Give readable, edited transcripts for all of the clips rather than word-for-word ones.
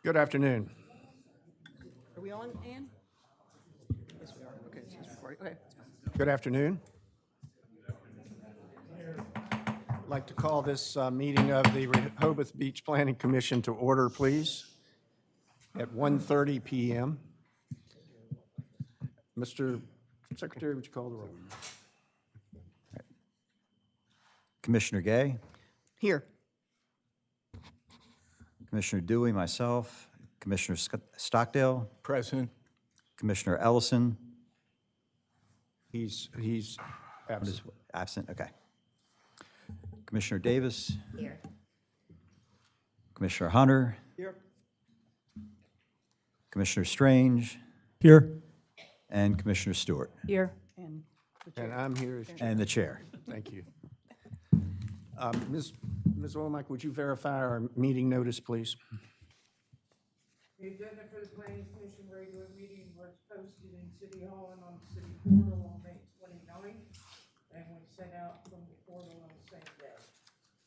Good afternoon. Are we on, Ann? Yes, we are. Okay, it's recording. Okay. Good afternoon. I'd like to call this meeting of the Rehoboth Beach Planning Commission to order, please, at 1:30 p.m. Mr. Secretary, would you call the roll? Commissioner Gay, Here. Commissioner Dewey, myself, Commissioner Stockdale, Present. Commissioner Ellison. He's absent. Absent, okay. Commissioner Davis. Here. Commissioner Hunter, Here. Commissioner Strange, Here. and Commissioner Stewart, Here. And And I'm here as chair. and the chair. Thank you. Ms. Womack, would you verify our meeting notice, please? The agenda for the planning commission regular meeting was posted in City Hall and on the city portal on May 29th, and was sent out from the portal on the same day.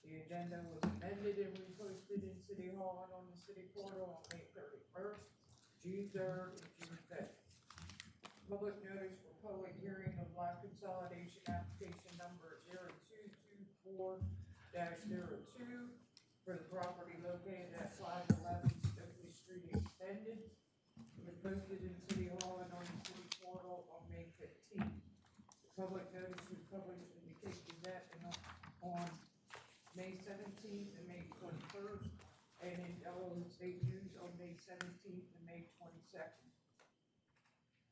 The agenda was amended and reposted in City Hall and on the city portal on May 31st, June 3rd, and June 5th. Public notice for public hearing of Lot Consolidation application number 0224-02 for the property located at 511 Stokely Street Extended. It was posted in City Hall and on the city portal on May 15th. The public notice was published in the Cape Gazette on May 17th and May 21st, and in Delaware State News on May 17th and May 22nd.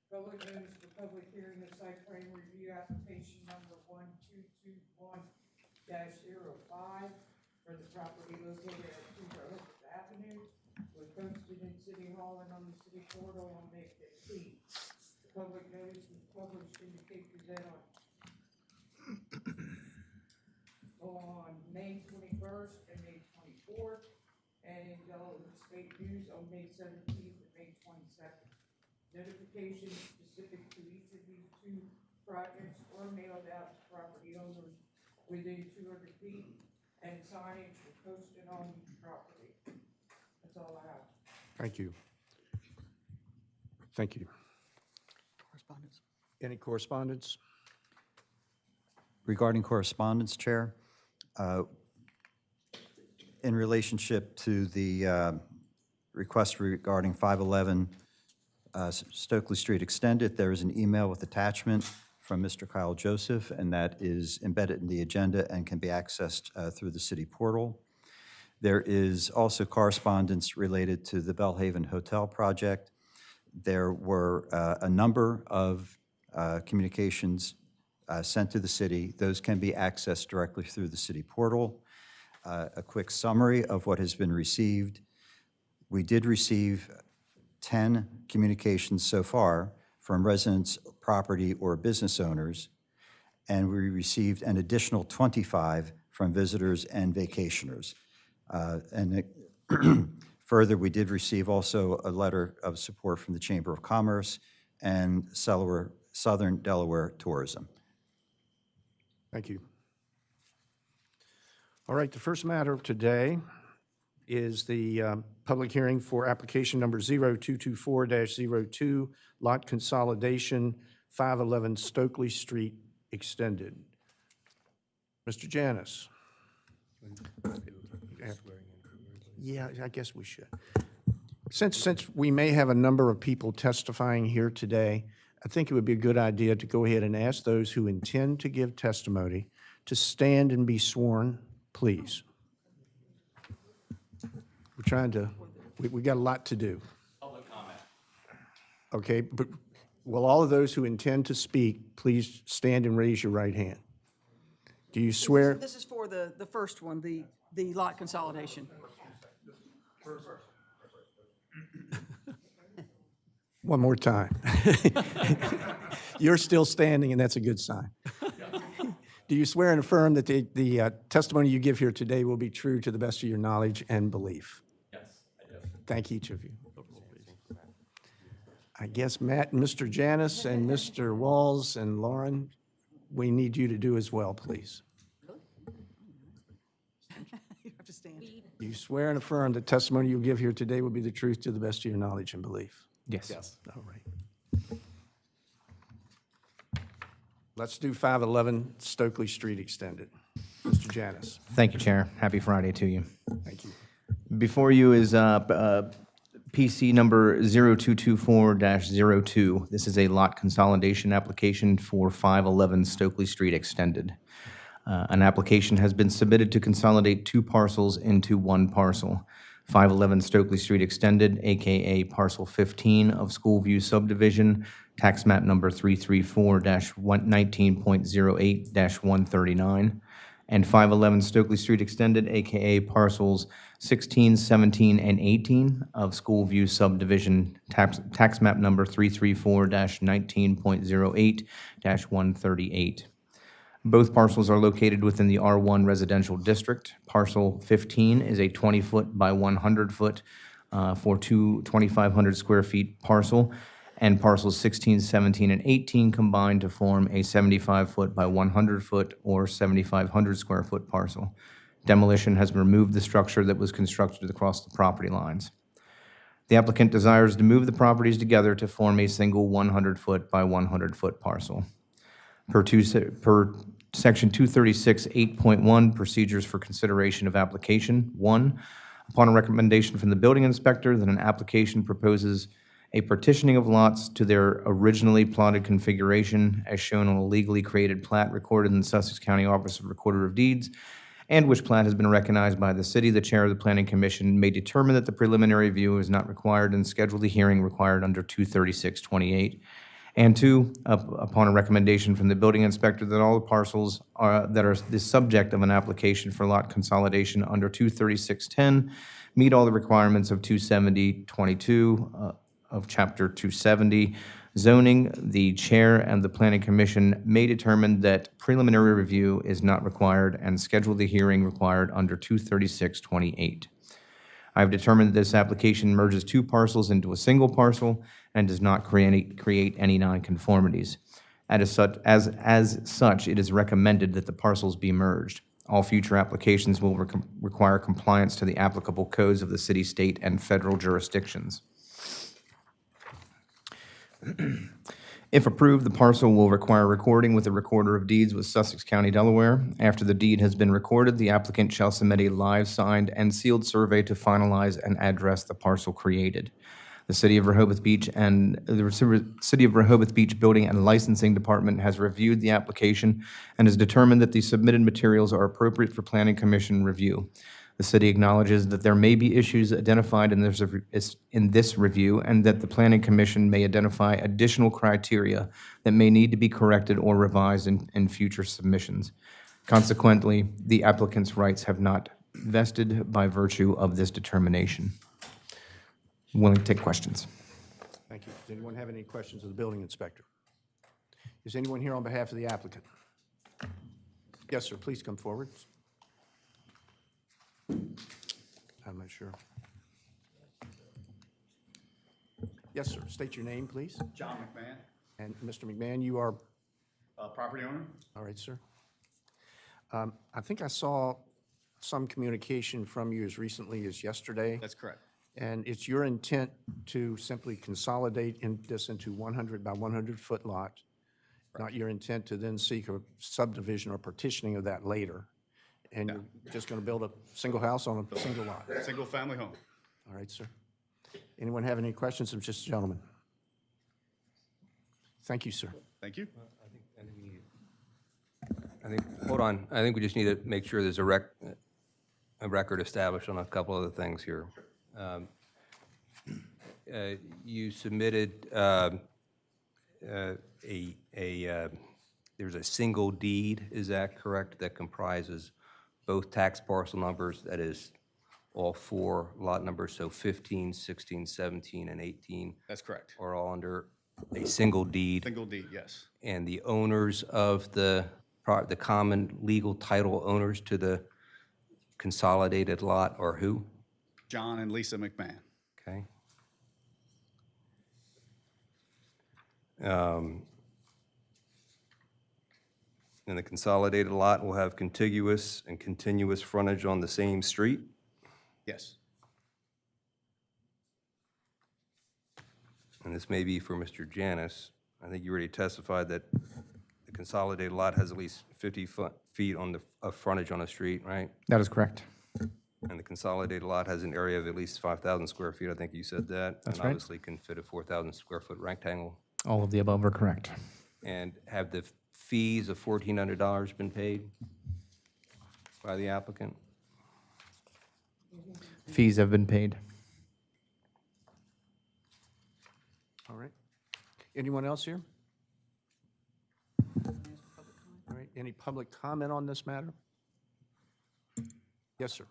Public notice for public hearing of site plan review application number 1221-05 for the property located at 2 Belhaven Avenue was posted in City Hall and on the city portal on May 15th. The public notice was published in the Cape Gazette on May 21st and May 24th, and in Delaware State News on May 17th and May 22nd. Notifications specific to each of these two projects were mailed out to property owners within 200 feet, and signage was posted on each property. That's all I have. Thank you. Thank you. correspondence. Any correspondence? Regarding correspondence, Chair, in relationship to the request regarding 511 Stokely Street Extended, there is an email with attachment from Mr. Kyle Joseph, and that is embedded in the agenda and can be accessed through the city portal. There is also correspondence related to the Belhaven Hotel project. There were a number of communications sent to the city. Those can be accessed directly through the city portal. A quick summary of what has been received. We did receive 10 communications so far from residents, property, or business owners, and we received an additional 25 from visitors and vacationers. Further, we did receive also a letter of support from the Chamber of Commerce and Southern Delaware Tourism. Thank you. All right, the first matter of today is the public hearing for application number 0224-02, Lot Consolidation, 511 Stokely Street Extended. Mr. Janus. Yeah, I guess we should. Since we may have a number of people testifying here today, I think it would be a good idea to go ahead and ask those who intend to give testimony to stand and be sworn, please. We're trying to, we got a lot to do. Public comment. Okay, but will all of those who intend to speak, please stand and raise your right hand. Do you swear? This is for the first one, the lot consolidation. One more time. You're still standing, and that's a good sign. Do you swear and affirm that the testimony you give here today will be true to the best of your knowledge and belief? Yes, I do. Thank each of you. I guess Matt and Mr. Janus and Mr. Walls and Lauren, we need you to do as well, please. stand. You swear and affirm that testimony you give here today will be the truth to the best of your knowledge and belief? Yes. All right. Let's do 511 Stokely Street Extended. Mr. Janis, Thank you, Chair. Happy Friday to you. thank you. Before you is PC number 0224-02. This is a lot consolidation application for 511 Stokely Street Extended. An application has been submitted to consolidate two parcels into one parcel. 511 Stokely Street Extended, AKA Parcel 15 of Schoolvue Subdivision, tax map number 334-19.08-139, and 511 Stokely Street Extended, AKA Parcels 16, 17, and 18 of Schoolvue Subdivision, tax map number 334-19.08-138. Both parcels are located within the R1 residential district. Parcel 15 is a 20-foot by 100-foot for 2,500 square feet parcel, and parcels 16, 17, and 18 combined to form a 75-foot by 100-foot or 7,500 square foot parcel. Demolition has removed the structure that was constructed across the property lines. The applicant desires to move the properties together to form a single 100-foot by 100-foot parcel. Per Section 236, 8.1, Procedures for Consideration of Application. 1, upon a recommendation from the building inspector that an application proposes a partitioning of lots to their originally plotted configuration as shown on a legally created plat recorded in the Sussex County Office of Recorder of Deeds, and which plat has been recognized by the city, the chair of the Planning Commission may determine that the preliminary review is not required and schedule the hearing required under 236-28. And 2, upon a recommendation from the building inspector that all the parcels that are the subject of an application for lot consolidation under 236-10 meet all the requirements of 270-22 of Chapter 270 zoning. The chair and the Planning Commission may determine that preliminary review is not required and schedule the hearing required under 236-28. I have determined that this application merges two parcels into a single parcel and does not create any nonconformities. As such, it is recommended that the parcels be merged. All future applications will require compliance to the applicable codes of the city, state, and federal jurisdictions. If approved, the parcel will require recording with the Recorder of Deeds with Sussex County, Delaware. After the deed has been recorded, the applicant shall submit a live, signed, and sealed survey to finalize and address the parcel created. The City of Rehoboth Beach and the City of Rehoboth Beach Building and Licensing Department has reviewed the application and has determined that the submitted materials are appropriate for Planning Commission review. The city acknowledges that there may be issues identified in this review and that the Planning Commission may identify additional criteria that may need to be corrected or revised in future submissions. Consequently, the applicant's rights have not vested by virtue of this determination. Willing to take questions. Thank you. Does anyone have any questions of the building inspector? Is anyone here on behalf of the applicant? Yes, sir, please come forward. I'm not sure. Yes, sir, state your name, please. John McMahon, And Mr. McMahon, you are, property owner. all right, sir. I think I saw some communication from you as recently as yesterday. That's correct. And it's your intent to simply consolidate this into 100 by 100 foot lot, not your intent to then seek a subdivision or partitioning of that later. And you're just going to build a single house on a single lot. Single family home. All right, sir. Anyone have any questions of just a gentleman? Thank you, sir. Thank you. Hold on, I think we just need to make sure there's a record established on a couple other things here. You submitted there's a single deed, is that correct, that comprises both tax parcel numbers, that is all four lot numbers, so 15, 16, 17, and 18 That's correct. are all under a single deed? Single deed, yes. And the owners of the common legal title owners to the consolidated lot are who? John and Lisa McMahon. Okay. And the consolidated lot will have contiguous and continuous frontage on the same street? Yes. And this may be for Mr. Janis. I think you already testified that the consolidated lot has at least 50 feet on the, of frontage on the street, right? That is correct. And the consolidated lot has an area of at least 5,000 square feet, I think you said that. That's And right. obviously can fit a 4,000 square foot rectangle. All of the above are correct. And have the fees of $1,400 been paid by the applicant? Fees have been paid. All right. Anyone else here? All right, any public comment on this matter? Yes, sir.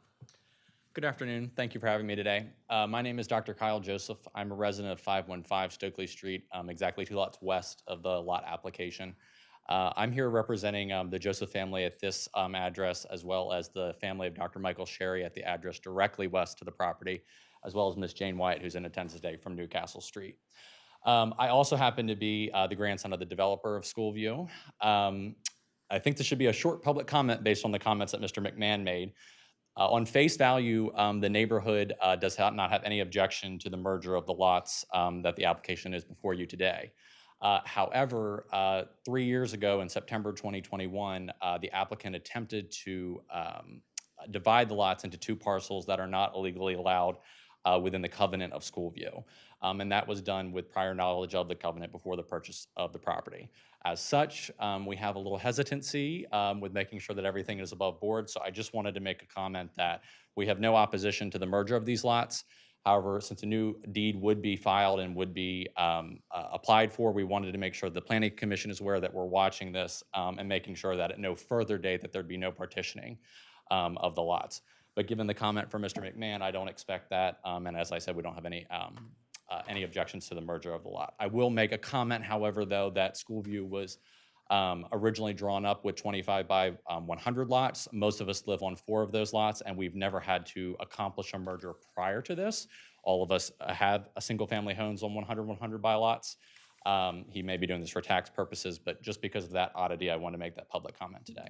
Good afternoon. Thank you for having me today. My name is Dr. Kyle Joseph. I'm a resident of 515 Stokely Street, exactly 2 lots west of the lot application. I'm here representing the Joseph family at this address, as well as the family of Dr. Michael Sherry at the address directly west of the property, as well as Miss Jane Wyatt, who's in attendance today from Newcastle Street. I also happen to be the grandson of the developer of Schoolvue. I think this should be a short public comment based on the comments that Mr. McMahon made. On face value, the neighborhood does not have any objection to the merger of the lots that the application is before you today. However, 3 years ago in September 2021, the applicant attempted to divide the lots into 2 parcels that are not illegally allowed within the covenant of Schoolvue. And that was done with prior knowledge of the covenant before the purchase of the property. As such, we have a little hesitancy with making sure that everything is above board. So I just wanted to make a comment that we have no opposition to the merger of these lots. However, since a new deed would be filed and would be applied for, we wanted to make sure the Planning Commission is aware that we're watching this and making sure that at no further date that there'd be no partitioning of the lots. But given the comment from Mr. McMahon, I don't expect that. And as I said, we don't have any objections to the merger of the lot. I will make a comment, however, though, that Schoolvue was originally drawn up with 25 by 100 lots. Most of us live on 4 of those lots, and we've never had to accomplish a merger prior to this. All of us have a single-family homes on 100 by lots. He may be doing this for tax purposes, but just because of that oddity, I want to make that public comment today.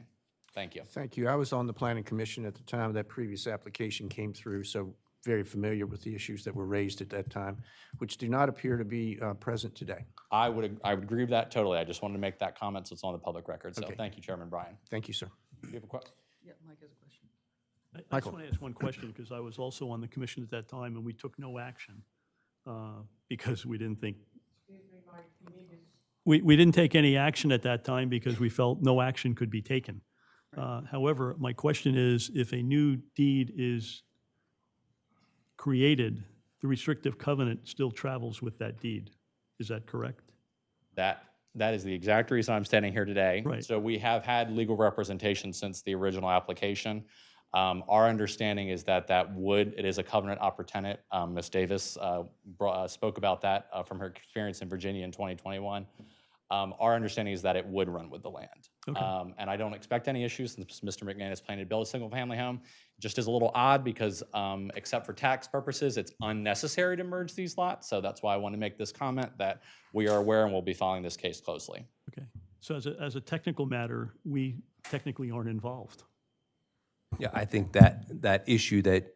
Thank you. Thank you. I was on the Planning Commission at the time that previous application came through, so very familiar with the issues that were raised at that time, which do not appear to be present today. I would agree with that totally. I just wanted to make that comment so it's on the public record. So Okay. Thank you, Chairman Bryan. Thank you, sir. Do you have a question? Yeah, Mike has a question. I just want to ask one question, because I was also on the commission at that time, and we took no action because we didn't think, we didn't take any action at that time because we felt no action could be taken. However, my question is, if a new deed is created, the restrictive covenant still travels with that deed. Is that correct? That is the exact reason I'm standing here today. Right. So we have had legal representation since the original application. Our understanding is that it is a covenant operative. Ms. Davis spoke about that from her experience in Virginia in 2021. Our understanding is that it would run with the land. Okay. And I don't expect any issues since Mr. McMahon is planning to build a single-family home. It just is a little odd because except for tax purposes, it's unnecessary to merge these lots. So that's why I want to make this comment that we are aware and we'll be following this case closely. Okay. So as a technical matter, we technically aren't involved. Yeah, I think that issue that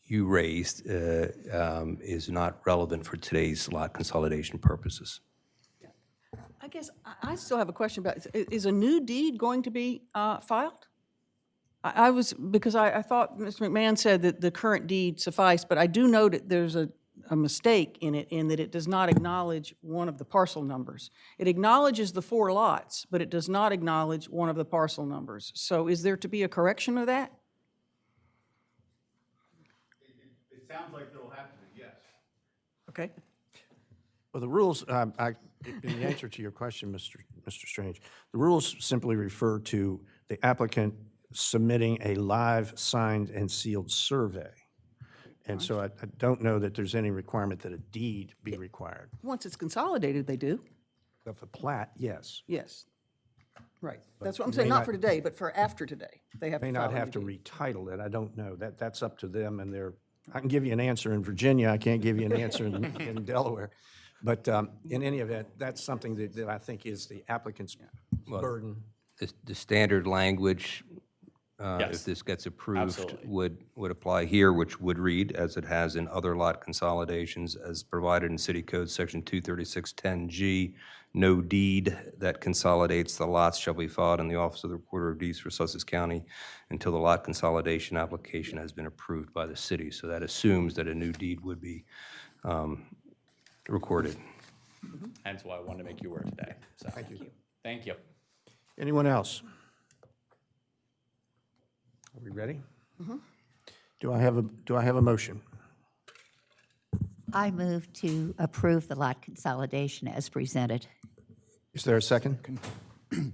you raised is not relevant for today's lot consolidation purposes. I guess I still have a question about, is a new deed going to be filed? Because I thought Mr. McMahon said that the current deed sufficed, but I do note that there's a mistake in it, in that it does not acknowledge one of the parcel numbers. It acknowledges the 4 lots, but it does not acknowledge one of the parcel numbers. So is there to be a correction of that? It sounds like there will have to be, yes. Okay. Well, the rules, in the answer to your question, Mr. Strange, the rules simply refer to the applicant submitting a live, signed, and sealed survey. And so I don't know that there's any requirement that a deed be required. Once it's consolidated, they do. Of a plat, yes. Yes. Right. That's what I'm you saying, may not not- for today, but for after today. They have to May file not a have to new deed. retitle it, I don't know. That's up to them and I can give you an answer in Virginia, I can't give you an answer in Delaware. But in any event, that's something that I think is the applicant's burden. The standard language Yes. if this gets approved, Absolutely. would apply here, which would read, as it has in other lot consolidations, as provided in City Code Section 23610G, no deed that consolidates the lots shall be filed in the Office of the Recorder of Deeds for Sussex County until the lot consolidation application has been approved by the city. So that assumes that a new deed would be recorded. Hence why I wanted to make you aware today. So, thank you. Thank you. Anyone else? Are we ready? Do I have a motion? I move to approve the lot consolidation as presented. Is there a second?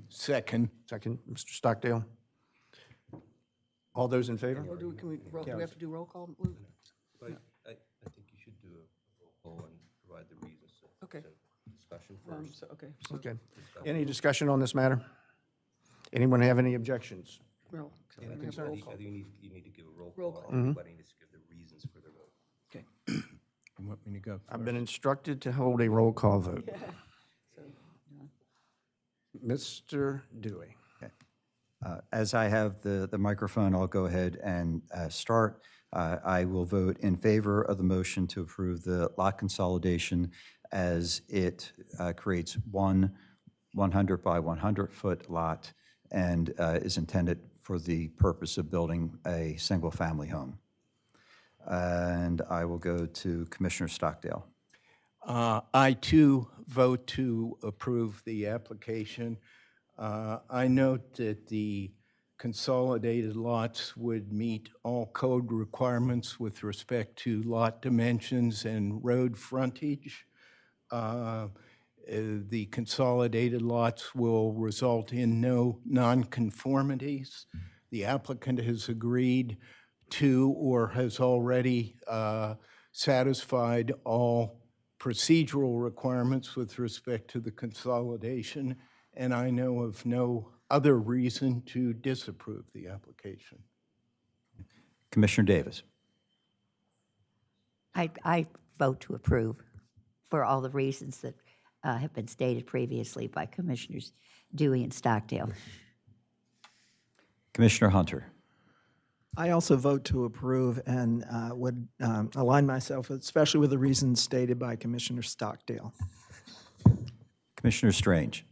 Second. Second, Mr. Stockdale. All those in favor? Or do we have to do roll call? Lou? I think you should do a roll call and provide the reasons. Okay. Discussion first. Okay. Okay. Any discussion on this matter? Anyone have any objections? Well, I think you need to give a roll Roll call. call. Everybody needs to give the reasons for their vote. okay. You want me to go? I've been instructed to hold a roll call vote. Mr. Dewey. As I have the microphone, I'll go ahead and start. I will vote in favor of the motion to approve the lot consolidation as it creates one 100 by 100-foot lot and is intended for the purpose of building a single-family home. And I will go to Commissioner Stockdale. I too vote to approve the application. I note that the consolidated lots would meet all code requirements with respect to lot dimensions and road frontage. The consolidated lots will result in no nonconformities. The applicant has agreed to or has already satisfied all procedural requirements with respect to the consolidation, and I know of no other reason to disapprove the application. Commissioner Davis. I vote to approve for all the reasons that have been stated previously by Commissioners Dewey and Stockdale. Commissioner Hunter. I also vote to approve and would align myself, especially with the reasons stated by Commissioner Stockdale. Commissioner Strange.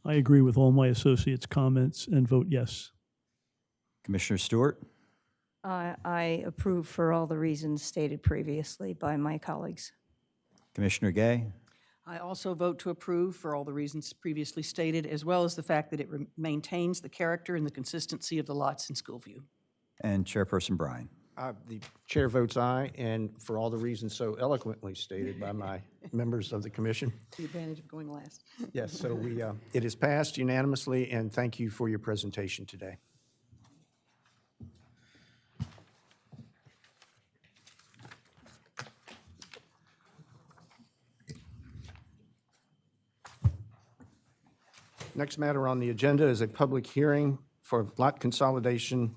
I agree with all my associates' comments and vote yes. Commissioner Stewart. I approve for all the reasons stated previously by my colleagues. Commissioner Gay. I also vote to approve for all the reasons previously stated, as well as the fact that it maintains the character and the consistency of the lots in Schoolvue. And Chairperson Bryan. The chair votes aye, and for all the reasons so eloquently stated by my members of the commission. The advantage of going last. Yes, so it is passed unanimously, and thank you for your presentation today. Next matter on the agenda is a public hearing for lot consolidation.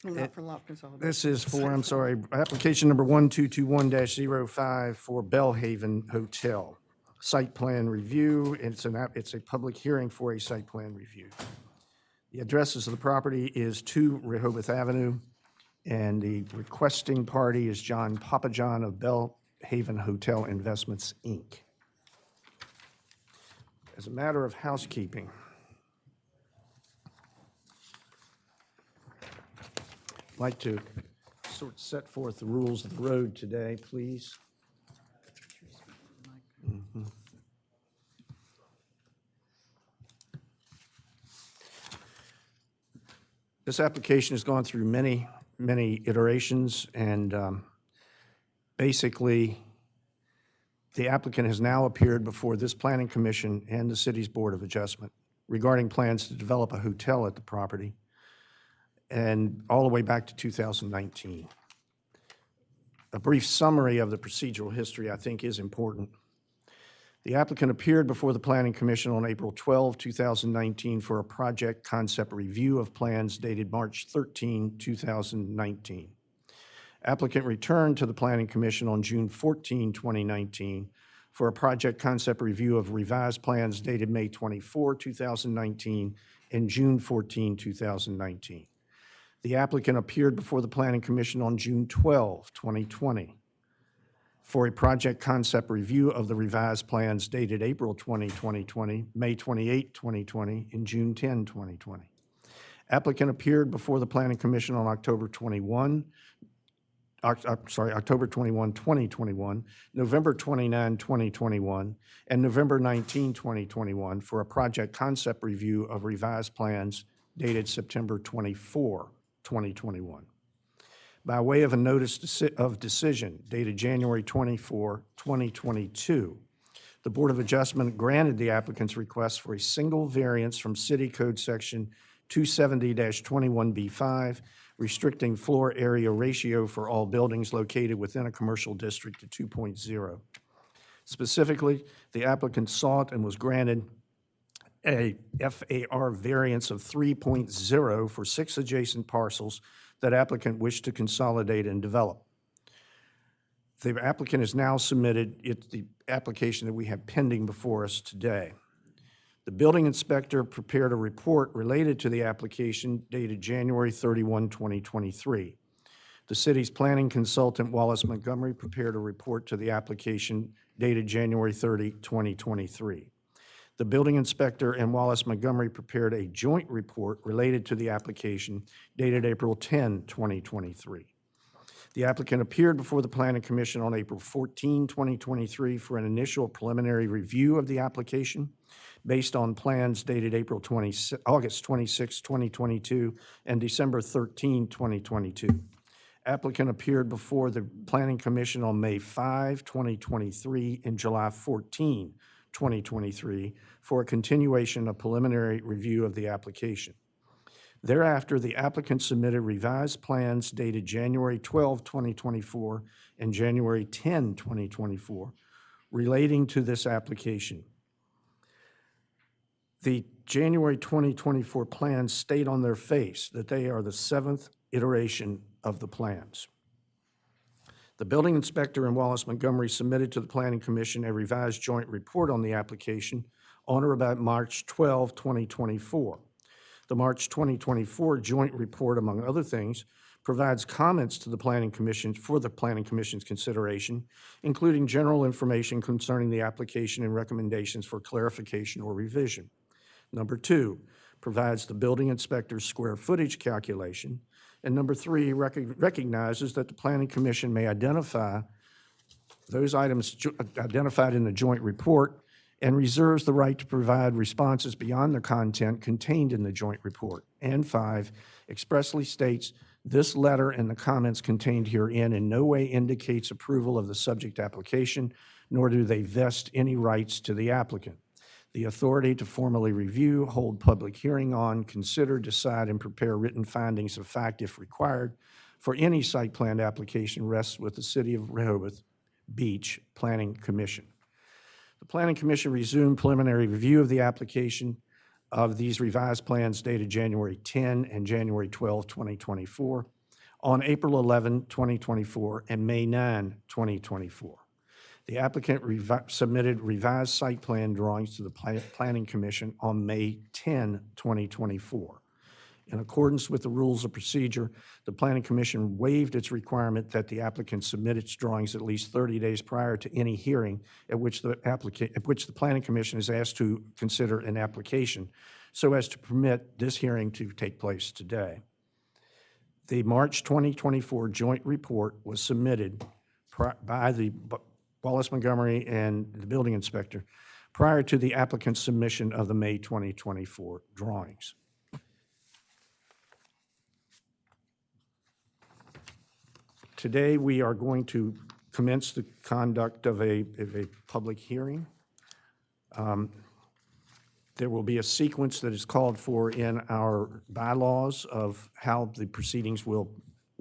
No, not for lot consolidation. This is for, I'm sorry, application number 1221-05 for Belhaven Hotel. Site plan review, it's a public hearing for a site plan review. The addresses of the property is 2 Rehoboth Avenue, and the requesting party is John Papajohn of Belhaven Hotel Investments, Inc. As a matter of housekeeping, I'd like to sort of set forth the rules of the road today, please. This application has gone through many, many iterations, and basically, the applicant has now appeared before this Planning Commission and the city's Board of Adjustment regarding plans to develop a hotel at the property, and all the way back to 2019. A brief summary of the procedural history, I think, is important. The applicant appeared before the Planning Commission on April 12, 2019 for a project concept review of plans dated March 13, 2019. Applicant returned to the Planning Commission on June 14, 2019 for a project concept review of revised plans dated May 24, 2019 and June 14, 2019. The applicant appeared before the Planning Commission on June 12, 2020, for a project concept review of the revised plans dated April 20, 2020, May 28, 2020, and June 10, 2020. Applicant appeared before the Planning Commission on October 21, 2021, November 29, 2021, and November 19, 2021 for a project concept review of revised plans dated September 24, 2021. By way of a notice of decision dated January 24, 2022, the Board of Adjustment granted the applicant's request for a single variance from City Code Section 270-21B5, restricting floor area ratio for all buildings located within a commercial district to 2.0. Specifically, the applicant sought and was granted a FAR variance of 3.0 for 6 adjacent parcels that applicant wished to consolidate and develop. The applicant has now submitted the application that we have pending before us today. The building inspector prepared a report related to the application dated January 31, 2023. The city's planning consultant, Wallace Montgomery, prepared a report to the application dated January 30, 2023. The building inspector and Wallace Montgomery prepared a joint report related to the application dated April 10, 2023. The applicant appeared before the Planning Commission on April 14, 2023 for an initial preliminary review of the application based on plans dated August 26, 2022 and December 13, 2022. Applicant appeared before the Planning Commission on May 5, 2023 and July 14, 2023 for a continuation of preliminary review of the application. Thereafter, the applicant submitted revised plans dated January 12, 2024 and January 10, 2024 relating to this application. The January 2024 plans state on their face that they are the 7th iteration of the plans. The building inspector and Wallace Montgomery submitted to the Planning Commission a revised joint report on the application on or about March 12, 2024. The March 2024 joint report, among other things, provides comments to the Planning Commission for the Planning Commission's consideration, including general information concerning the application and recommendations for clarification or revision. Number 2, provides the building inspector's square footage calculation. And number 3, recognizes that the Planning Commission may identify those items identified in the joint report and reserves the right to provide responses beyond the content contained in the joint report. And 5, expressly states this letter and the comments contained herein in no way indicates approval of the subject application, nor do they vest any rights to the applicant. The authority to formally review, hold public hearing on, consider, decide, and prepare written findings of fact if required for any site plan application rests with the City of Rehoboth Beach Planning Commission. The Planning Commission resumed preliminary review of the application of these revised plans dated January 10 and January 12, 2024, on April 11, 2024, and May 9, 2024. The applicant submitted revised site plan drawings to the Planning Commission on May 10, 2024. In accordance with the rules of procedure, the Planning Commission waived its requirement that the applicant submit its drawings at least 30 days prior to any hearing at which the Planning Commission is asked to consider an application, so as to permit this hearing to take place today. The March 2024 joint report was submitted by the Wallace Montgomery and the building inspector prior to the applicant's submission of the May 2024 drawings. Today, we are going to commence the conduct of a public hearing. There will be a sequence that is called for in our bylaws of how the proceedings will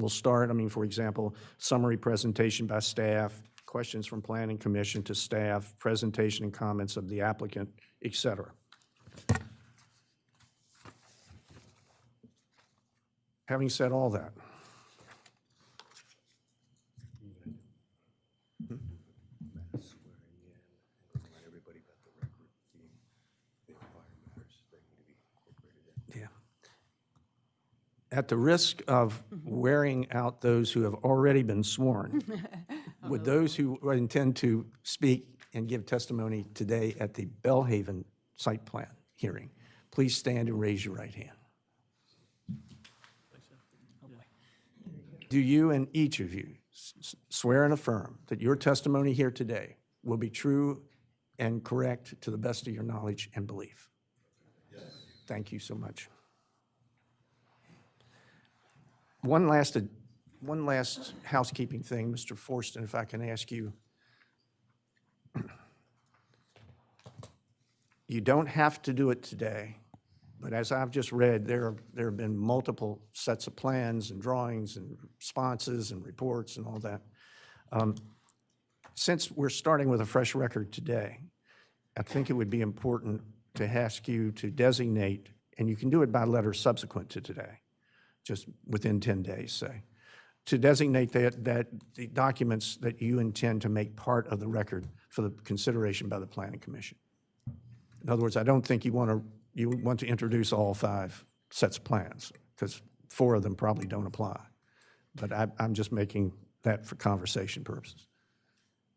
start. I mean, for example, summary presentation by staff, questions from Planning Commission to staff, presentation and comments of the applicant, et cetera. Having said all that, At the risk of wearing out those who have already been sworn, would those who intend to speak and give testimony today at the Belhaven site plan hearing, please stand and raise your right hand. Do you and each of you swear and affirm that your testimony here today will be true and correct to the best of your knowledge and belief? Yes. Thank you so much. One last housekeeping thing, Mr. Forston, if I can ask you. You don't have to do it today, but as I've just read, there have been multiple sets of plans and drawings and responses and reports and all that. Since we're starting with a fresh record today, I think it would be important to ask you to designate, and you can do it by letter subsequent to today, just within 10 days, say, to designate that the documents that you intend to make part of the record for the consideration by the Planning Commission. In other words, I don't think you want to introduce all 5 sets of plans, because 4 of them probably don't apply. But I'm just making that for conversation purposes.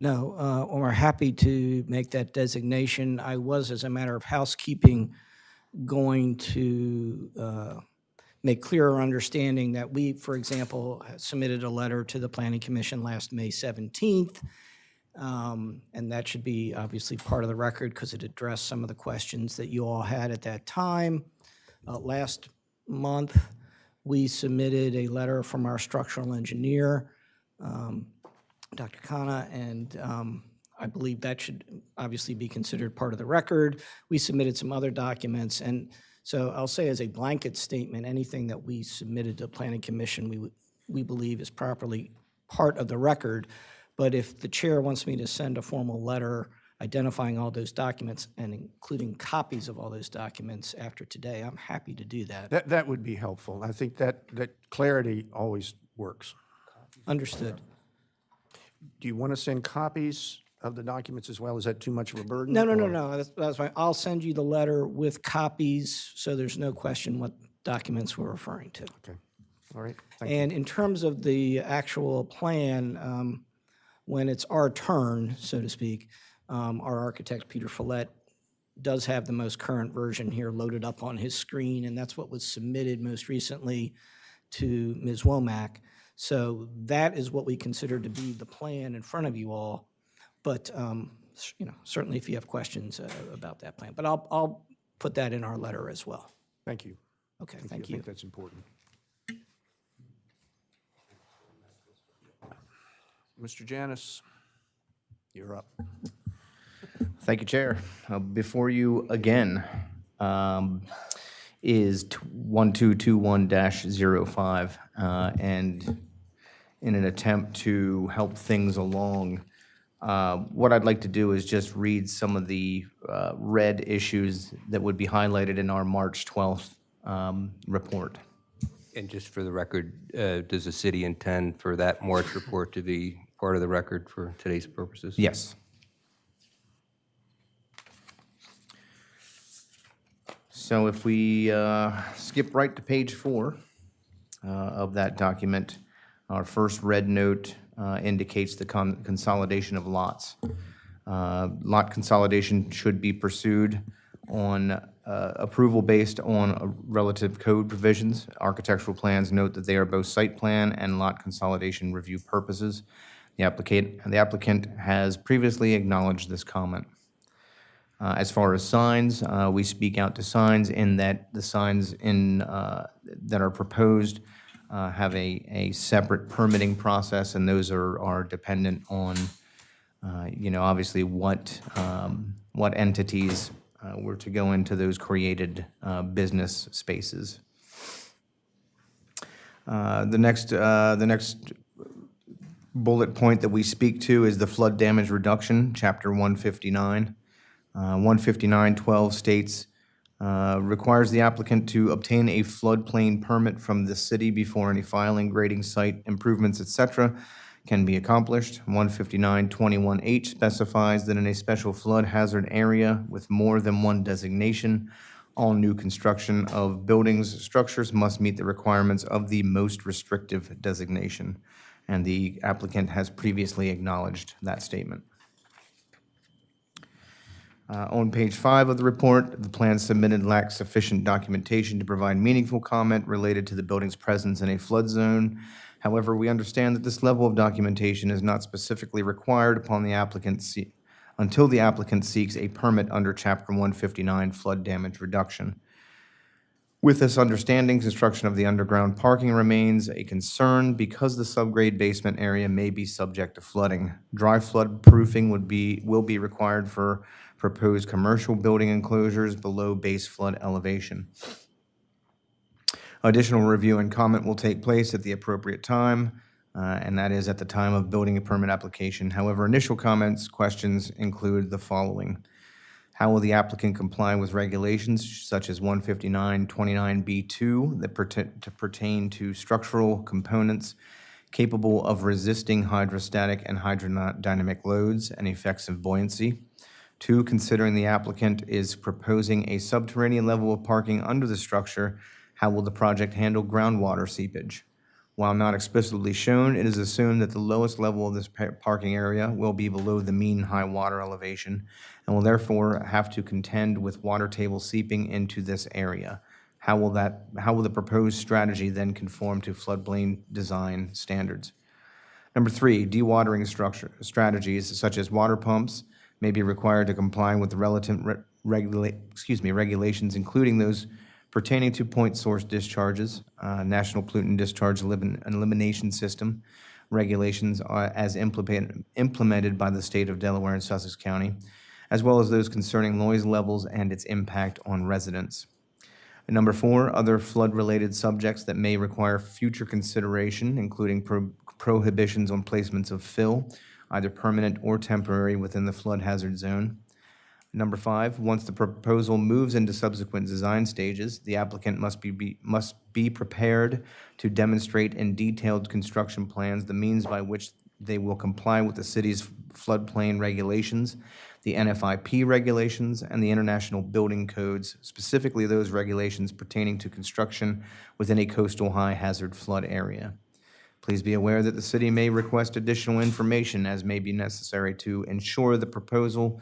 No, we're happy to make that designation. I was, as a matter of housekeeping, going to make clearer understanding that we, for example, submitted a letter to the Planning Commission last May 17th, and that should be obviously part of the record because it addressed some of the questions that you all had at that time. Last month, we submitted a letter from our structural engineer, Dr. Khanna, and I believe that should obviously be considered part of the record. We submitted some other documents, and so I'll say as a blanket statement, anything that we submitted to the Planning Commission, we believe is properly part of the record. But if the chair wants me to send a formal letter identifying all those documents and including copies of all those documents after today, I'm happy to do that. That would be helpful. I think that clarity always works. Understood. Do you want to send copies of the documents as well? Is that too much of a burden? No. That's fine. I'll send you the letter with copies, so there's no question what documents we're referring to. Okay. All right. Thank you. And in terms of the actual plan, when it's our turn, so to speak, our architect, Peter Follett, does have the most current version here loaded up on his screen, and that's what was submitted most recently to Ms. Womack. So that is what we consider to be the plan in front of you all. But certainly if you have questions about that plan. But I'll put that in our letter as well. Thank you. Okay, I thank you. think that's important. Mr. Janis, you're up. Thank you, Chair. Before you again is 1221-05, and in an attempt to help things along, what I'd like to do is just read some of the red issues that would be highlighted in our March 12th report. And just for the record, does the city intend for that March report to be part of the record for today's purposes? Yes. So if we skip right to page 4 of that document, our first red note indicates the consolidation of lots. Lot consolidation should be pursued on approval based on relative code provisions. Architectural plans note that they are both site plan and lot consolidation review purposes. The applicant has previously acknowledged this comment. As far as signs, we speak out to signs in that the signs that are proposed have a separate permitting process, and those are dependent on, obviously what entities were to go into those created business spaces. The next bullet point that we speak to is the flood damage reduction, Chapter 159. 159.12 states, requires the applicant to obtain a floodplain permit from the city before any filing, grading, site improvements, etc. can be accomplished. 159.21H specifies that in a special flood hazard area with more than one designation, All new construction of buildings, structures must meet the requirements of the most restrictive designation, and the applicant has previously acknowledged that statement. On page 5 of the report, the plan submitted lacks sufficient documentation to provide meaningful comment related to the building's presence in a flood zone. However, we understand that this level of documentation is not specifically required until the applicant seeks a permit under Chapter 159 flood damage reduction. With this understanding, construction of the underground parking remains a concern because the subgrade basement area may be subject to flooding. Dry flood proofing will be required for proposed commercial building enclosures below base flood elevation. Additional review and comment will take place at the appropriate time, and that is at the time of building a permit application. However, initial questions include the following. How will the applicant comply with regulations such as 159-29B2 that pertain to structural components capable of resisting hydrostatic and hydrodynamic loads and effects of buoyancy? 2, considering the applicant is proposing a subterranean level of parking under the structure, how will the project handle groundwater seepage? While not explicitly shown, it is assumed that the lowest level of this parking area will be below the mean high water elevation and will therefore have to contend with water table seeping into this area. How will the proposed strategy then conform to floodplain design standards? Number 3, dewatering strategies such as water pumps may be required to comply with the relative regulations, including those pertaining to point source discharges, National Pollutant Discharge Elimination System regulations as implemented by the state of Delaware and Sussex County, as well as those concerning noise levels and its impact on residents. And number 4, other flood-related subjects that may require future consideration, including prohibitions on placements of fill, either permanent or temporary, within the flood hazard zone. Number 5, once the proposal moves into subsequent design stages, the applicant must be prepared to demonstrate in detailed construction plans the means by which they will comply with the city's floodplain regulations, the NFIP regulations, and the international building codes, specifically those regulations pertaining to construction within a coastal high hazard flood area. Please be aware that the city may request additional information as may be necessary to ensure the proposal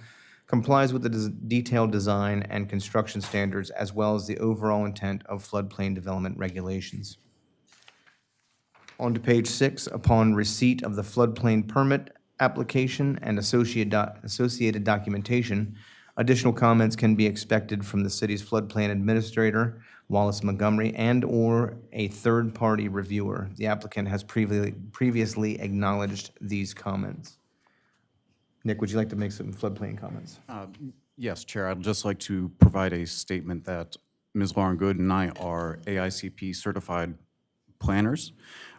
complies with the detailed design and construction standards as well as the overall intent of floodplain development regulations. On to page 6, upon receipt of the floodplain permit application and associated documentation, additional comments can be expected from the city's floodplain administrator, Wallace Montgomery, and/or a third-party reviewer. The applicant has previously acknowledged these comments. Nick, would you like to make some floodplain comments? Yes, Chair. I'd just like to provide a statement that Ms. Lauren Good and I are AICP certified planners.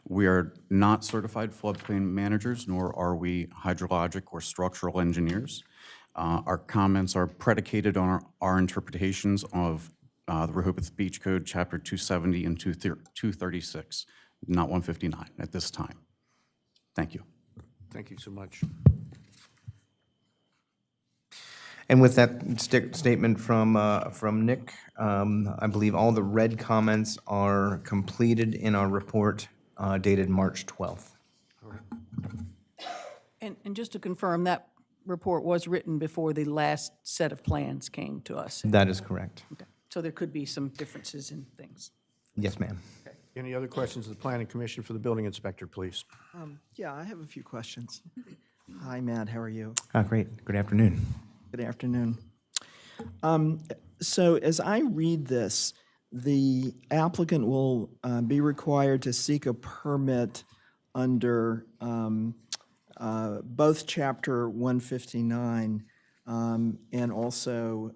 We are not certified floodplain managers, nor are we hydrologic or structural engineers. Our comments are predicated on our interpretations of the Rehoboth Beach Code, Chapter 270 and 236, not 159 at this time. Thank you. Thank you so much. And with that statement from Nick, I believe all the red comments are completed in our report dated March 12th. And just to confirm, that report was written before the last set of plans came to us. That is correct. Okay. So there could be some differences in things. Yes, ma'am. Any other questions of the Planning Commission for the building inspector, please? Yeah, I have a few questions. Hi, Matt, how are you? Great. Good afternoon. Good afternoon. So as I read this, the applicant will be required to seek a permit under both Chapter 159 and also,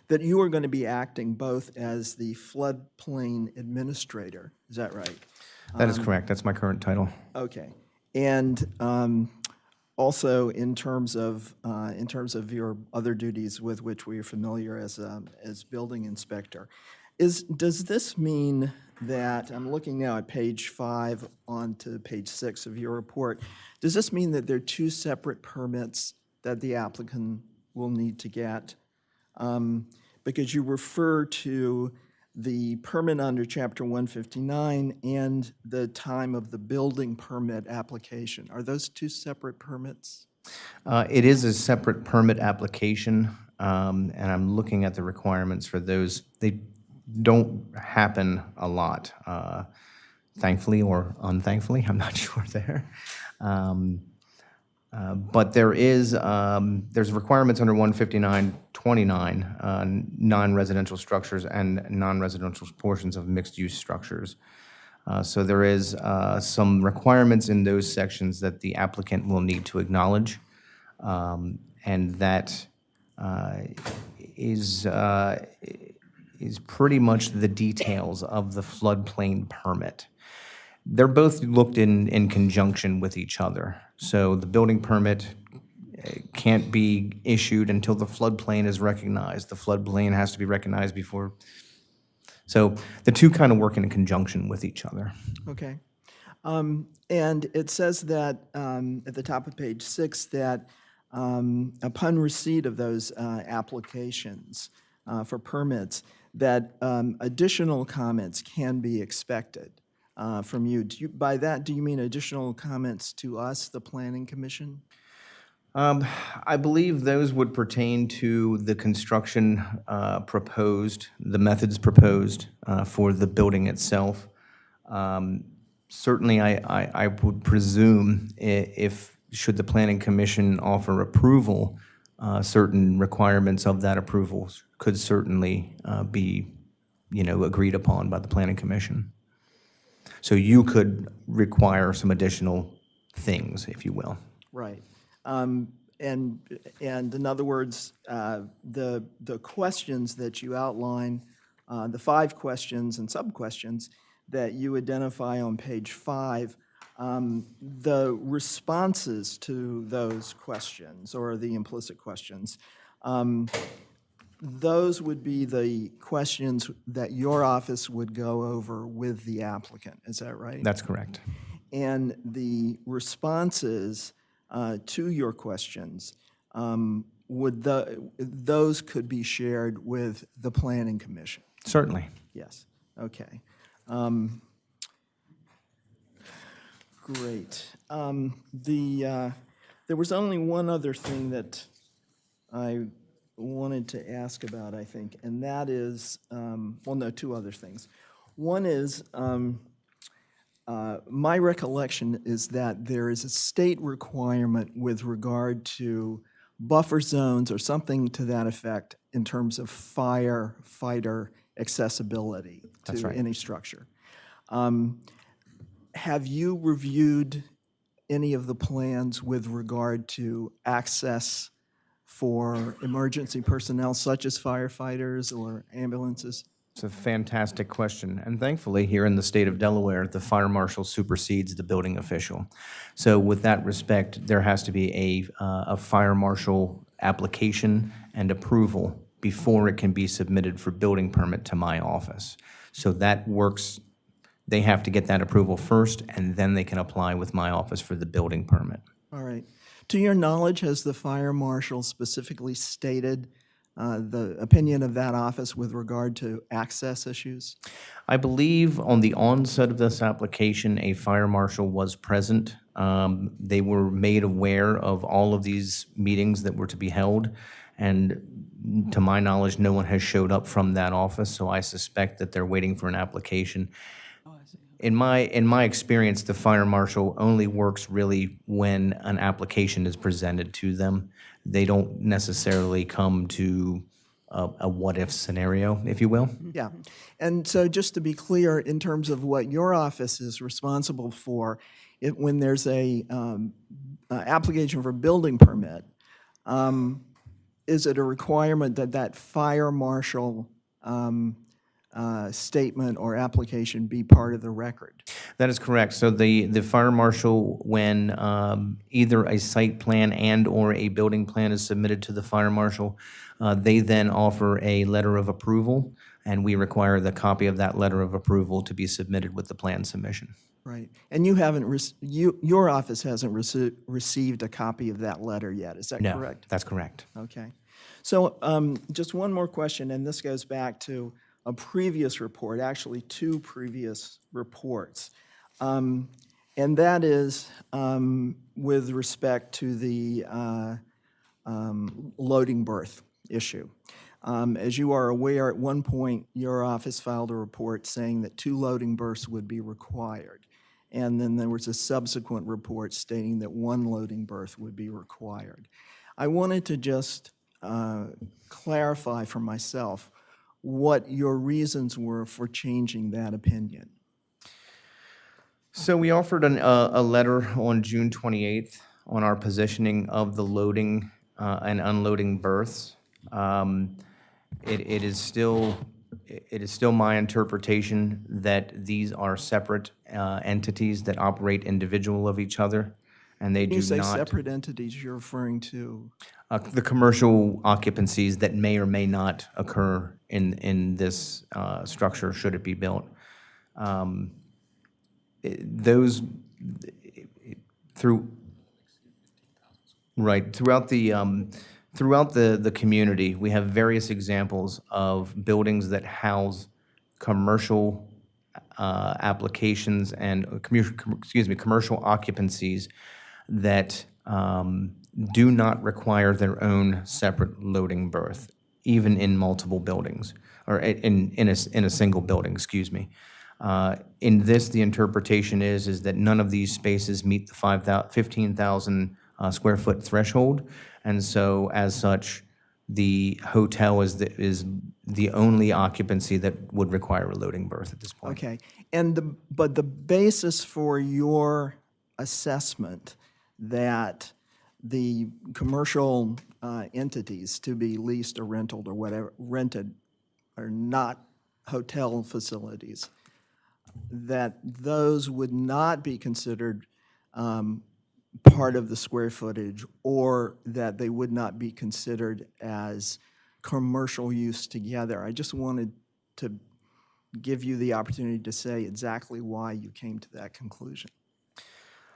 that you are going to be acting both as the floodplain administrator. Is that right? That is correct. That's my current title. Okay. And also, in terms of your other duties with which we are familiar as building inspector, does this mean that, I'm looking now at page 5 on to page 6 of your report, does this mean that there are two separate permits that the applicant will need to get? because you refer to the permit under Chapter 159 and the time of the building permit application. Are those two separate permits? It is a separate permit application, and I'm looking at the requirements for those. They don't happen a lot, thankfully or unthankfully, I'm not sure there. But there's requirements under 159.29, non-residential structures and non-residential portions of mixed-use structures. So there is some requirements in those sections that the applicant will need to acknowledge, and that is pretty much the details of the floodplain permit. They're both looked in conjunction with each other. So the building permit can't be issued until the floodplain is recognized. The floodplain has to be recognized before. So the two kind of work in conjunction with each other. Okay. And it says that at the top of page 6 that upon receipt of those applications for permits, that additional comments can be expected from you. By that, do you mean additional comments to us, the Planning Commission? I believe those would pertain to the construction proposed, the methods proposed for the building itself. Certainly, I would presume should the Planning Commission offer approval, certain requirements of that approval could certainly be, agreed upon by the Planning Commission. So you could require some additional things, if you will. Right. And in other words, the questions that you outline, the 5 questions and sub-questions that you identify on page 5, the responses to those questions or the implicit questions, those would be the questions that your office would go over with the applicant. Is that right? That's correct. And the responses to your questions, those could be shared with the Planning Commission? Certainly. Yes. Okay. Great. There was only one other thing that I wanted to ask about, I think, and that is, well, no, 2 other things. One is, my recollection is that there is a state requirement with regard to buffer zones or something to that effect in terms of firefighter accessibility to any structure. Have you reviewed any of the plans with regard to access for emergency personnel such as firefighters or ambulances? It's a fantastic question. And thankfully, here in the state of Delaware, the fire marshal supersedes the building official. So with that respect, there has to be a fire marshal application and approval before it can be submitted for building permit to my office. So that works. They have to get that approval first, and then they can apply with my office for the building permit. All right. To your knowledge, has the fire marshal specifically stated the opinion of that office with regard to access issues? I believe on the onset of this application, a fire marshal was present. They were made aware of all of these meetings that were to be held, and to my knowledge, no one has showed up from that office, so I suspect that they're waiting for an application. In my experience, the fire marshal only works really when an application is presented to them. They don't necessarily come to a what-if scenario, if you will. Yeah. And so just to be clear, in terms of what your office is responsible for, when there's a application for building permit, is it a requirement that that fire marshal statement or application be part of the record? That is correct. So the fire marshal, when either a site plan and or a building plan is submitted to the fire marshal, they then offer a letter of approval, and we require the copy of that letter of approval to be submitted with the plan submission. Right. And you haven't, your office hasn't received a copy of that letter yet, is that correct? No, that's correct. Okay. So just one more question, and this goes back to a previous report, actually two previous reports. And that is with respect to the loading berth issue. As you are aware, at one point, your office filed a report saying that 2 loading berths would be required. And then there was a subsequent report stating that 1 loading berth would be required. I wanted to just clarify for myself what your reasons were for changing that opinion. So we offered a letter on June 28th on our positioning of the loading and unloading berths. It is still my interpretation that these are separate entities that operate individual of each other, and they When do you say not. separate entities, you're referring to? The commercial occupancies that may or may not occur in this structure, should it be built. Those throughout the community, we have various examples of buildings that house commercial applications and commercial occupancies that do not require their own separate loading berth, even in multiple buildings, or in a single building, excuse me. In this, the interpretation is that none of these spaces meet the 15,000 square foot threshold, and so as such, the hotel is the only occupancy that would require a loading berth at this point. Okay, and but the basis for your assessment that the commercial entities to be leased or rented or whatever, rented are not hotel facilities, that those would not be considered part of the square footage, or that they would not be considered as commercial use together. I just wanted to give you the opportunity to say exactly why you came to that conclusion.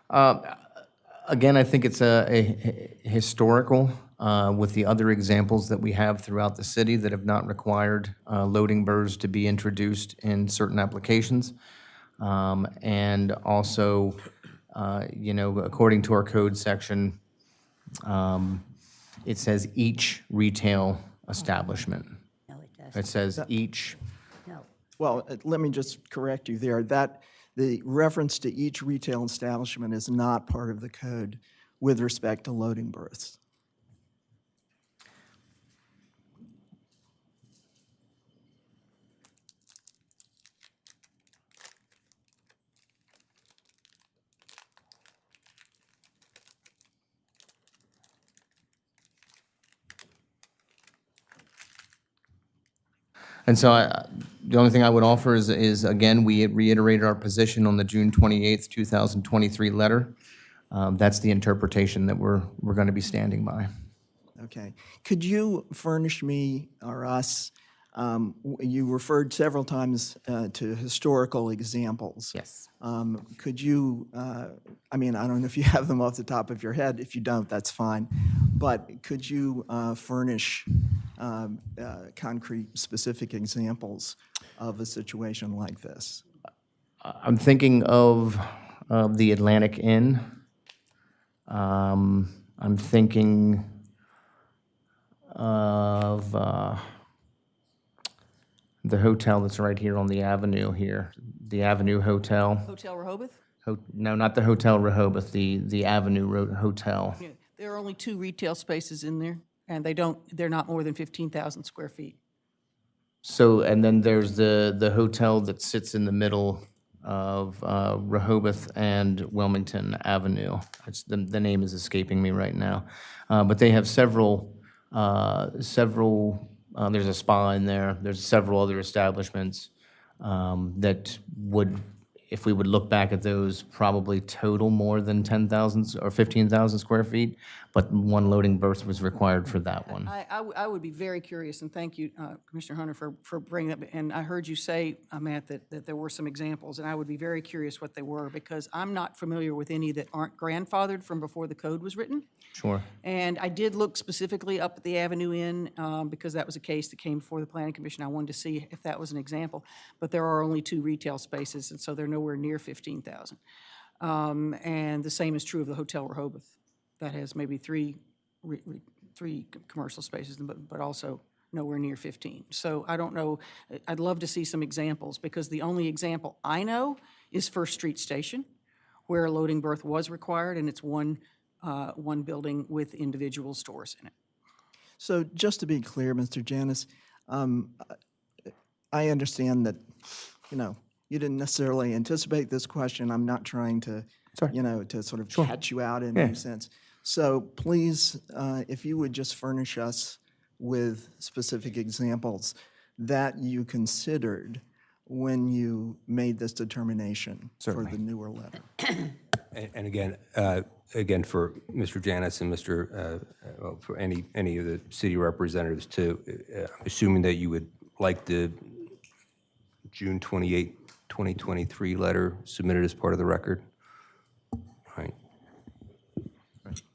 Again, I think it's a historical with the other examples that we have throughout the city that have not required loading berths to be introduced in certain applications. And also, according to our code section, it says each retail establishment. No, it doesn't. It says each. No. Well, let me just correct you there. That the reference to each retail establishment is not part of the code with respect to loading berths. And so the only thing I would offer is, again, we reiterated our position on the June 28th, 2023 letter. That's the interpretation that we're going to be standing by. Okay. Could you furnish me or us, you referred several times to historical examples. Yes. Could you, I mean, I don't know if you have them off the top of your head. If you don't, that's fine. But could you furnish concrete, specific examples of a situation like this? I'm thinking of the Atlantic Inn. I'm thinking of the hotel that's right here on the avenue here, the Avenue Hotel. Hotel Rehoboth? No, not the Hotel Rehoboth, the Avenue Hotel. Yeah, there are only 2 retail spaces in there, and they're not more than 15,000 square feet. So, and then there's the hotel that sits in the middle of Rehoboth and Wilmington Avenue. The name is escaping me right now. But they have several, there's a spa in there. There's several other establishments that would, if we would look back at those, probably total more than 10,000 or 15,000 square feet, but one loading berth was required for that one. I would be very curious, and thank you, Commissioner Hunter, for bringing up, and I heard you say, Matt, that there were some examples, and I would be very curious what they were, because I'm not familiar with any that aren't grandfathered from before the code was written. Sure. And I did look specifically up at the Avenue Inn, because that was a case that came before the Planning Commission. I wanted to see if that was an example, but there are only 2 retail spaces, and so they're nowhere near 15,000. And the same is true of the Hotel Rehoboth. That has maybe 3 commercial spaces, but also nowhere near 15. So I don't know, I'd love to see some examples, because the only example I know is First Street Station, where a loading berth was required, and it's one building with individual stores in it. So just to be clear, Mr. Janis, I understand that, you didn't necessarily anticipate this question. I'm not trying to, to sort of catch you out in any sense. So please, if you would just furnish us with specific examples that you considered when you made this determination for the newer letter. And again, for Mr. Janis and for any of the city representatives too, I'm assuming that you would like the June 28, 2023 letter submitted as part of the record. Right.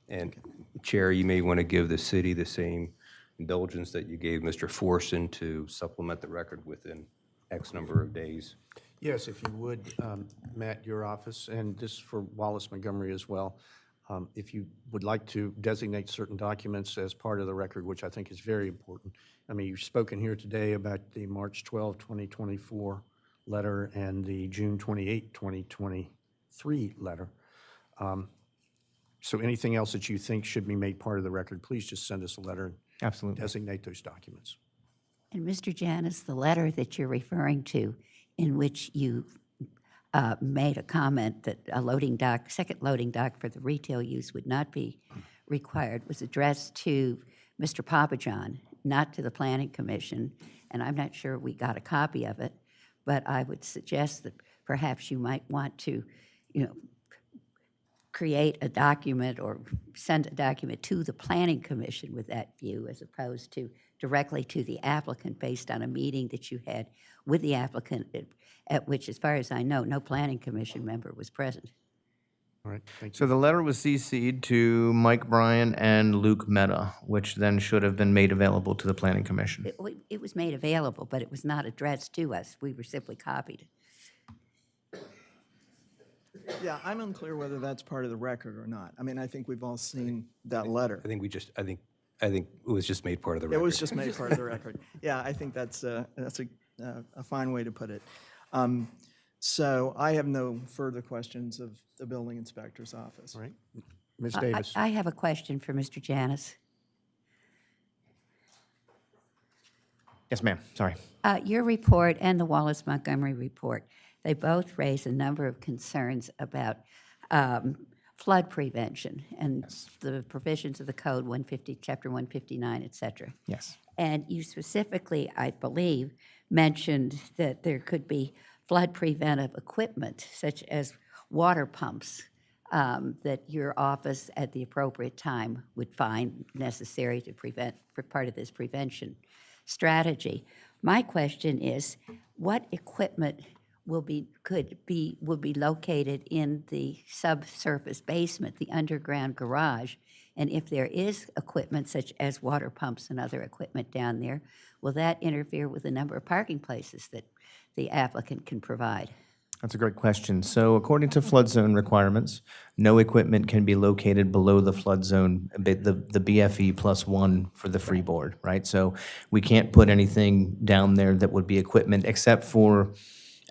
And Chair, you may want to give the city the same indulgence that you gave Mr. Forson to supplement the record within X number of days. Yes, if you would, Matt, your office, and this for Wallace Montgomery as well, if you would like to designate certain documents as part of the record, which I think is very important. I mean, you've spoken here today about the March 12, 2024 letter and the June 28, 2023 letter. So anything else that you think should be made part of the record, please just send us a letter and Absolutely. designate those documents. And Mr. Janis, the letter that you're referring to, in which you made a comment that a loading dock, second loading dock for the retail use would not be required, was addressed to Mr. Papajohn, not to the Planning Commission, and I'm not sure we got a copy of it, but I would suggest that perhaps you might want to, create a document or send a document to the Planning Commission with that view, as opposed to directly to the applicant based on a meeting that you had with the applicant, at which, as far as I know, no Planning Commission member was present. All right, thank you. So the letter was CC'd to Mike Bryan and Luke Mehta, which then should have been made available to the Planning Commission. It was made available, but it was not addressed to us. We were simply copied. Yeah, I'm unclear whether that's part of the record or not. I mean, I think we've all seen that letter. I think it was just made part of the record. It was just made part of the record. Yeah, I think that's a fine way to put it. So I have no further questions of the building inspector's office. All right, Ms. Davis. I have a question for Mr. Janis. Yes, ma'am. Sorry. Your report and the Wallace Montgomery report, they both raise a number of concerns about flood prevention and the provisions of the code 150, chapter 159, et cetera. Yes. And you specifically, I believe, mentioned that there could be flood preventive equipment, such as water pumps, that your office at the appropriate time would find necessary to prevent, for part of this prevention strategy. My question is, what equipment will be located in the subsurface basement, the underground garage? And if there is equipment such as water pumps and other equipment down there, will that interfere with the number of parking places that the applicant can provide? That's a great question. So according to flood zone requirements, no equipment can be located below the flood zone, the BFE +1 for the freeboard, right? So we can't put anything down there that would be equipment except for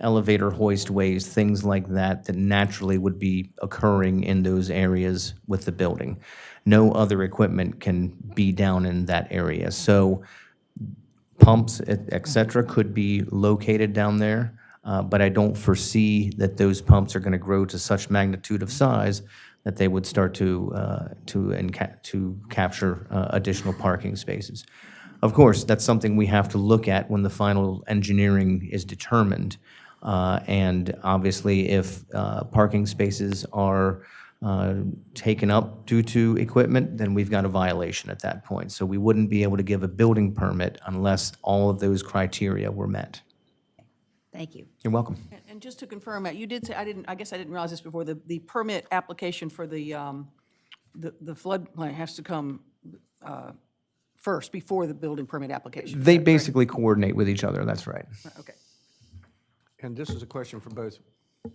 elevator hoistways, things like that, that naturally would be occurring in those areas with the building. No other equipment can be down in that area. So pumps, et cetera, could be located down there, but I don't foresee that those pumps are going to grow to such magnitude of size that they would start to capture additional parking spaces. Of course, that's something we have to look at when the final engineering is determined. And obviously, if parking spaces are taken up due to equipment, then we've got a violation at that point. So we wouldn't be able to give a building permit unless all of those criteria were met. Thank you. You're welcome. And just to confirm, Matt, you did say, I guess I didn't realize this before, the permit application for the floodplain has to come first, before the building permit application. Is They that correct? basically coordinate with each other, that's right. Okay. And this is a question for both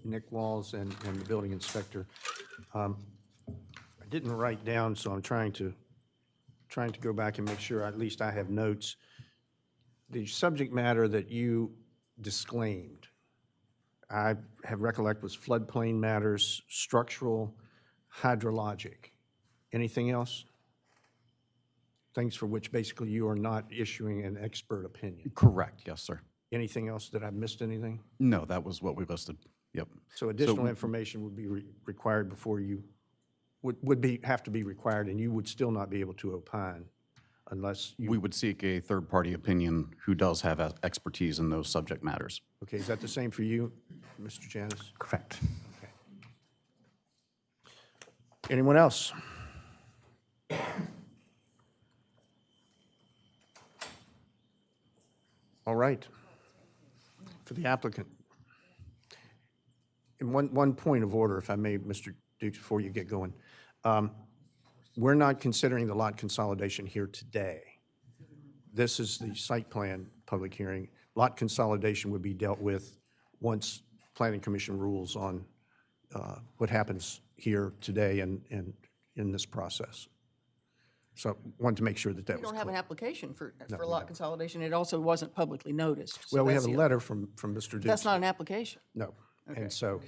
Nick Walls and the building inspector. I didn't write down, so I'm trying to go back and make sure at least I have notes. The subject matter that you disclaimed, I have recollect was floodplain matters, structural, hydrologic. Anything else? Things for which basically you are not issuing an expert opinion. Correct, yes, sir. Anything else? Did I missed anything? No, that was what we listed. Yep. So additional information would be required before you, have to be required, and you would still not be able to opine unless you. We would seek a third-party opinion who does have expertise in those subject matters. Okay, is that the same for you, Mr. Janis? Correct. Okay. Anyone else? All right. For the applicant. And one point of order, if I may, Mr. Dukes, before you get going. We're not considering the lot consolidation here today. This is the site plan public hearing. Lot consolidation would be dealt with once Planning Commission rules on what happens here today and in this process. So wanted to make sure that that We was don't have an clear. application for we lot don't. consolidation. It also wasn't publicly noticed. So Well, we have that's a the- letter from Mr. Dukes. That's not an application. No. Okay. And so,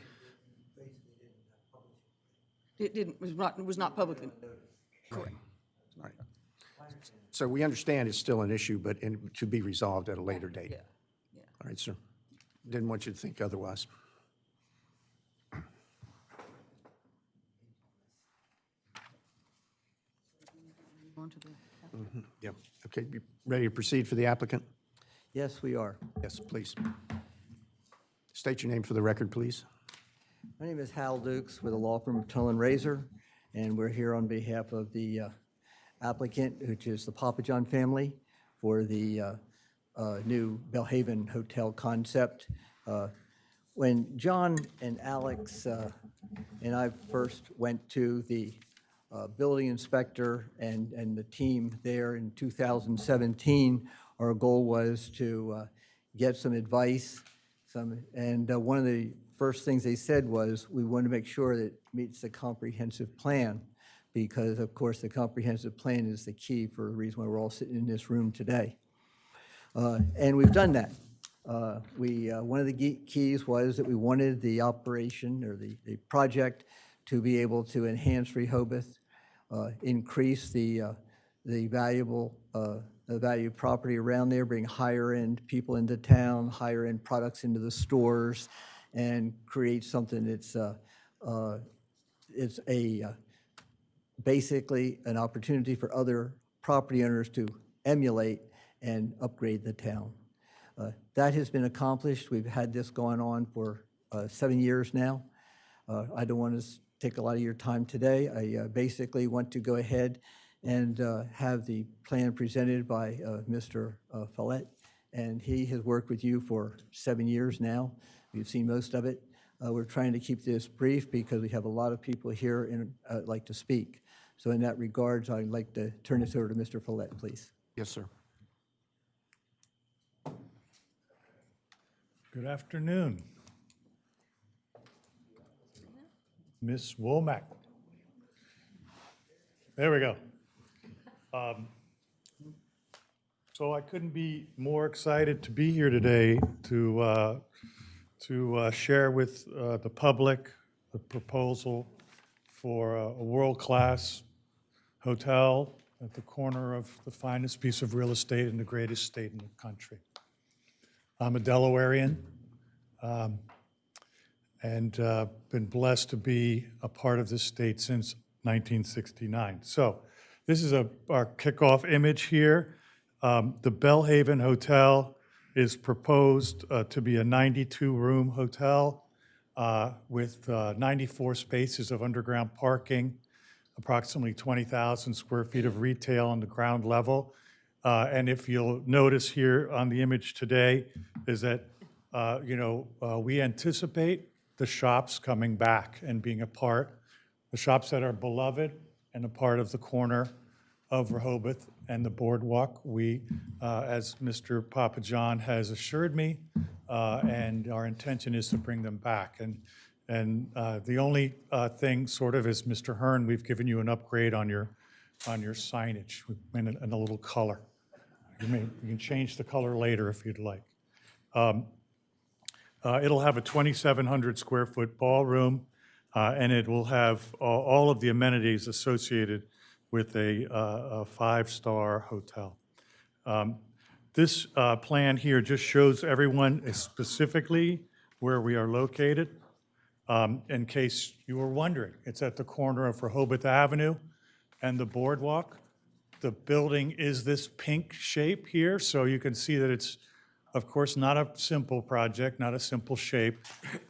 It was not publicly. correct. All right. So we understand it's still an issue, but to be resolved at a later date. Yeah. All right, sir. Didn't want you to think otherwise. On to the- Yep. Okay, you ready to proceed for the applicant? Yes, we are. Yes, please. State your name for the record, please. My name is Hal Dukes with the law firm of Tull and Razor, and we're here on behalf of the applicant, which is the Papa John family, for the new Belhaven hotel concept. When John and Alex and I first went to the building inspector and the team there in 2017, our goal was to get some advice. And one of the first things they said was, we want to make sure that it meets the comprehensive plan, because of course the comprehensive plan is the key for the reason why we're all sitting in this room today. And we've done that. One of the keys was that we wanted the operation or the project to be able to enhance Rehoboth, increase the value property around there, bring higher-end people into town, higher-end products into the stores, and create something that's basically an opportunity for other property owners to emulate and upgrade the town. That has been accomplished. We've had this going on for 7 years now. I don't want to take a lot of your time today. I basically want to go ahead and have the plan presented by Mr. Follett, and he has worked with you for 7 years now. We've seen most of it. We're trying to keep this brief because we have a lot of people here and like to speak. So in that regards, I'd like to turn this over to Mr. Follett, please. Yes, sir. Good afternoon. Miss Womack. There we go. So I couldn't be more excited to be here today to share with the public the proposal for a world-class hotel at the corner of the finest piece of real estate in the greatest state in the country. I'm a Delawarean, and been blessed to be a part of this state since 1969. So this is our kickoff image here. The Belhaven Hotel is proposed to be a 92-room hotel with 94 spaces of underground parking, approximately 20,000 square feet of retail on the ground level. And if you'll notice here on the image today is that, we anticipate the shops coming back and being a part, the shops that are beloved and a part of the corner of Rehoboth and the boardwalk. We, as Mr. Papajohn has assured me, and our intention is to bring them back. And the only thing sort of is, Mr. Hearn, we've given you an upgrade on your signage in a little color. You can change the color later if you'd like. It'll have a 2,700 square foot ballroom, and it will have all of the amenities associated with a five-star hotel. This plan here just shows everyone specifically where we are located. In case you were wondering, it's at the corner of Rehoboth Avenue and the boardwalk. The building is this pink shape here, so you can see that it's, of course, not a simple project, not a simple shape,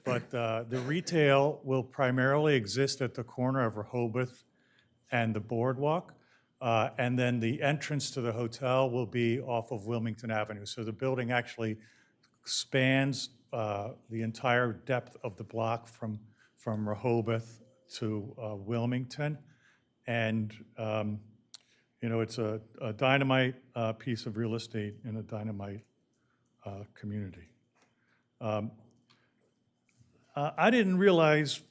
but the retail will primarily exist at the corner of Rehoboth and the boardwalk, and then the entrance to the hotel will be off of Wilmington Avenue. So the building actually spans the entire depth of the block from Rehoboth to Wilmington, and it's a dynamite piece of real estate in a dynamite community. I didn't realize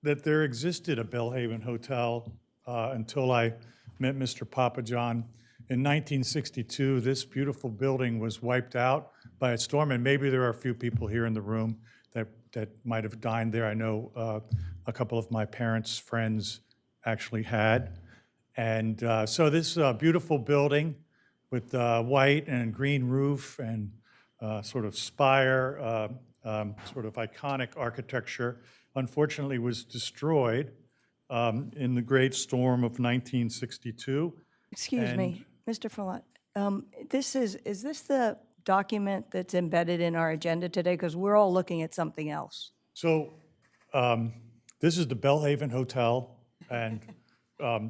that there existed a Belhaven hotel until I met Mr. Papajohn. In 1962, this beautiful building was wiped out by a storm, and maybe there are a few people here in the room that might have dined there. I know a couple of my parents' friends actually had. And so this beautiful building with white and green roof and sort of spire, sort of iconic architecture, unfortunately was destroyed in the Great Storm of 1962. Excuse me, Mr. Follett. Is this the document that's embedded in our agenda today? Because we're all looking at something else. So this is the Belhaven Hotel, and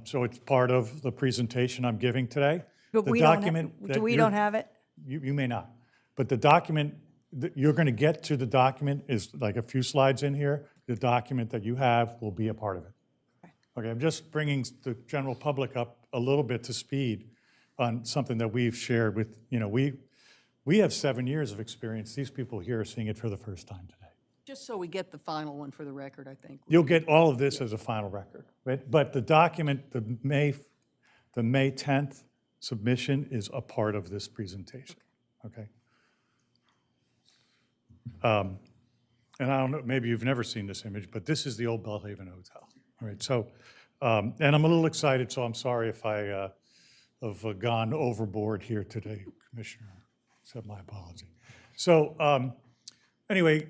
so it's part of the presentation I'm giving today. But The we document don't that have, we you're- don't have it? You may not, but the document, you're going to get to the document is like a few slides in here. The document that you have will be a part of it. Okay, I'm just bringing the general public up a little bit to speed on something that we've shared with, we have 7 years of experience. These people here are seeing it for the first time today. Just so we get the final one for the record, I think. You'll get all of this as a final record, right? But the document, the May 10th submission is a part of this presentation, okay? And I don't know, maybe you've never seen this image, but this is the old Belhaven Hotel, all right? So, and I'm a little excited, so I'm sorry if I have gone overboard here today, Commissioner. Accept my apology. So anyway,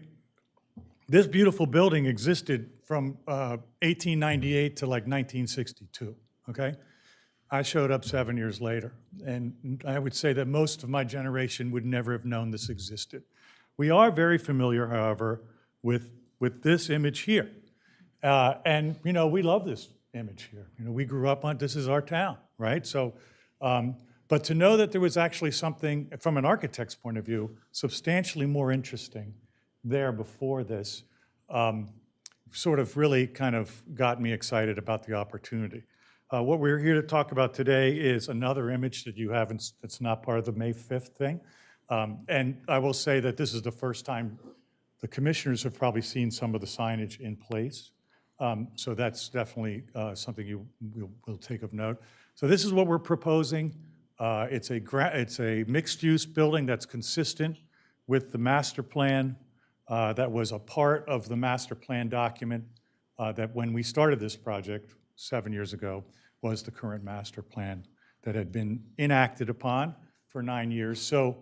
this beautiful building existed from 1898 to like 1962, okay? I showed up 7 years later, and I would say that most of my generation would never have known this existed. We are very familiar, however, with this image here. And, we love this image here. We grew up on, this is our town, right? So, but to know that there was actually something, from an architect's point of view, substantially more interesting there before this, sort of really kind of got me excited about the opportunity. What we're here to talk about today is another image that you haven't, that's not part of the May 5th thing. And I will say that this is the first time the commissioners have probably seen some of the signage in place. So that's definitely something you will take of note. So this is what we're proposing. It's a mixed-use building that's consistent with the master plan that was a part of the master plan document that when we started this project 7 years ago was the current master plan that had been enacted upon for 9 years. So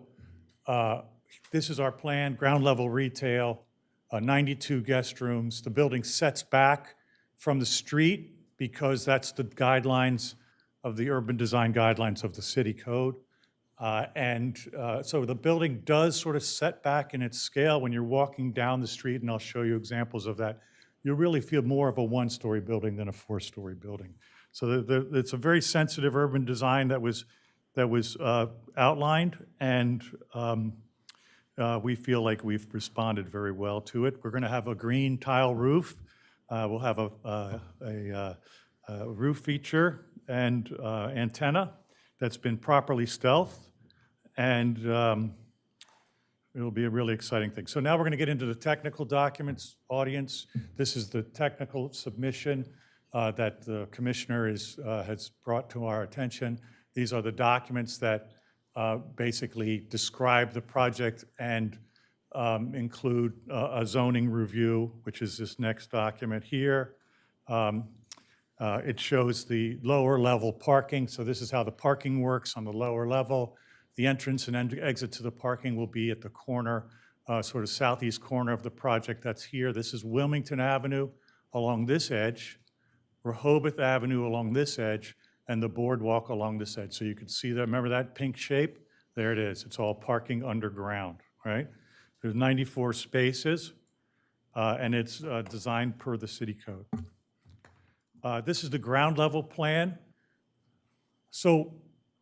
this is our plan, ground level retail, 92 guest rooms. The building sets back from the street because that's the guidelines of the urban design guidelines of the city code. So the building does sort of set back in its scale when you're walking down the street, and I'll show you examples of that. You really feel more of a one-story building than a four-story building. So it's a very sensitive urban design that was outlined, and we feel like we've responded very well to it. We're going to have a green tile roof. We'll have a roof feature and antenna that's been properly stealthed, and it'll be a really exciting thing. So now we're going to get into the technical documents, audience. This is the technical submission that the commissioner has brought to our attention. These are the documents that basically describe the project and include a zoning review, which is this next document here. It shows the lower level parking. So this is how the parking works on the lower level. The entrance and exit to the parking will be at the corner, sort of southeast corner of the project that's here. This is Wilmington Avenue along this edge, Rehoboth Avenue along this edge, and the boardwalk along this edge. So you can see that, remember that pink shape? There it is. It's all parking underground, right? There's 94 spaces, and it's designed per the city code. This is the ground level plan. So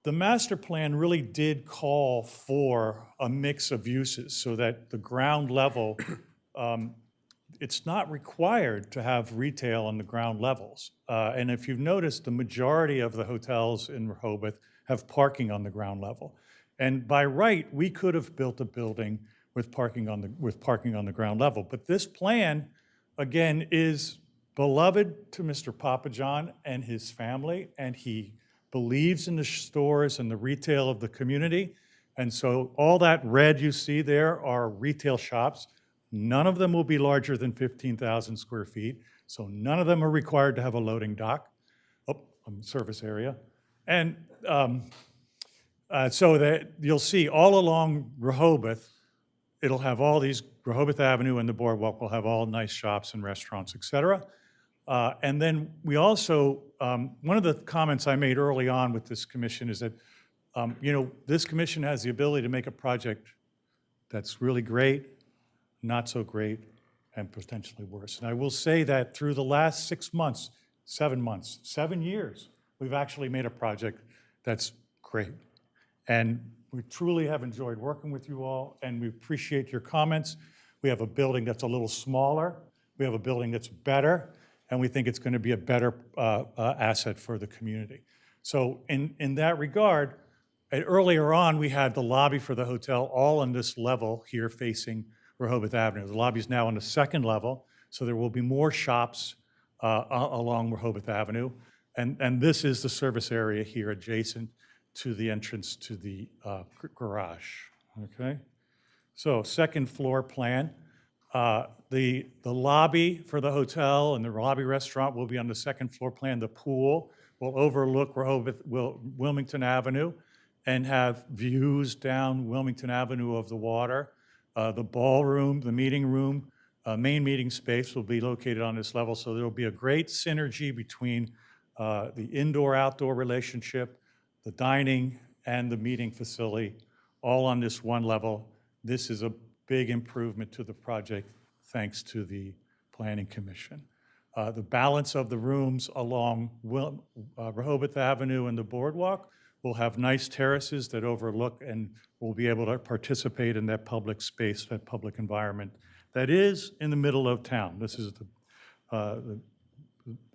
the master plan really did call for a mix of uses so that the ground level, it's not required to have retail on the ground levels. And if you've noticed, the majority of the hotels in Rehoboth have parking on the ground level. And by right, we could have built a building with parking on the ground level. But this plan, again, is beloved to Mr. Papajohn and his family, and he believes in the stores and the retail of the community. And so all that red you see there are retail shops. None of them will be larger than 15,000 square feet. So none of them are required to have a loading dock, service area. And so that you'll see all along Rehoboth, it'll have all these, Rehoboth Avenue and the boardwalk will have all nice shops and restaurants, et cetera. And then we also, one of the comments I made early on with this commission is that, this commission has the ability to make a project that's really great, not so great, and potentially worse. And I will say that through the last 7 years, we've actually made a project that's great. And we truly have enjoyed working with you all, and we appreciate your comments. We have a building that's a little smaller. We have a building that's better, and we think it's going to be a better asset for the community. So in that regard, earlier on, we had the lobby for the hotel all on this level here facing Rehoboth Avenue. The lobby is now on the second level, so there will be more shops along Rehoboth Avenue. And this is the service area here adjacent to the entrance to the garage, okay? So second floor plan. The lobby for the hotel and the lobby restaurant will be on the second floor plan. The pool will overlook Wilmington Avenue and have views down Wilmington Avenue of the water. The ballroom, the meeting room, main meeting space will be located on this level. So there will be a great synergy between the indoor-outdoor relationship, the dining, and the meeting facility, all on this one level. This is a big improvement to the project, thanks to the Planning Commission. The balance of the rooms along Rehoboth Avenue and the boardwalk will have nice terraces that overlook, and will be able to participate in that public space, that public environment that is in the middle of town. This is the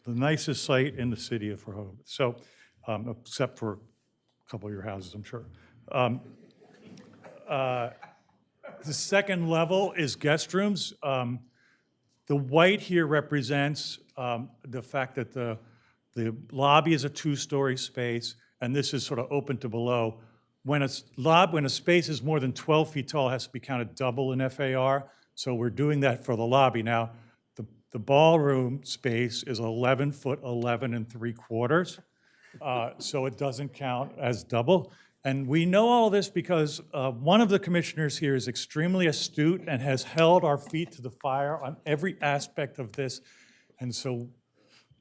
nicest site in the city of Rehoboth. So, except for a couple of your houses, I'm sure. The second level is guest rooms. The white here represents the fact that the lobby is a two-story space, and this is sort of open to below. When a space is more than 12 feet tall, it has to be counted double in FAR. So we're doing that for the lobby. Now, the ballroom space is 11 foot 11 3/4. So it doesn't count as double. And we know all this because one of the commissioners here is extremely astute and has held our feet to the fire on every aspect of this. And so,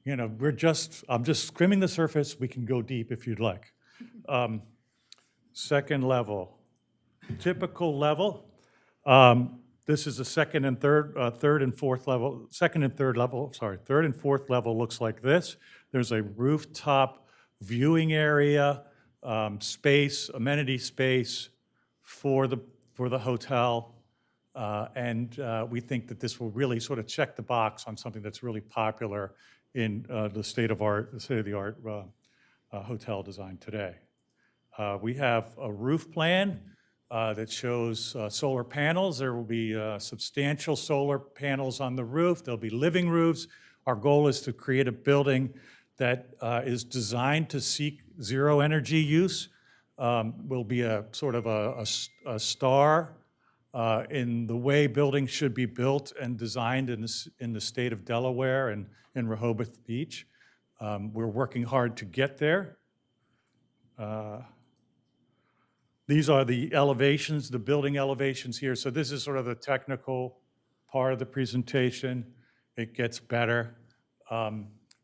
I'm just skimming the surface. We can go deep if you'd like. second level. Typical level. This is the second and third and fourth level, third and fourth level looks like this. There's a rooftop viewing area, space, amenity space for the hotel. And we think that this will really sort of check the box on something that's really popular in the state-of-the-art hotel design today. We have a roof plan that shows solar panels. There will be substantial solar panels on the roof. There'll be living roofs. Our goal is to create a building that is designed to seek zero energy use. Will be a sort of a star in the way buildings should be built and designed in the state of Delaware and in Rehoboth Beach. We're working hard to get there. These are the elevations, the building elevations here. So this is sort of the technical part of the presentation. It gets better.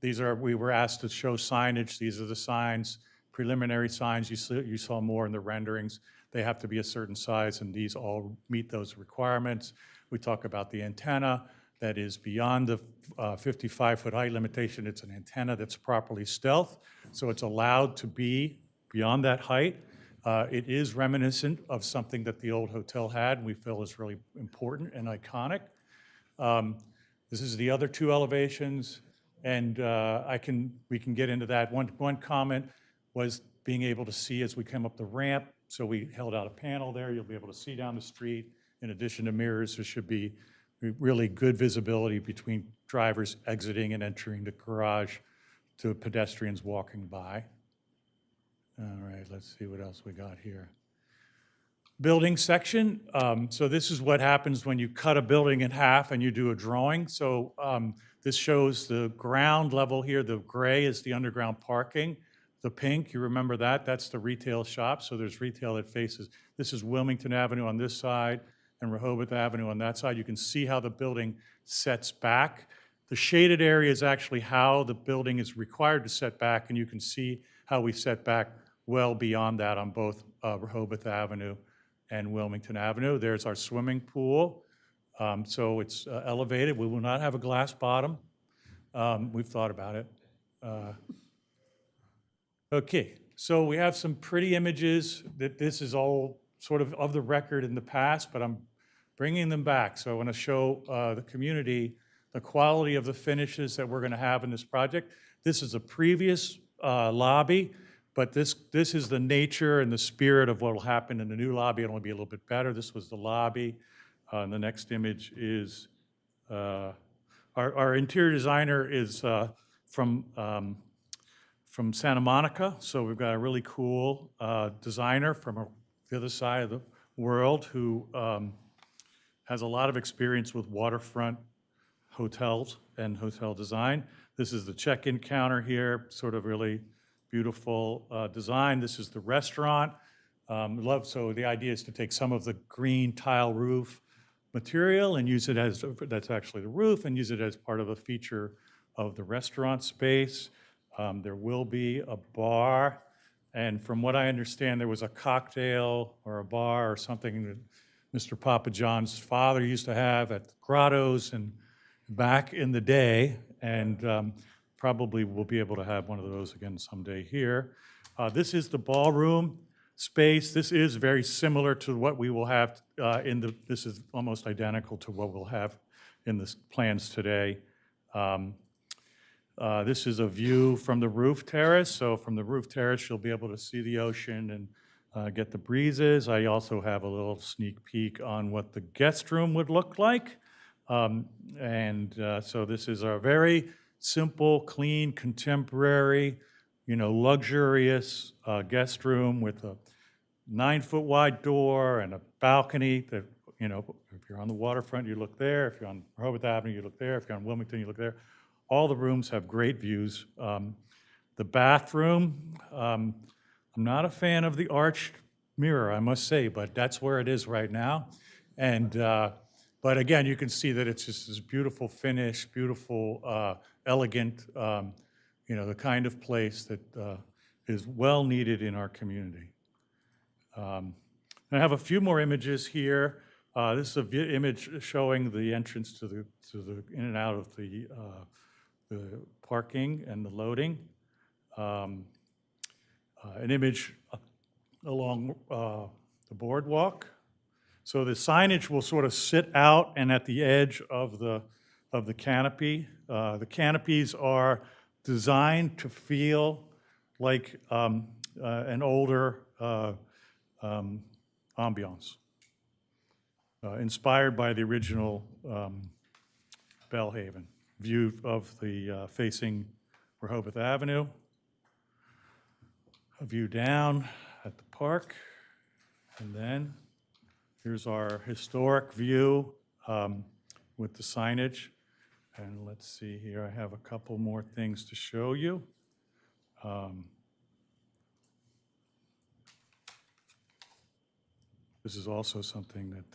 We were asked to show signage. These are the signs, preliminary signs. You saw more in the renderings. They have to be a certain size, and these all meet those requirements. We talk about the antenna that is beyond the 55-foot height limitation. It's an antenna that's properly stealth, so it's allowed to be beyond that height. It is reminiscent of something that the old hotel had, and we feel is really important and iconic. This is the other two elevations, and we can get into that. One comment was being able to see as we come up the ramp, so we held out a panel there. You'll be able to see down the street. In addition to mirrors, there should be really good visibility between drivers exiting and entering the garage to pedestrians walking by. All right, let's see what else we got here. Building section. So this is what happens when you cut a building in half and you do a drawing. So this shows the ground level here. The gray is the underground parking. The pink, you remember that? That's the retail shop. So there's retail that faces. This is Wilmington Avenue on this side and Rehoboth Avenue on that side. You can see how the building sets back. The shaded area is actually how the building is required to set back, and you can see how we set back well beyond that on both Rehoboth Avenue and Wilmington Avenue. There's our swimming pool. So it's elevated. We will not have a glass bottom. We've thought about it. Okay, so we have some pretty images that this is all sort of the record in the past, but I'm bringing them back. So I want to show the community the quality of the finishes that we're going to have in this project. This is a previous lobby. But this is the nature and the spirit of what will happen in the new lobby. It'll be a little bit better. This was the lobby. And the next image is, our interior designer is from Santa Monica. So we've got a really cool designer from the other side of the world who has a lot of experience with waterfront hotels and hotel design. This is the check-in counter here, sort of really beautiful design. This is the restaurant. So the idea is to take some of the green tile roof material and use it as, that's actually the roof, and use it as part of a feature of the restaurant space. There will be a bar, and from what I understand, there was a cocktail or a bar or something that Mr. Papa John's father used to have at the grottos and back in the day, and probably we'll be able to have one of those again someday here. This is the ballroom space. This is very similar to what we will have this is almost identical to what we'll have in the plans today. This is a view from the roof terrace. So from the roof terrace, you'll be able to see the ocean and get the breezes. I also have a little sneak peek on what the guest room would look like. So this is our very simple, clean, contemporary, luxurious guest room with a 9-foot wide door and a balcony that, if you're on the waterfront, you look there. If you're on Rehoboth Avenue, you look there. If you're on Wilmington, you look there. All the rooms have great views. The bathroom, I'm not a fan of the arched mirror, I must say, but that's where it is right now. But again, you can see that it's just this beautiful finish, beautiful, elegant, the kind of place that is well needed in our community. I have a few more images here. This is a image showing the entrance to the in and out of the parking and the loading. An image along the boardwalk. So the signage will sort of sit out and at the edge of the canopy. The canopies are designed to feel like an older ambiance, inspired by the original Belhaven view of the facing Rehoboth Avenue, a view down at the park, and then here's our historic view with the signage. And let's see here, I have a couple more things to show you. This is also something that,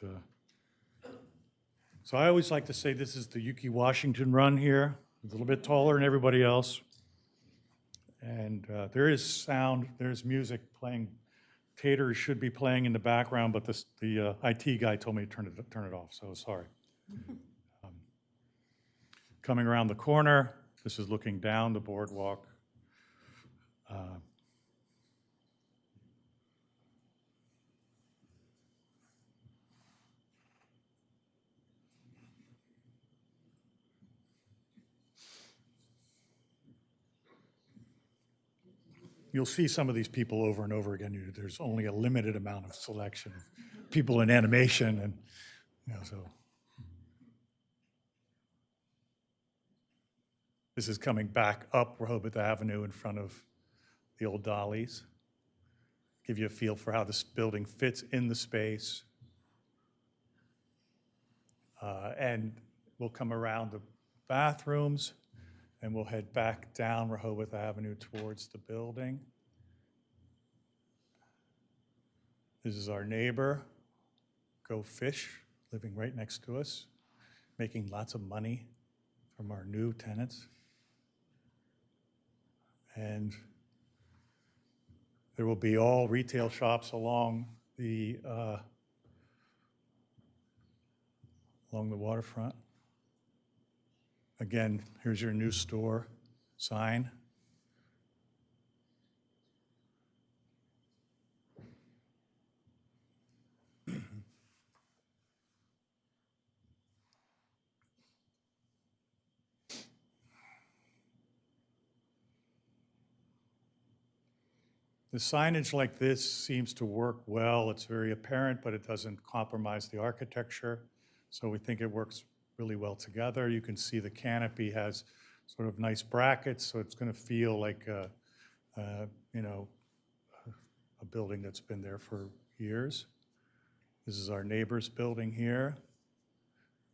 so I always like to say this is the Yuki Washington run here, a little bit taller than everybody else. And there is sound, there's music playing. Tater should be playing in the background, but the IT guy told me to turn it off, so sorry. Coming around the corner, this is looking down the boardwalk. You'll see some of these people over and over again. There's only a limited amount of selection of people in animation, and so. This is coming back up Rehoboth Avenue in front of the old Dollies. Give you a feel for how this building fits in the space. And we'll come around the bathrooms and we'll head back down Rehoboth Avenue towards the building. This is our neighbor, Go Fish, living right next to us, making lots of money from our new tenants. And there will be all retail shops along the waterfront. Again, here's your new store sign. The signage like this seems to work well. It's very apparent, but it doesn't compromise the architecture. So we think it works really well together. You can see the canopy has sort of nice brackets, so it's going to feel like a building that's been there for years. This is our neighbor's building here,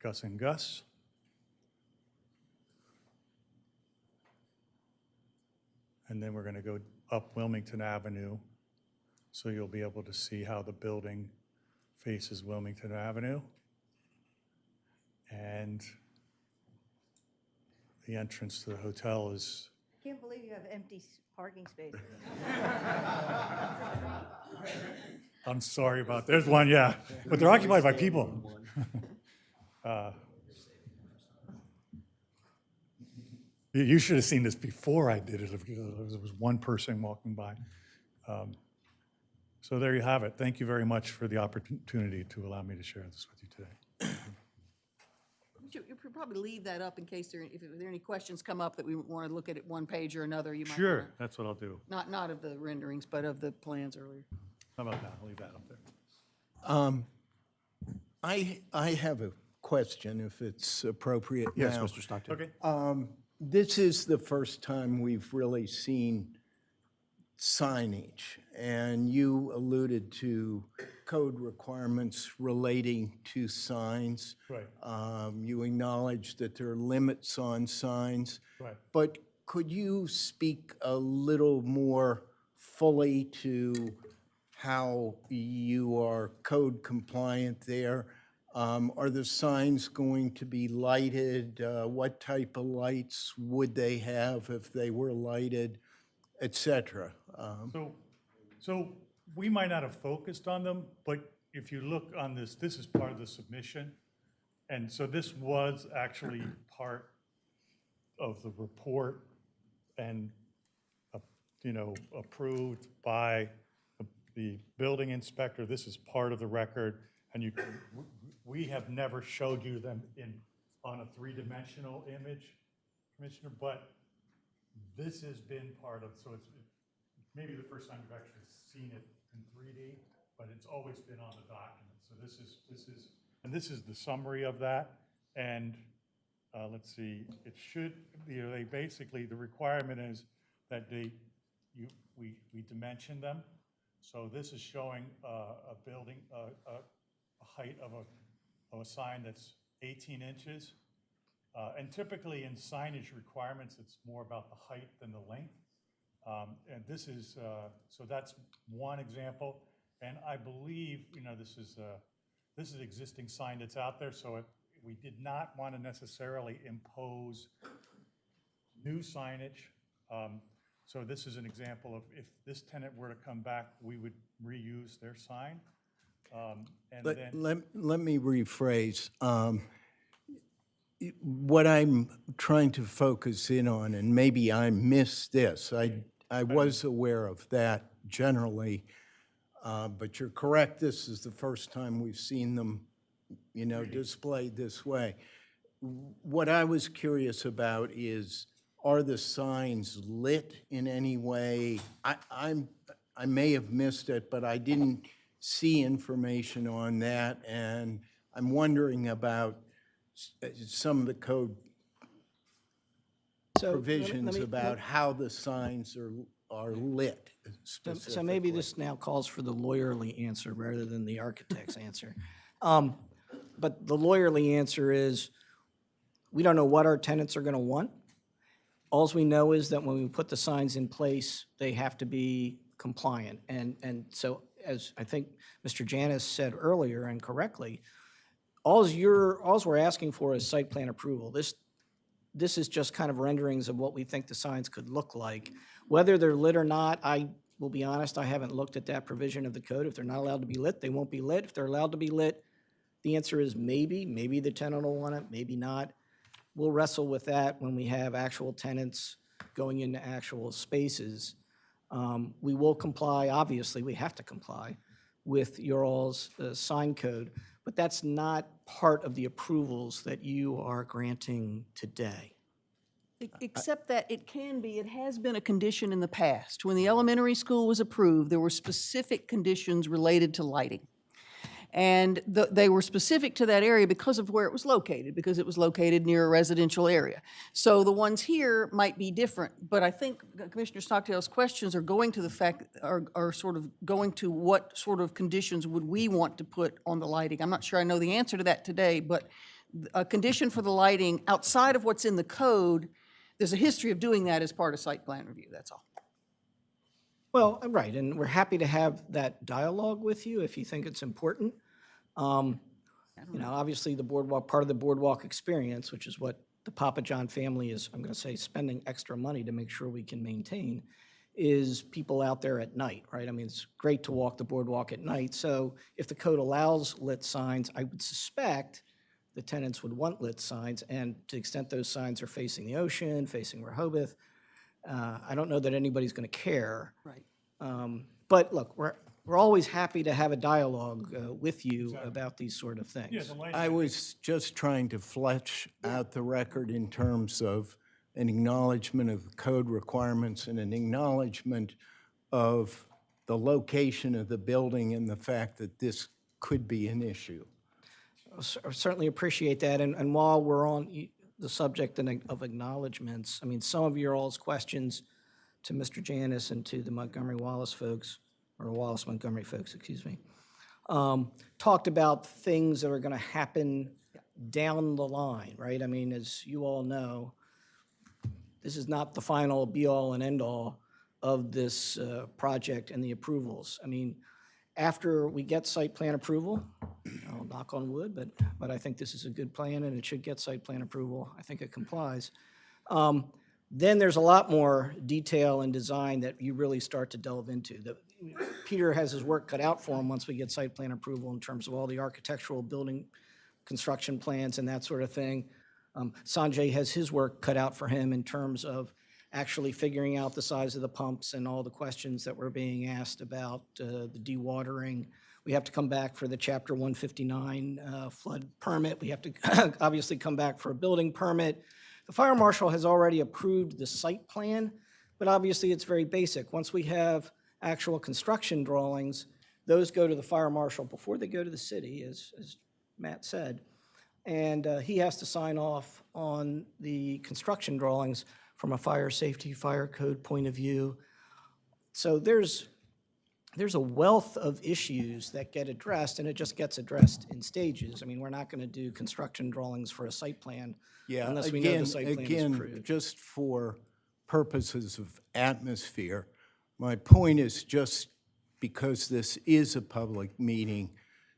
Gus and Gus. And then we're going to go up Wilmington Avenue, so you'll be able to see how the building faces Wilmington Avenue. And the entrance to the hotel is... I can't believe you have empty parking spaces. I'm sorry about, there's one, yeah, but they're occupied by people. You should have seen this before I did it, if there was one person walking by. So there you have it. Thank you very much for the opportunity to allow me to share this with you today. You could probably leave that up in case if there are any questions come up that we want to look at it one page or another. You might Sure, wanna, that's what I'll do. not of the renderings, but of the plans earlier. How about that? I'll leave that up there. I have a question, if it's appropriate now. Yes, Mr. Stockton. Okay. This is the first time we've really seen signage, and you alluded to code requirements relating to signs. Right. You acknowledged that there are limits on signs. Right. But could you speak a little more fully to how you are code compliant there? Are the signs going to be lighted? What type of lights would they have if they were lighted, et cetera? So we might not have focused on them, but if you look on this, this is part of the submission. And so this was actually part of the report and, approved by the building inspector. This is part of the record, and we have never showed you them on a three-dimensional image, Commissioner, but this has been part of, so it's maybe the first time you've actually seen it in 3D, but it's always been on the document. So this is the summary of that. And let's see, it should, they basically, the requirement is that we dimension them. So this is showing a building, a height of a sign that's 18 inches. And typically in signage requirements, it's more about the height than the length. And this is, so that's one example. And I believe, this is an existing sign that's out there, so we did not want to necessarily impose new signage. So this is an example of if this tenant were to come back, we would reuse their sign. Let me rephrase. What I'm trying to focus in on, and maybe I missed this, I was aware of that generally, but you're correct, this is the first time we've seen them, displayed this way. What I was curious about is, are the signs lit in any way? I may have missed it, but I didn't see information on that, and I'm wondering about some of the code provisions about how the signs are lit specifically. So maybe this now calls for the lawyerly answer rather than the architect's answer. But the lawyerly answer is, we don't know what our tenants are going to want. All we know is that when we put the signs in place, they have to be compliant. And so, as I think Mr. Janus said earlier, and correctly, all we're asking for is site plan approval. This is just kind of renderings of what we think the signs could look like. Whether they're lit or not, I will be honest, I haven't looked at that provision of the code. If they're not allowed to be lit, they won't be lit. If they're allowed to be lit, the answer is maybe. Maybe the tenant will want it, maybe not. We'll wrestle with that when we have actual tenants going into actual spaces. We will comply, obviously, we have to comply with your all's sign code, but that's not part of the approvals that you are granting today. Except that it has been a condition in the past. When the elementary school was approved, there were specific conditions related to lighting. And they were specific to that area because of where it was located, because it was located near a residential area. So the ones here might be different, but I think Commissioner Stockdale's questions are going to the fact, are sort of going to what sort of conditions would we want to put on the lighting. I'm not sure I know the answer to that today, but a condition for the lighting outside of what's in the code, there's a history of doing that as part of site plan review, that's all. Well, right, and we're happy to have that dialogue with you if you think it's important. Obviously the boardwalk, part of the boardwalk experience, which is what the Papa John family is, I'm going to say, spending extra money to make sure we can maintain, is people out there at night, right? I mean, it's great to walk the boardwalk at night. So if the code allows lit signs, I would suspect the tenants would want lit signs, and to the extent those signs are facing the ocean, facing Rehoboth, I don't know that anybody's going to care. Right. But look, we're always happy to have a dialogue with you about these sort of things. I was just trying to flesh out the record in terms of an acknowledgement of the code requirements and an acknowledgement of the location of the building and the fact that this could be an issue. I certainly appreciate that. And while we're on the subject of acknowledgements, I mean, some of your all's questions to Mr. Janus and to the Montgomery-Wallace folks, or Wallace-Montgomery folks, excuse me, talked about things that are going to happen down the line, right? I mean, as you all know, this is not the final be-all and end-all of this project and the approvals. I mean, after we get site plan approval, I'll knock on wood, but I think this is a good plan and it should get site plan approval. I think it complies. Then there's a lot more detail and design that you really start to delve into. Peter has his work cut out for him once we get site plan approval in terms of all the architectural building construction plans and that sort of thing. Sanjay has his work cut out for him in terms of actually figuring out the size of the pumps and all the questions that were being asked about the dewatering. We have to come back for the Chapter 159 flood permit. We have to obviously come back for a building permit. The fire marshal has already approved the site plan, but obviously it's very basic. Once we have actual construction drawings, those go to the fire marshal before they go to the city, as Matt said. And he has to sign off on the construction drawings from a fire safety, fire code point of view. So there's a wealth of issues that get addressed, and it just gets addressed in stages. I mean, we're not going to do construction drawings for a site plan unless we know the site plan is approved. Again, just for purposes of atmosphere, my point is just because this is a public meeting,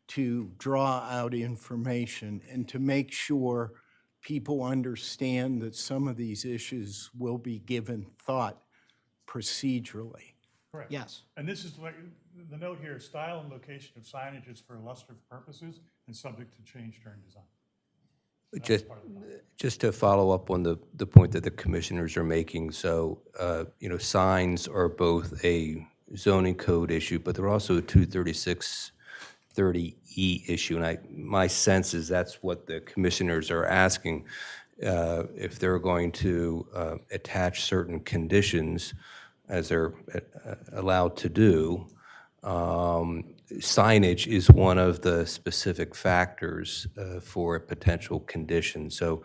to draw out information and to make sure people understand that some of these issues will be given thought procedurally. Correct. Yes. And this is like, the note here, style and location of signage is for illustrative purposes and subject to change during design. Just to follow up on the point that the commissioners are making, so, signs are both a zoning code issue, but they're also a 23630E issue, and my sense is that's what the commissioners are asking, if they're going to attach certain conditions as they're allowed to do. Signage is one of the specific factors for a potential condition. So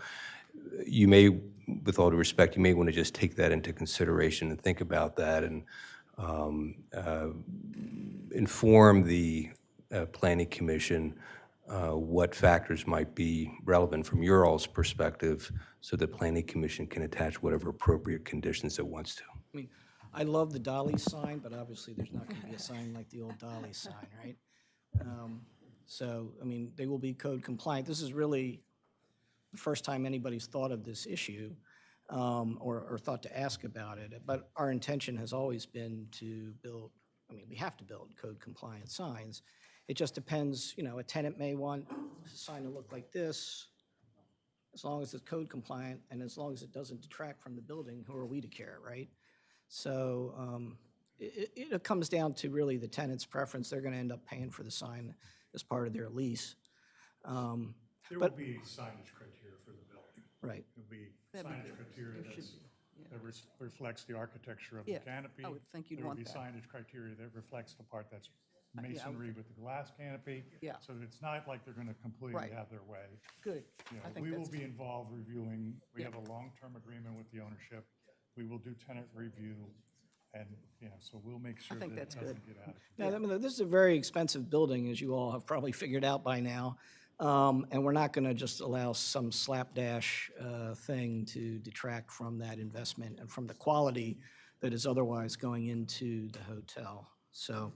you may, with all due respect, you may want to just take that into consideration and think about that and inform the Planning Commission what factors might be relevant from your all's perspective so the Planning Commission can attach whatever appropriate conditions it wants to. I mean, I love the Dolly sign, but obviously there's not going to be a sign like the old Dolly sign, right? So, I mean, they will be code compliant. This is really the first time anybody's thought of this issue or thought to ask about it. But our intention has always been to build, I mean, we have to build code compliant signs. It just depends, a tenant may want a sign to look like this, as long as it's code compliant and as long as it doesn't detract from the building, who are we to care, right? So it comes down to really the tenant's preference. They're going to end up paying for the sign as part of their lease. There will be signage criteria for the building. Right. There'll be signage criteria that reflects the architecture of the canopy. I would think you'd There will want be that. signage criteria that reflects the part that's masonry with the glass canopy. Yeah. So it's not like they're going to completely Right. have their way. Good. I think We will that's be involved reviewing, we Yeah. have a long-term agreement with the ownership. We will do tenant review, and, so we'll make sure that think it that's doesn't good. get out of Now, I mean, this is a very expensive building, as you all have probably figured out by now. And we're not going to just allow some slapdash thing to detract from that investment and from the quality that is otherwise going into the hotel. So,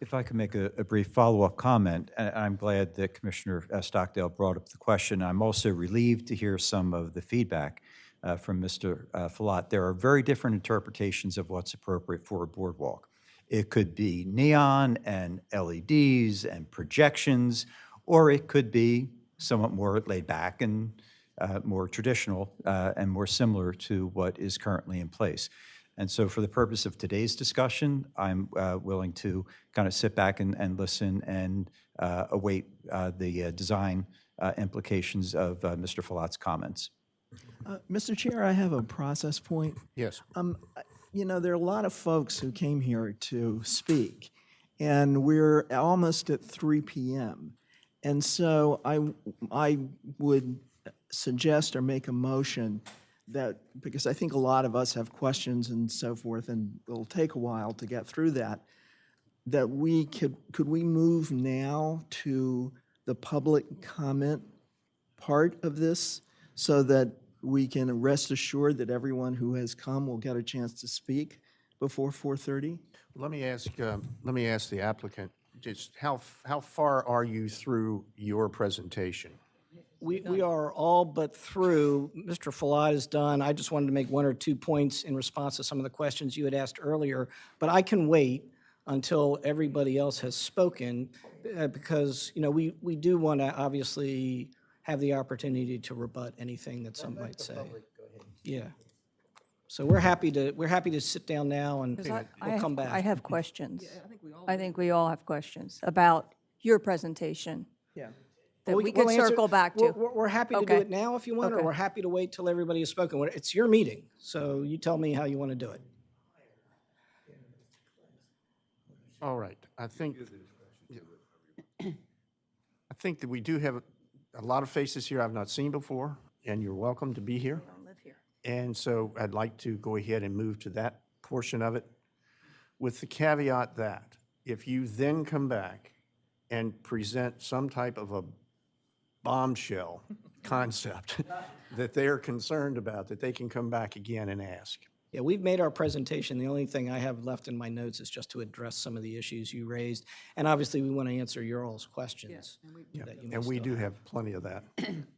If I could make a brief follow-up comment, and I'm glad that Commissioner Stockdale brought up the question. I'm also relieved to hear some of the feedback from Mr. Follott. There are very different interpretations of what's appropriate for a boardwalk. It could be neon and LEDs and projections, or it could be somewhat more laid back and more traditional and more similar to what is currently in place. And so for the purpose of today's discussion, I'm willing to kind of sit back and listen and await the design implications of Mr. Follott's comments. Mr. Chair, I have a process point. Yes. There are a lot of folks who came here to speak, and we're almost at 3 p.m. And so I would suggest or make a motion that, because I think a lot of us have questions and so forth, and it'll take a while to get through that we could we move now to the public comment part of this so that we can rest assured that everyone who has come will get a chance to speak before 4:30? Let me ask the applicant, just how far are you through your presentation? we are all but through. Mr. Follott is done. I just wanted to make one or two points in response to some of the questions you had asked earlier, but I can wait. until everybody else has spoken, because, you know, we do want to obviously have the opportunity to rebut anything that some might say. Yeah. So we're happy to sit down now and 'Cause we'll come back. I have questions. I think we all have questions about your presentation. Yeah. That we we'll could answer- circle back to. We're happy to do Okay. it now if you want, or Okay. we're happy to wait till everybody has spoken. It's your meeting, so you tell me how you want to do it. All right, I think that we do have a lot of faces here I've not seen before, and you're welcome to be here. And so I'd like to go ahead and move to that portion of it, with the caveat that if you then come back and present some type of a bombshell concept that they're concerned about, that they can come back again and ask. Yeah, we've made our presentation. The only thing I have left in my notes is just to address some of the issues you raised. And obviously, we want to answer your all's questions. Yeah, that you may and we still do have. have plenty of that.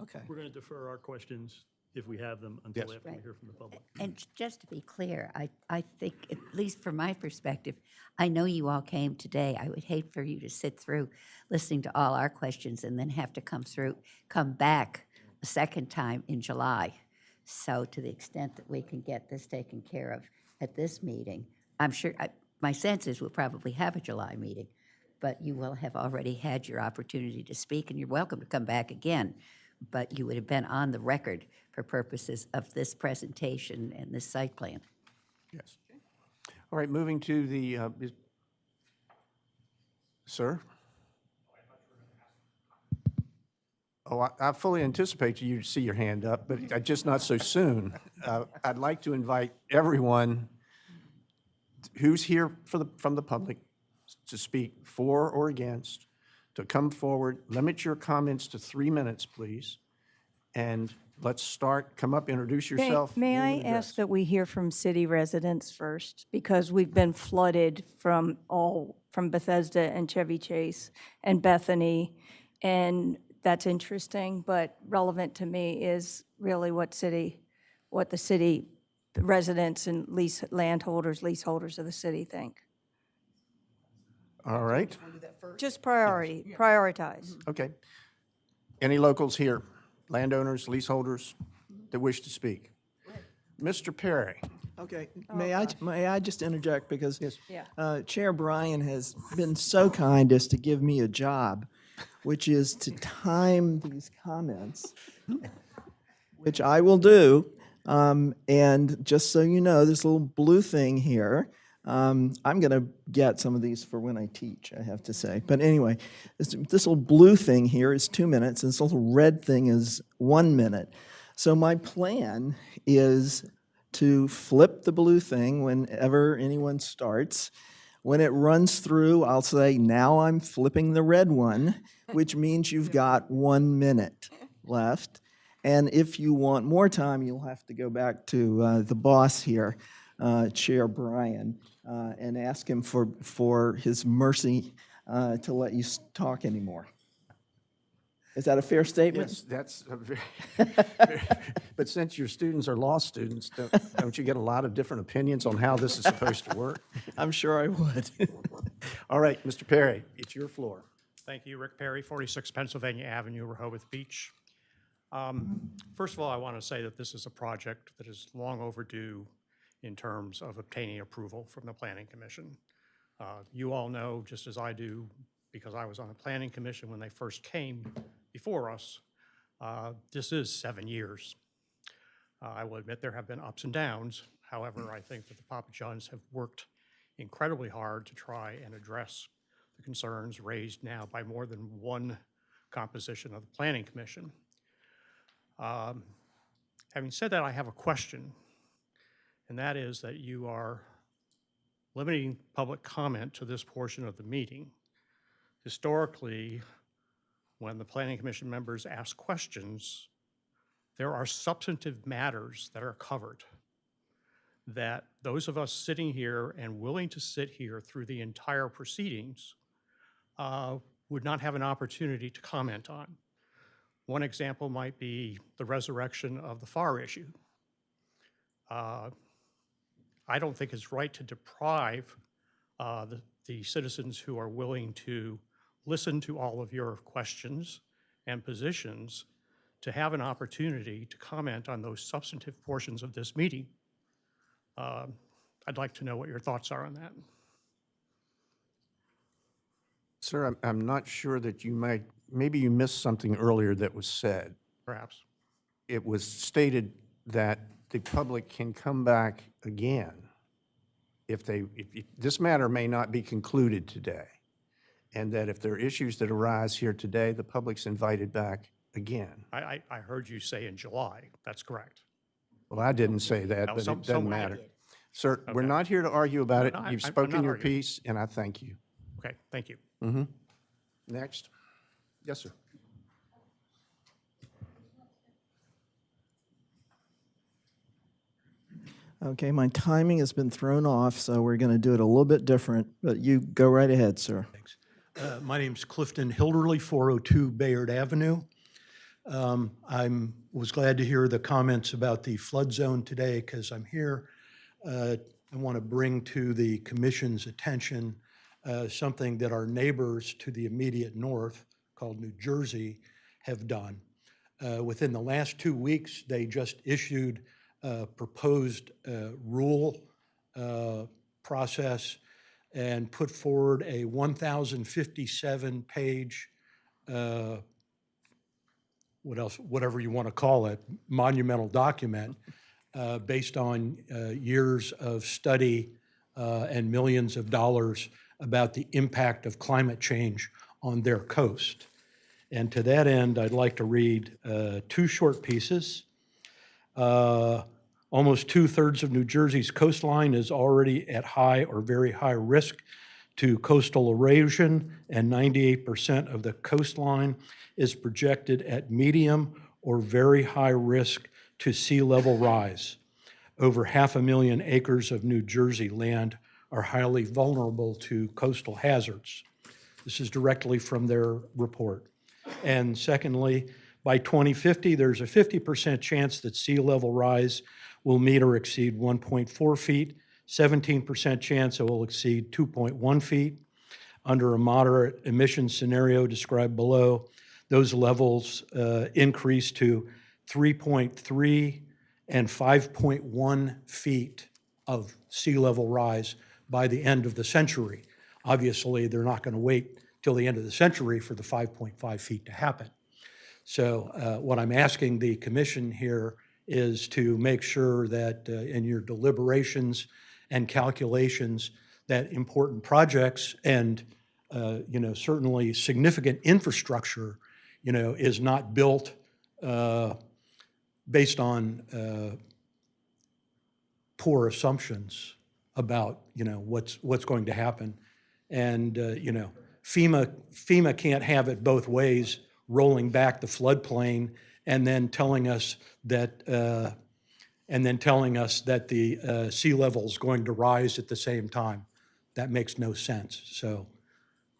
Okay. We're going to defer our questions, if we have them, until Yes. after we hear from the public. And just to be clear, I think, at least from my perspective, I know you all came today. I would hate for you to sit through listening to all our questions and then have to come back a second time in July. So to the extent that we can get this taken care of at this meeting, I'm sure, my sense is we'll probably have a July meeting, but you will have already had your opportunity to speak, and you're welcome to come back again. But you would have been on the record for purposes of this presentation and this site plan. Yes. All right, moving to the, sir? Oh, I fully anticipate you to see your hand up, but just not so soon. I'd like to invite everyone who's here from the public to speak for or against, to come forward. Limit your comments to 3 minutes, please. And let's start, come up, introduce yourself. May name I and address. ask that we hear from city residents first? Because we've been flooded from Bethesda and Chevy Chase and Bethany, and that's interesting, but relevant to me is really what the city residents and leaseholders of the city think. All right, Just prioritize. okay. Any locals here? Landowners, leaseholders that wish to speak? Mr. Perry? Okay, may I just interject, because Yeah. Chair Bryan has been so kind as to give me a job, which is to time these comments, which I will do. And just so you know, this little blue thing here, I'm going to get some of these for when I teach, I have to say. But anyway, this little blue thing here is 2 minutes, and this little red thing is 1 minute. So my plan is to flip the blue thing whenever anyone starts. When it runs through, I'll say, now I'm flipping the red one, which means you've got 1 minute left. And if you want more time, you'll have to go back to the boss here, Chair Bryan, and ask him for his mercy to let you talk anymore. Is that a fair statement? Yes, that's a very, but since your students are law students, don't you get a lot of different opinions on how this is supposed to work? I'm sure I would. All right, Mr. Perry, it's your floor. Thank you, Rick Perry, 46 Pennsylvania Avenue, Rehoboth Beach. First of all, I want to say that this is a project that is long overdue in terms of obtaining approval from the Planning Commission. You all know, just as I do, because I was on the Planning Commission when they first came before us, this is 7 years. I will admit there have been ups and downs. However, I think that the Papa Johns have worked incredibly hard to try and address the concerns raised now by more than one composition of the Planning Commission. Having said that, I have a question, and that is that you are limiting public comment to this portion of the meeting. Historically, when the Planning Commission members ask questions, there are substantive matters that are covered that those of us sitting here and willing to sit here through the entire proceedings would not have an opportunity to comment on. One example might be the resurrection of the FAR issue. I don't think it's right to deprive the the citizens who are willing to listen to all of your questions and positions to have an opportunity to comment on those substantive portions of this meeting. I'd like to know what your thoughts are on that. Sir, I'm not sure that maybe you missed something earlier that was said. Perhaps. It was stated that the public can come back again if this matter may not be concluded today, and that if there are issues that arise here today, the public's invited back again. I heard you say in July. That's correct. Well, I didn't say that, but it doesn't someone matter. did. Sir, we're Okay. not here to argue about it. No, You've I'm spoken not your arguing. piece, and I thank you. Okay, thank you. Next. Yes, sir. Okay, my timing has been thrown off, so we're going to do it a little bit different, but you go right ahead, sir. My name's Clifton Hilderly, 402 Bayard Avenue. I was glad to hear the comments about the flood zone today because I'm here. I want to bring to the commission's attention something that our neighbors to the immediate north, called New Jersey, have done. Within the last 2 weeks, they just issued a proposed rule process and put forward a 1,057-page, whatever you want to call it, monumental document based on years of study and millions of dollars about the impact of climate change on their coast. And to that end, I'd like to read 2 short pieces. Almost 2/3 of New Jersey's coastline is already at high or very high risk to coastal erosion, and 98% of the coastline is projected at medium or very high risk to sea level rise. Over 500,000 acres of New Jersey land are highly vulnerable to coastal hazards. This is directly from their report. And secondly, by 2050, there's a 50% chance that sea level rise will meet or exceed 1.4 feet, 17% chance it will exceed 2.1 feet. Under a moderate emission scenario described below, those levels increase to 3.3 and 5.1 feet of sea level rise by the end of the century. Obviously, they're not going to wait till the end of the century for the 5.5 feet to happen. So what I'm asking the commission here is to make sure that in your deliberations and calculations that important projects and certainly significant infrastructure is not built based on poor assumptions about what's going to happen. And FEMA can't have it both ways, rolling back the floodplain and then telling us that the sea level is going to rise at the same time. That makes no sense. So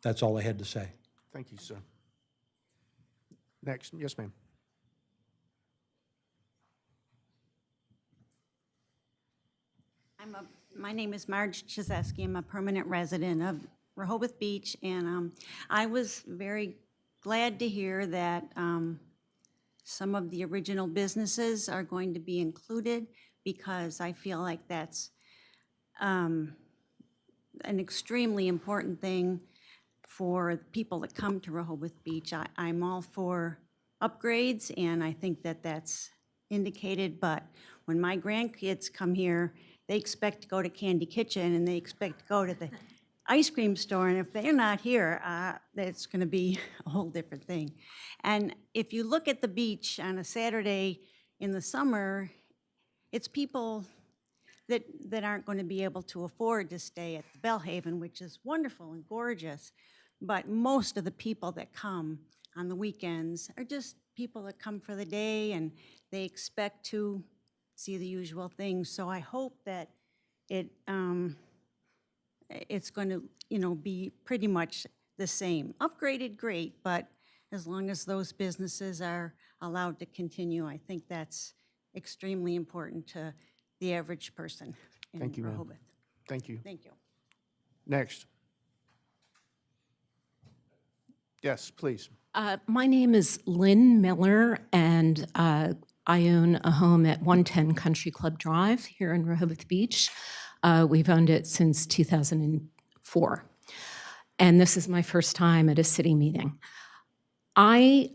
that's all I had to say. Thank you, sir. Next. Yes, ma'am. My name is Marge Chizeski. I'm a permanent resident of Rehoboth Beach, and I was very glad to hear that some of the original businesses are going to be included, because I feel like that's an extremely important thing for people that come to Rehoboth Beach. I'm all for upgrades, and I think that that's indicated, but when my grandkids come here, they expect to go to Candy Kitchen and they expect to go to the ice cream store, and if they're not here, that's going to be a whole different thing. And if you look at the beach on a Saturday in the summer, it's people that aren't going to be able to afford to stay at the Belhaven, which is wonderful and gorgeous, but most of the people that come on the weekends are just people that come for the day, and they expect to see the usual things. So I hope that it's going to, be pretty much the same. Upgraded, great, but as long as those businesses are allowed to continue, I think that's extremely important to the average person in Thank you, ma'am. Rehoboth. Thank you. Thank you. Next. Yes, please. My name is Lynn Miller, and I own a home at 110 Country Club Drive here in Rehoboth Beach. We've owned it since 2004, and this is my first time at a city meeting. I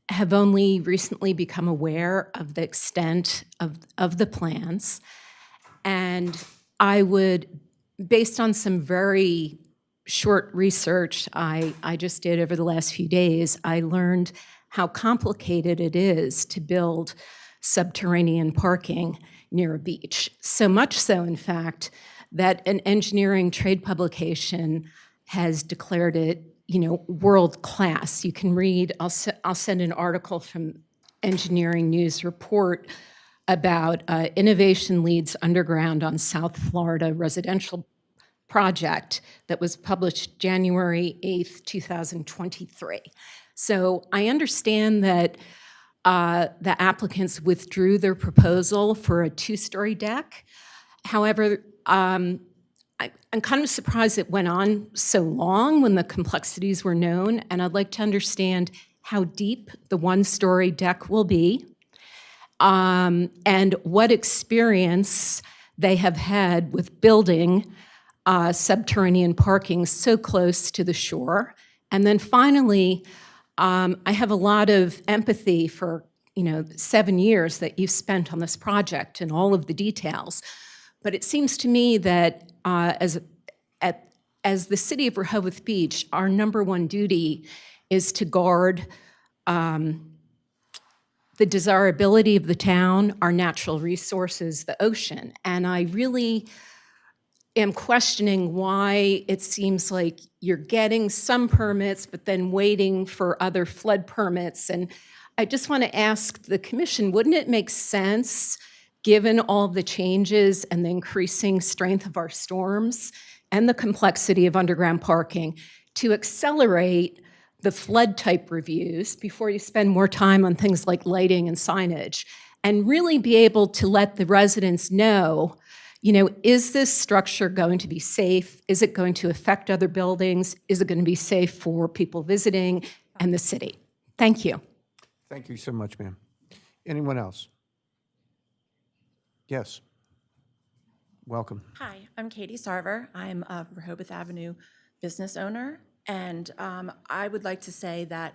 have only recently become aware of the extent of the plans, and I would, based on some very short research I just did over the last few days, I learned how complicated it is to build subterranean parking near a beach. So much so, in fact, that an engineering trade publication has declared it, world class. You can read, I'll send an article from Engineering News Report about innovation leads underground on South Florida residential project that was published January 8th, 2023. So I understand that the applicants withdrew their proposal for a two-story deck. However, I'm kind of surprised it went on so long when the complexities were known, and I'd like to understand how deep the one-story deck will be, and what experience they have had with building subterranean parking so close to the shore. And then finally, I have a lot of empathy for 7 years that you've spent on this project and all of the details. But it seems to me that as the city of Rehoboth Beach, our number one duty is to guard the desirability of the town, our natural resources, the ocean. And I really am questioning why it seems like you're getting some permits, but then waiting for other flood permits. And I just want to ask the commission, wouldn't it make sense, given all the changes and the increasing strength of our storms and the complexity of underground parking, to accelerate the flood type reviews before you spend more time on things like lighting and signage, and really be able to let the residents know, is this structure going to be safe? Is it going to affect other buildings? Is it going to be safe for people visiting and the city? Thank you. Thank you so much, ma'am. Anyone else? Yes. Welcome. Hi, I'm Katie Sarver. I'm a Rehoboth Avenue business owner, and I would like to say that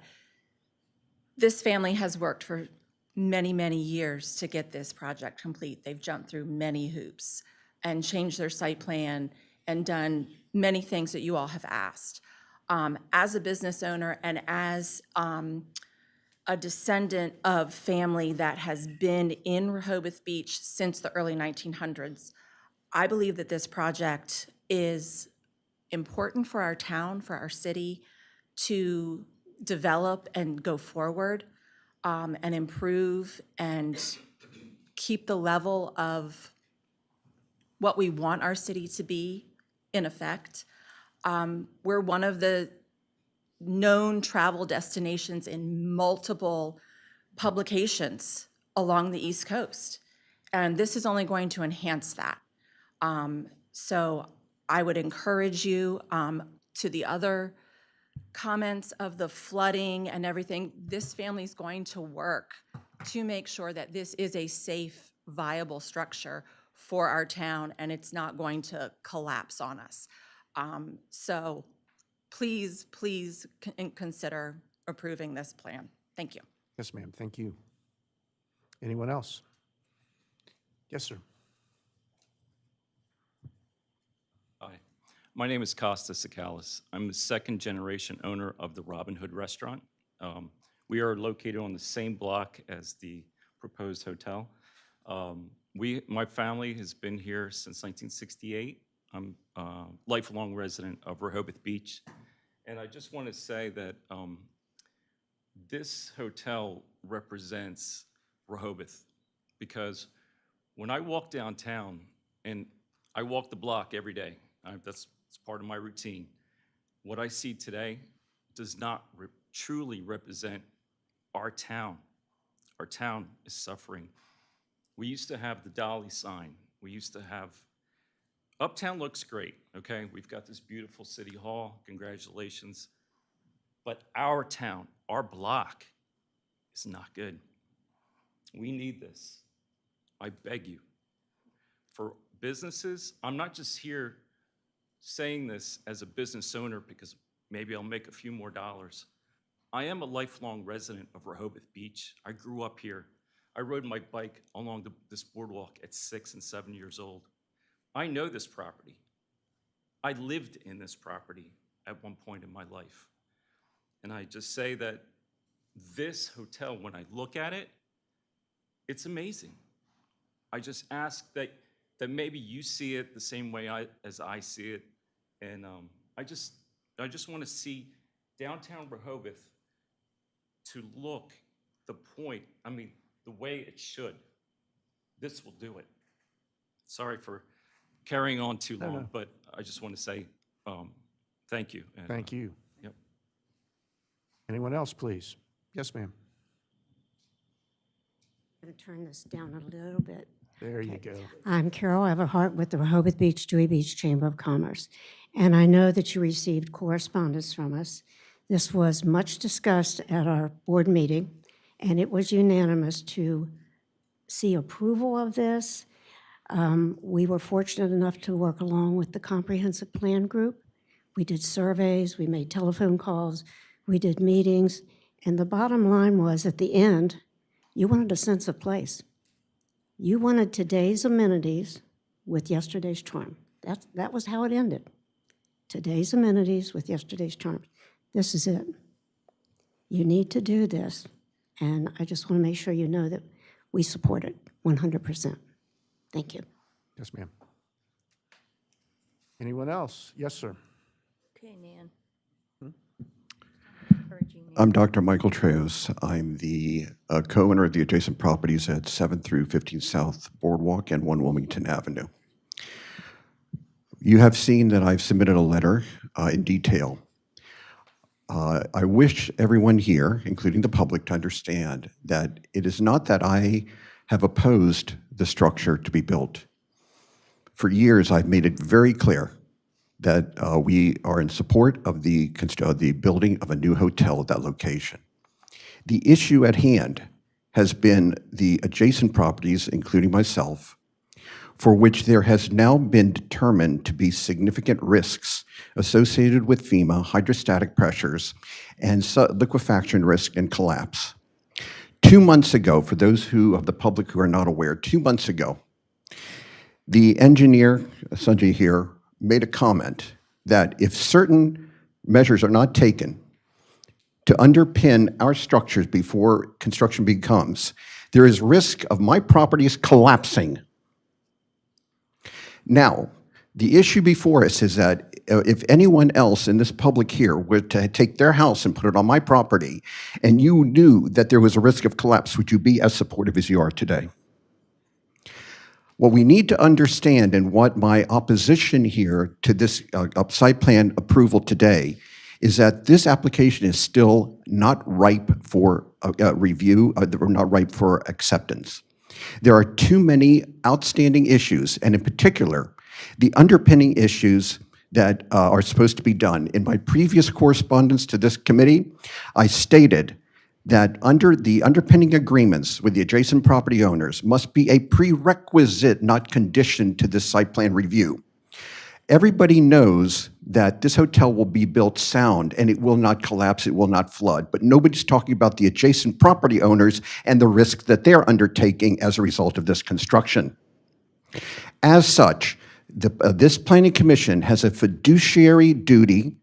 this family has worked for many, many years to get this project complete. They've jumped through many hoops and changed their site plan and done many things that you all have asked. As a business owner and as a descendant of family that has been in Rehoboth Beach since the early 1900s, I believe that this project is important for our town, for our city, to develop and go forward and improve and keep the level of what we want our city to be in effect. We're one of the known travel destinations in multiple publications along the East Coast, and this is only going to enhance that. So I would encourage you to the other comments of the flooding and everything. This family's going to work to make sure that this is a safe, viable structure for our town, and it's not going to collapse on us. So please consider approving this plan. Thank you. Yes, ma'am. Thank you. Anyone else? Yes, sir. Hi, my name is Costa Sakalis. I'm the second generation owner of the Robin Hood restaurant. We are located on the same block as the proposed hotel. My family has been here since 1968. I'm a lifelong resident of Rehoboth Beach. And I just want to say that this hotel represents Rehoboth, because when I walk downtown, and I walk the block every day, that's part of my routine, what I see today does not truly represent our town. Our town is suffering. We used to have the Dolly sign. We used to have, Uptown looks great, okay? We've got this beautiful city hall, congratulations. but our town, our block, is not good. We need this. I beg you. For businesses, I'm not just here saying this as a business owner because maybe I'll make a few more dollars. I am a lifelong resident of Rehoboth Beach. I grew up here. I rode my bike along this boardwalk at 6 and 7 years old. I know this property. I lived in this property at one point in my life. And I just say that this hotel, when I look at it, it's amazing. I just ask that maybe you see it the same way as I see it. And I just want to see downtown Rehoboth to look the way it should. This will do it. Sorry for carrying on too long, no. but I just want to say thank you. And, Thank you. Yep. Anyone else, please? Yes, ma'am. I'm going to turn this down a little bit. There you go. I'm Carol Everhart with the Rehoboth Beach, Dewey Beach Chamber of Commerce. And I know that you received correspondence from us. This was much discussed at our board meeting, and it was unanimous to see approval of this. We were fortunate enough to work along with the comprehensive plan group. We did surveys, we made telephone calls, we did meetings, and the bottom line was, at the end, you wanted a sense of place. You wanted today's amenities with yesterday's charm. That was how it ended. Today's amenities with yesterday's charm. This is it. You need to do this, and I just want to make sure you know that we support it 100%. Thank you. Yes, ma'am. Anyone else? Yes, sir. Okay, Nan. I'm Dr. Michael Treos. I'm the co-owner of the adjacent properties at 7 through 15 South Boardwalk and 1 Wilmington Avenue. You have seen that I've submitted a letter in detail. I wish everyone here, including the public, to understand that it is not that I have opposed the structure to be built. For years, I've made it very clear that we are in support of the building of a new hotel at that location. The issue at hand has been the adjacent properties, including myself, for which there has now been determined to be significant risks associated with FEMA, hydrostatic pressures, and liquefaction risk and collapse. 2 months ago, for those of the public who are not aware, 2 months ago, the engineer, Sanjay here, made a comment that if certain measures are not taken to underpin our structures before construction begins, there is risk of my properties collapsing. Now, the issue before us is that if anyone else in this public here were to take their house and put it on my property, and you knew that there was a risk of collapse, would you be as supportive as you are today? What we need to understand, and what my opposition here to this site plan approval today, is that this application is still not ripe for review, or not ripe for acceptance. There are too many outstanding issues, and in particular, the underpinning issues that are supposed to be done. In my previous correspondence to this committee, I stated that under the underpinning agreements with the adjacent property owners must be a prerequisite, not condition, to this site plan review. Everybody knows that this hotel will be built sound and it will not collapse, it will not flood, but nobody's talking about the adjacent property owners and the risk that they're undertaking as a result of this construction. As such, this Planning Commission has a fiduciary duty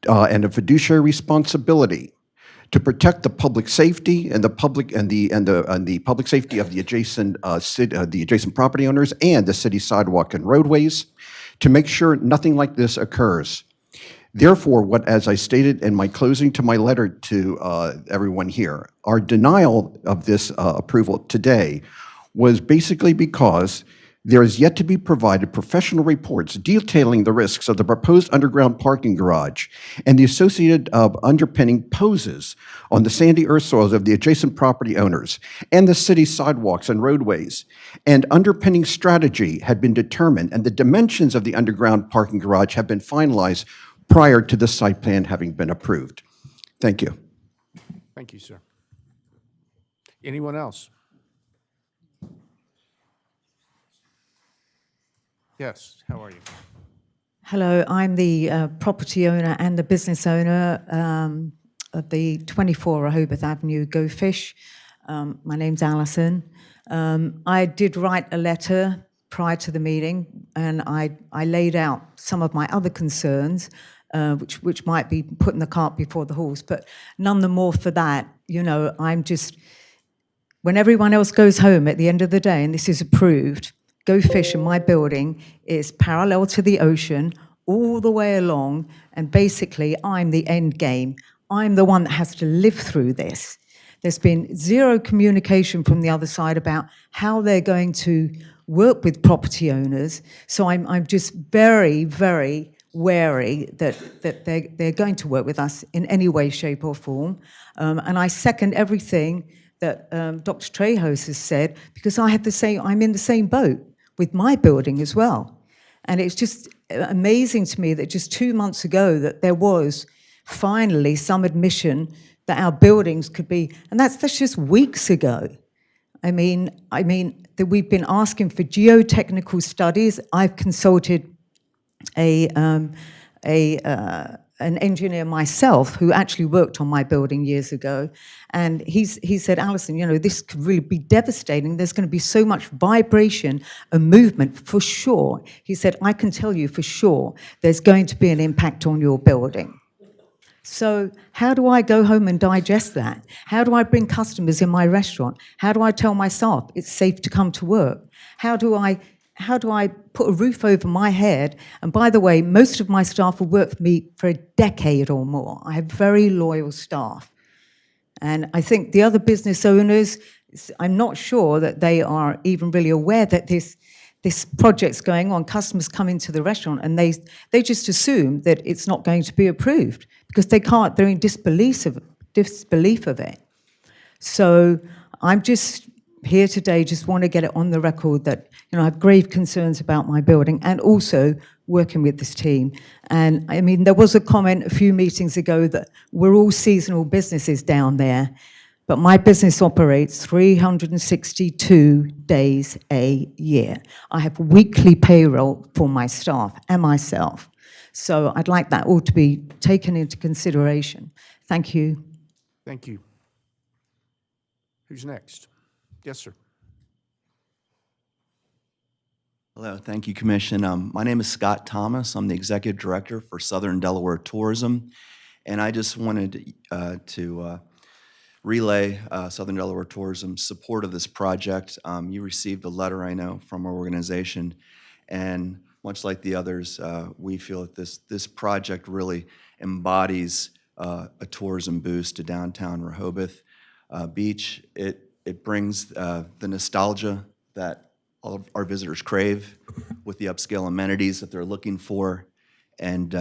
and a fiduciary responsibility to protect the public safety and the public safety of the adjacent property owners and the city sidewalk and roadways, to make sure nothing like this occurs. Therefore, as I stated in my closing to my letter to everyone here, our denial of this approval today was basically because there is yet to be provided professional reports detailing the risks of the proposed underground parking garage and the associated underpinning poses on the sandy earth soils of the adjacent property owners and the city sidewalks and roadways. And underpinning strategy had been determined, and the dimensions of the underground parking garage have been finalized prior to the site plan having been approved. Thank you. Thank you, sir. Anyone else? Yes, how are you? Hello, I'm the property owner and the business owner of the 24 Rehoboth Avenue Go Fish. My name's Alison. I did write a letter prior to the meeting, and I laid out some of my other concerns, which might be putting the cart before the horse, but none the more for that. You know, I'm just, when everyone else goes home at the end of the day, and this is approved, Go Fish in my building is parallel to the ocean all the way along, and basically I'm the end game. I'm the one that has to live through this. There's been zero communication from the other side about how they're going to work with property owners, so I'm just very, very wary that they're going to work with us in any way, shape or form. And I second everything that Dr. Trejos has said, because I'm in the same boat with my building as well. And it's just amazing to me that just 2 months ago that there was finally some admission that our buildings could be, and that's just weeks ago. I mean that we've been asking for geotechnical studies. I've consulted an engineer myself who actually worked on my building years ago, and he said, Alison, you know, this could really be devastating. There's going to be so much vibration and movement for sure. He said, I can tell you for sure there's going to be an impact on your building. So how do I go home and digest that? How do I bring customers in my restaurant? How do I tell my staff it's safe to come to work? How do I put a roof over my head? And by the way, most of my staff have worked for me for a decade or more. I have very loyal staff. And I think the other business owners, I'm not sure that they are even really aware that this project's going on. Customers come into the restaurant and they just assume that it's not going to be approved because they're in disbelief of it. So I'm just here today, just want to get it on the record that, you know, I have grave concerns about my building and also working with this team. And I mean, there was a comment a few meetings ago that we're all seasonal businesses down there, but my business operates 362 days a year. I have weekly payroll for my staff and myself. So I'd like that all to be taken into consideration. Thank you. Thank you. Who's next? Yes, sir. Hello, thank you, Commission. My name is Scott Thomas. I'm the Executive Director for Southern Delaware Tourism, and I just wanted to relay Southern Delaware Tourism's support of this project. You received a letter, I know, from our organization, and much like the others, we feel that this project really embodies a tourism boost to downtown Rehoboth Beach. It brings the nostalgia that all of our visitors crave with the upscale amenities that they're looking for, and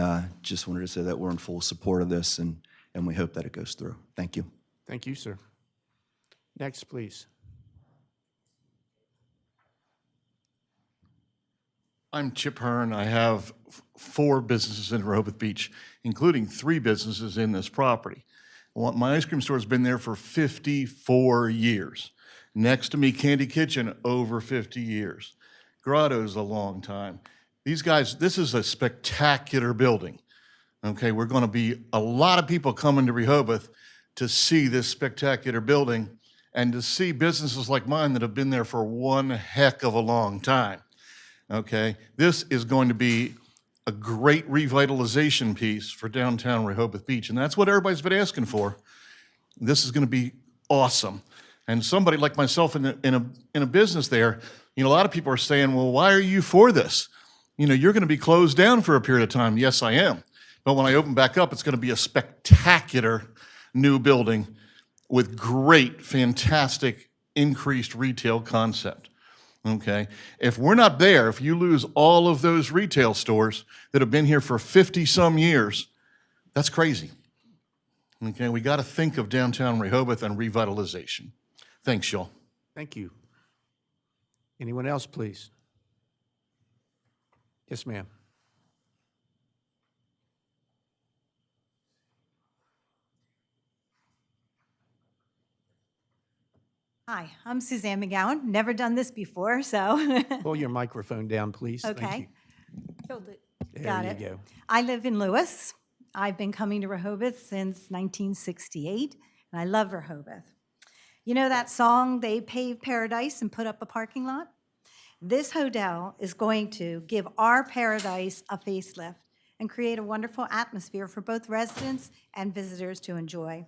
just wanted to say that we're in full support of this, and we hope that it goes through. Thank you. Thank you, sir. Next, please. I'm Chip Hearn. I have 4 businesses in Rehoboth Beach, including 3 businesses in this property. My ice cream store has been there for 54 years. Next to me, Candy Kitchen, over 50 years. Grotto's a long time. These guys, this is a spectacular building. Okay, we're going to be a lot of people coming to Rehoboth to see this spectacular building and to see businesses like mine that have been there for one heck of a long time. Okay, this is going to be a great revitalization piece for downtown Rehoboth Beach, and that's what everybody's been asking for. This is going to be awesome. And somebody like myself in a business there, you know, a lot of people are saying, well, why are you for this? You know, you're going to be closed down for a period of time. Yes, I am. But when I open back up, it's going to be a spectacular new building with great, fantastic, increased retail concept. Okay, if we're not there, if you lose all of those retail stores that have been here for 50-some years, that's crazy. Okay, we got to think of downtown Rehoboth and revitalization. Thanks, y'all. Thank you. Anyone else, please? Yes, ma'am. Hi, I'm Suzanne McGowan. Never done this before, so. Pull your microphone down, please. Thank Okay. you. There Got you it. go. I live in Lewis. I've been coming to Rehoboth since 1968, and I love Rehoboth. You know that song, They Paved Paradise and Put Up a Parking Lot? This hotel is going to give our paradise a facelift and create a wonderful atmosphere for both residents and visitors to enjoy.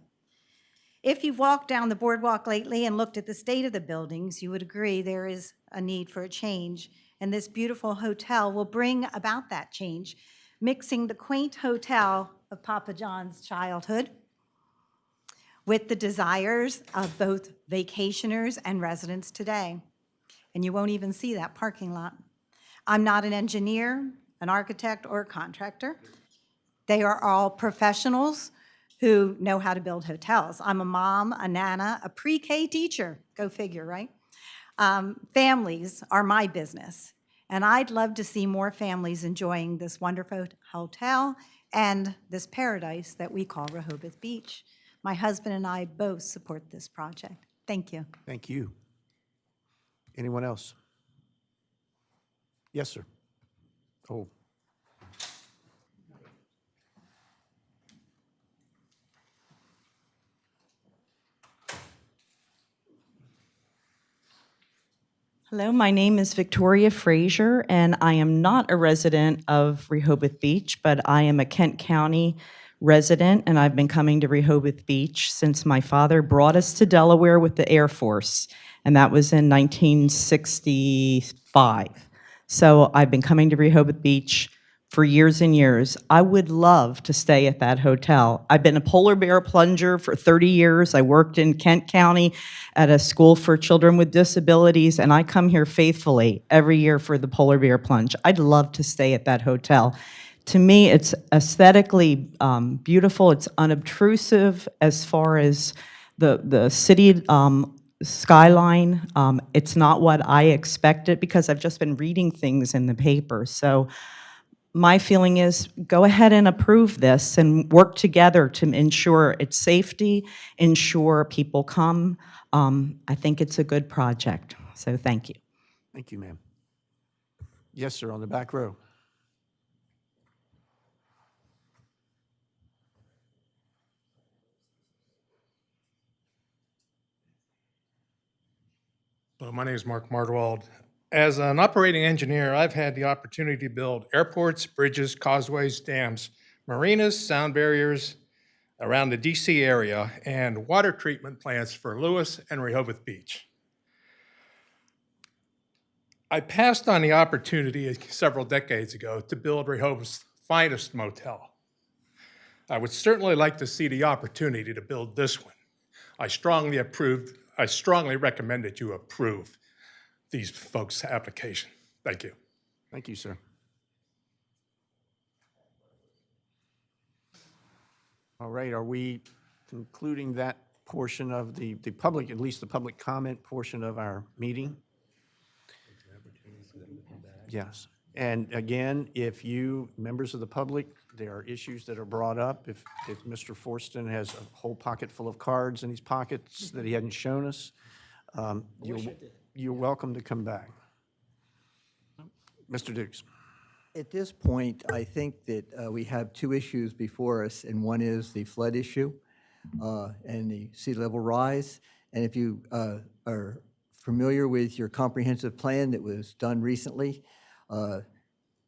If you've walked down the boardwalk lately and looked at the state of the buildings, you would agree there is a need for a change, and this beautiful hotel will bring about that change, mixing the quaint hotel of Papa John's childhood with the desires of both vacationers and residents today. And you won't even see that parking lot. I'm not an engineer, an architect, or a contractor. They are all professionals who know how to build hotels. I'm a mom, a nana, a pre-K teacher. Go figure, right? Families are my business, and I'd love to see more families enjoying this wonderful hotel and this paradise that we call Rehoboth Beach. My husband and I both support this project. Thank you. Thank you. Anyone else? Yes, sir. Oh. Hello, my name is Victoria Frazier, and I am not a resident of Rehoboth Beach, but I am a Kent County resident, and I've been coming to Rehoboth Beach since my father brought us to Delaware with the Air Force, and that was in 1965. So I've been coming to Rehoboth Beach for years and years. I would love to stay at that hotel. I've been a polar bear plunger for 30 years. I worked in Kent County at a school for children with disabilities, and I come here faithfully every year for the polar bear plunge. I'd love to stay at that hotel. To me, it's aesthetically beautiful. It's unobtrusive as far as the city skyline. It's not what I expected because I've just been reading things in the paper. So my feeling is go ahead and approve this and work together to ensure its safety, ensure people come. I think it's a good project. So thank you. Thank you, ma'am. Yes, sir, on the back row. Well, my name is Mark Mardwald. As an operating engineer, I've had the opportunity to build airports, bridges, causeways, dams, marinas, sound barriers around the DC area, and water treatment plants for Lewis and Rehoboth Beach. I passed on the opportunity several decades ago to build Rehoboth's finest motel. I would certainly like to see the opportunity to build this one. I strongly recommend that you approve these folks' application. Thank you. Thank you, sir. All right, are we concluding that portion of the public, at least the public comment portion of our meeting? Yes. And again, if you, members of the public, there are issues that are brought up. If Mr. Forston has a whole pocket full of cards in his pockets that he hadn't shown us, you're welcome to come back. Mr. Dukes. At this point, I think that we have two issues before us, and one is the flood issue and the sea level rise. And if you are familiar with your comprehensive plan that was done recently,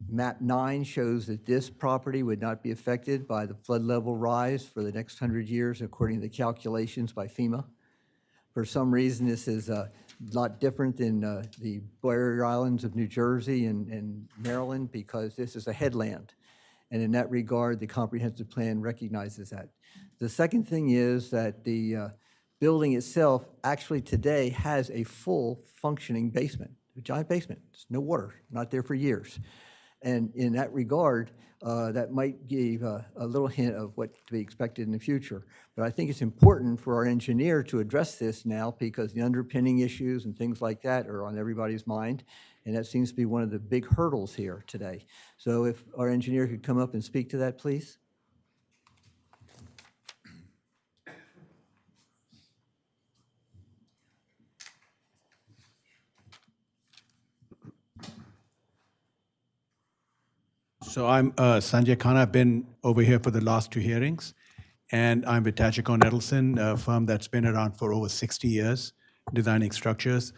map 9 shows that this property would not be affected by the flood level rise for the next 100 years, according to the calculations by FEMA. For some reason, this is a lot different than the barrier islands of New Jersey and Maryland, because this is a headland. And in that regard, the comprehensive plan recognizes that. The second thing is that the building itself actually today has a full functioning basement, a giant basement. There's no water, not there for years. And in that regard, that might give a little hint of what to be expected in the future. But I think it's important for our engineer to address this now, because the underpinning issues and things like that are on everybody's mind. And that seems to be one of the big hurdles here today. So if our engineer could come up and speak to that, please. So I'm Sanjay Khanna. I've been over here for the last 2 hearings, and I'm with Tachikon Edelson, a firm that's been around for over 60 years, designing structures.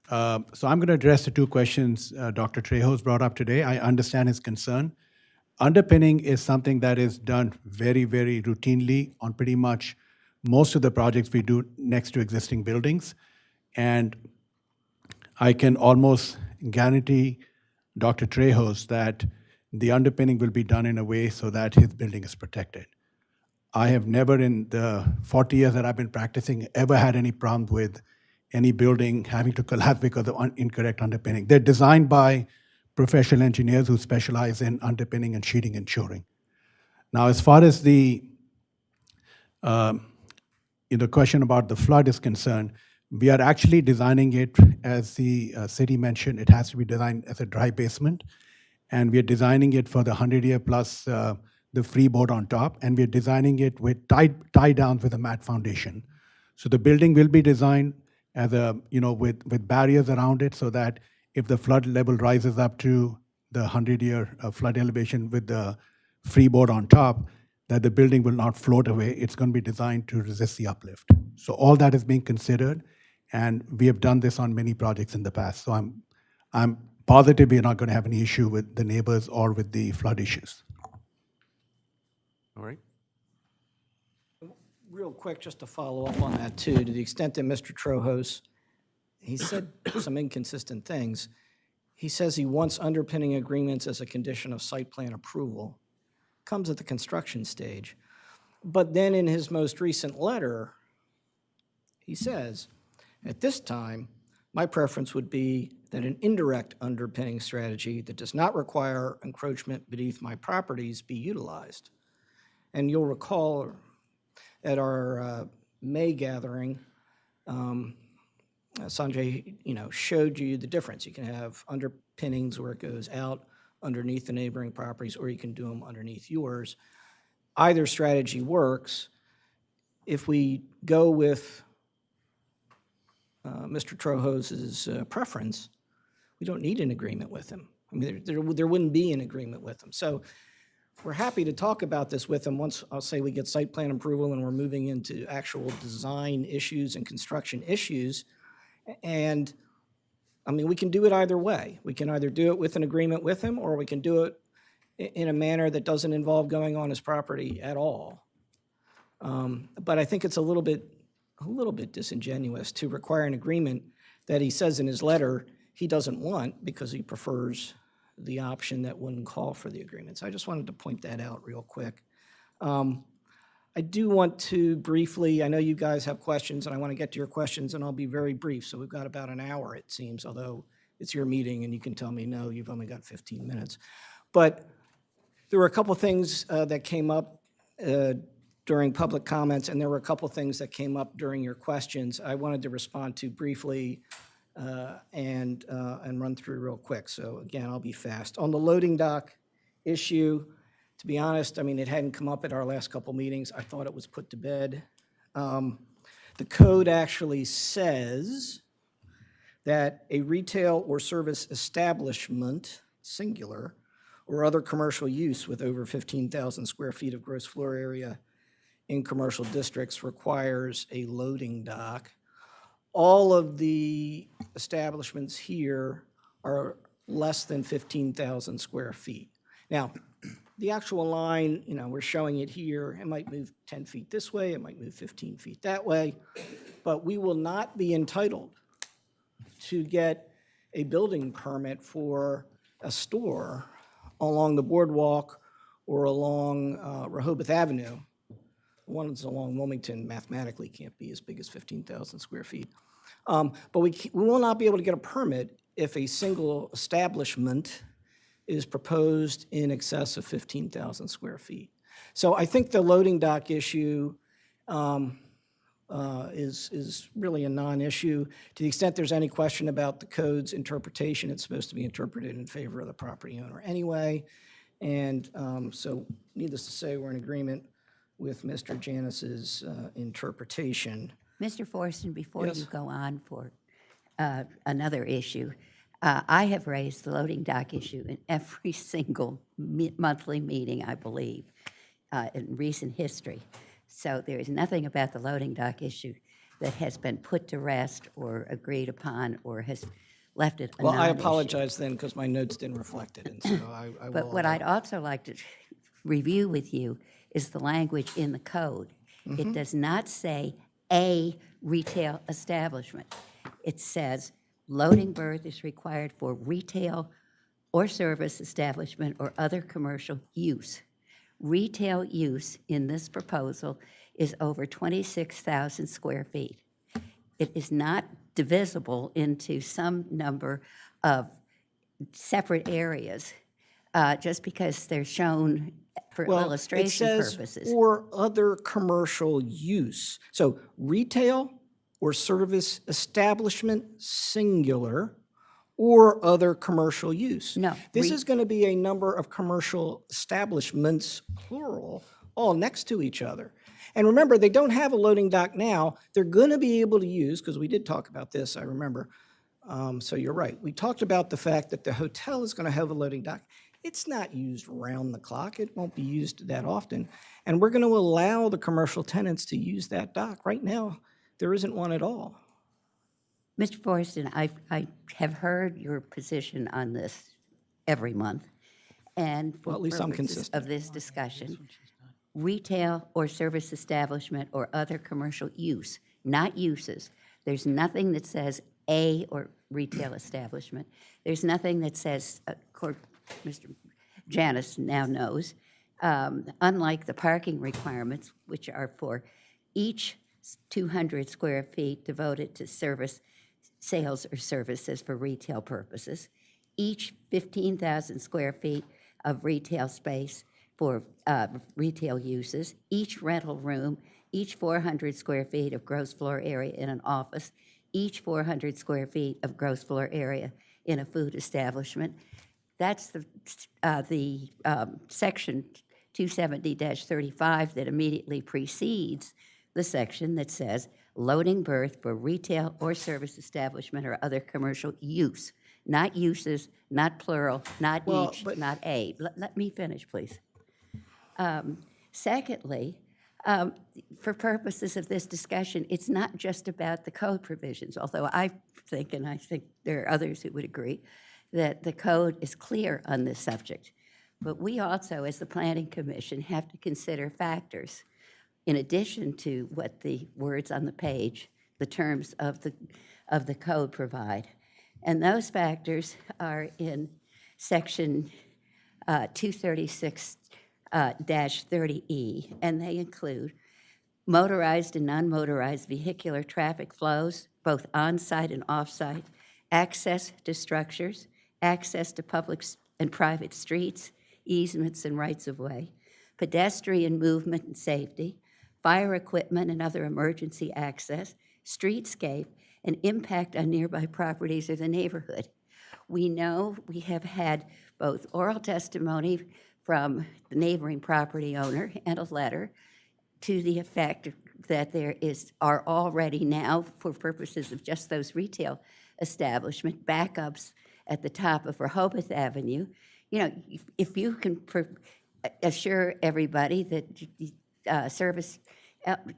So I'm going to address the 2 questions Dr. Trejo's brought up today. I understand his concern. Underpinning is something that is done very, very routinely on pretty much most of the projects we do next to existing buildings. And I can almost guarantee Dr. Trejo's that the underpinning will be done in a way so that his building is protected. I have never in the 40 years that I've been practicing ever had any problem with any building having to collapse because of incorrect underpinning. They're designed by professional engineers who specialize in underpinning and sheeting and shoring. Now, as far as the question about the flood is concerned, we are actually designing it, as the city mentioned, it has to be designed as a dry basement. And we are designing it for the 100-year plus the freeboard on top. And we are designing it with tie downs with a mat foundation. So the building will be designed as with barriers around it so that if the flood level rises up to the 100-year flood elevation with the freeboard on top, that the building will not float away. It's going to be designed to resist the uplift. So all that is being considered, and we have done this on many projects in the past. So I'm positive we're not going to have any issue with the neighbors or with the flood issues. All right. Real quick, just to follow up on that too, to the extent that Mr. Trojos, he said some inconsistent things. He says he wants underpinning agreements as a condition of site plan approval. Comes at the construction stage. But then in his most recent letter, he says, at this time, my preference would be that an indirect underpinning strategy that does not require encroachment beneath my properties be utilized. And you'll recall at our May gathering, Sanjay, showed you the difference. You can have underpinnings where it goes out underneath the neighboring properties, or you can do them underneath yours. Either strategy works. If we go with Mr. Trojos's preference, we don't need an agreement with him. I mean, there wouldn't be an agreement with him. So we're happy to talk about this with him once, I'll say, we get site plan approval and we're moving into actual design issues and construction issues. And I mean, we can do it either way. We can either do it with an agreement with him, or we can do it in a manner that doesn't involve going on his property at all. But I think it's a little bit disingenuous to require an agreement that he says in his letter he doesn't want because he prefers the option that wouldn't call for the agreement. So I just wanted to point that out real quick. I do want to briefly, I know you guys have questions, and I want to get to your questions, and I'll be very brief. So we've got about an hour, it seems, although it's your meeting, and you can tell me, no, you've only got 15 minutes. But there were a couple things that came up during public comments, and there were a couple things that came up during your questions I wanted to respond to briefly and run through real quick. So again, I'll be fast. On the loading dock issue, to be honest, I mean, it hadn't come up at our last couple meetings. I thought it was put to bed. The code actually says that a retail or service establishment, singular, or other commercial use with over 15,000 square feet of gross floor area in commercial districts requires a loading dock. All of the establishments here are less than 15,000 square feet. Now, the actual line, we're showing it here. It might move 10 feet this way, it might move 15 feet that way, but we will not be entitled to get a building permit for a store along the boardwalk or along Rehoboth Avenue. The one that's along Wilmington mathematically can't be as big as 15,000 square feet. But we will not be able to get a permit if a single establishment is proposed in excess of 15,000 square feet. So I think the loading dock issue is really a non-issue. To the extent there's any question about the code's interpretation, it's supposed to be interpreted in favor of the property owner anyway. And so needless to say, we're in agreement with Mr. Janis's interpretation. Mr. Forreston, before Yes. you go on for another issue, I have raised the loading dock issue in every single monthly meeting, I believe, in recent history. So there is nothing about the loading dock issue that has been put to rest or agreed upon or has left it a Well, I non-issue. apologize then, because my notes didn't reflect it, and so I will. But what I'd also like to review with you is the language in the code. It does not say a retail establishment. It says loading berth is required for retail or service establishment or other commercial use. Retail use in this proposal is over 26,000 square feet. It is not divisible into some number of separate areas just because they're shown for Well, illustration it says, purposes. or other commercial use. So retail or service establishment, singular, or other commercial use. No. This is going to be a number of commercial establishments, plural, all next to each other. And remember, they don't have a loading dock now. They're going to be able to use, because we did talk about this, I remember. So you're right. We talked about the fact that the hotel is going to have a loading dock. It's not used round the clock. It won't be used that often. And we're going to allow the commercial tenants to use that dock. Right now, there isn't one at all. Mr. Forston, I have heard your position on this every month. And for Well, at least I'm purposes consistent. of this discussion, retail or service establishment or other commercial use, not uses. There's nothing that says a or retail establishment. There's nothing that says, Mr. Janice now knows, unlike the parking requirements, which are for each 200 square feet devoted to service, sales or services for retail purposes, each 15,000 square feet of retail space for retail uses, each rental room, each 400 square feet of gross floor area in an office, each 400 square feet of gross floor area in a food establishment. That's the section 270-35 that immediately precedes the section that says loading berth for retail or service establishment or other commercial use, not uses, not plural, not each, not a. Let me finish, please. Secondly, for purposes of this discussion, it's not just about the code provisions, although I think, and I think there are others who would agree, that the code is clear on this subject. But we also, as the Planning Commission, have to consider factors in addition to what the words on the page, the terms of the code provide. And those factors are in section 236-30E, and they include motorized and non-motorized vehicular traffic flows, both on-site and off-site, access to structures, access to public and private streets, easements and rights-of-way, pedestrian movement and safety, fire equipment and other emergency access, streetscape, and impact on nearby properties or the neighborhood. We know we have had both oral testimony from the neighboring property owner and a letter to the effect that there are already now, for purposes of just those retail establishment, backups at the top of Rehoboth Avenue. You know, if you can assure everybody that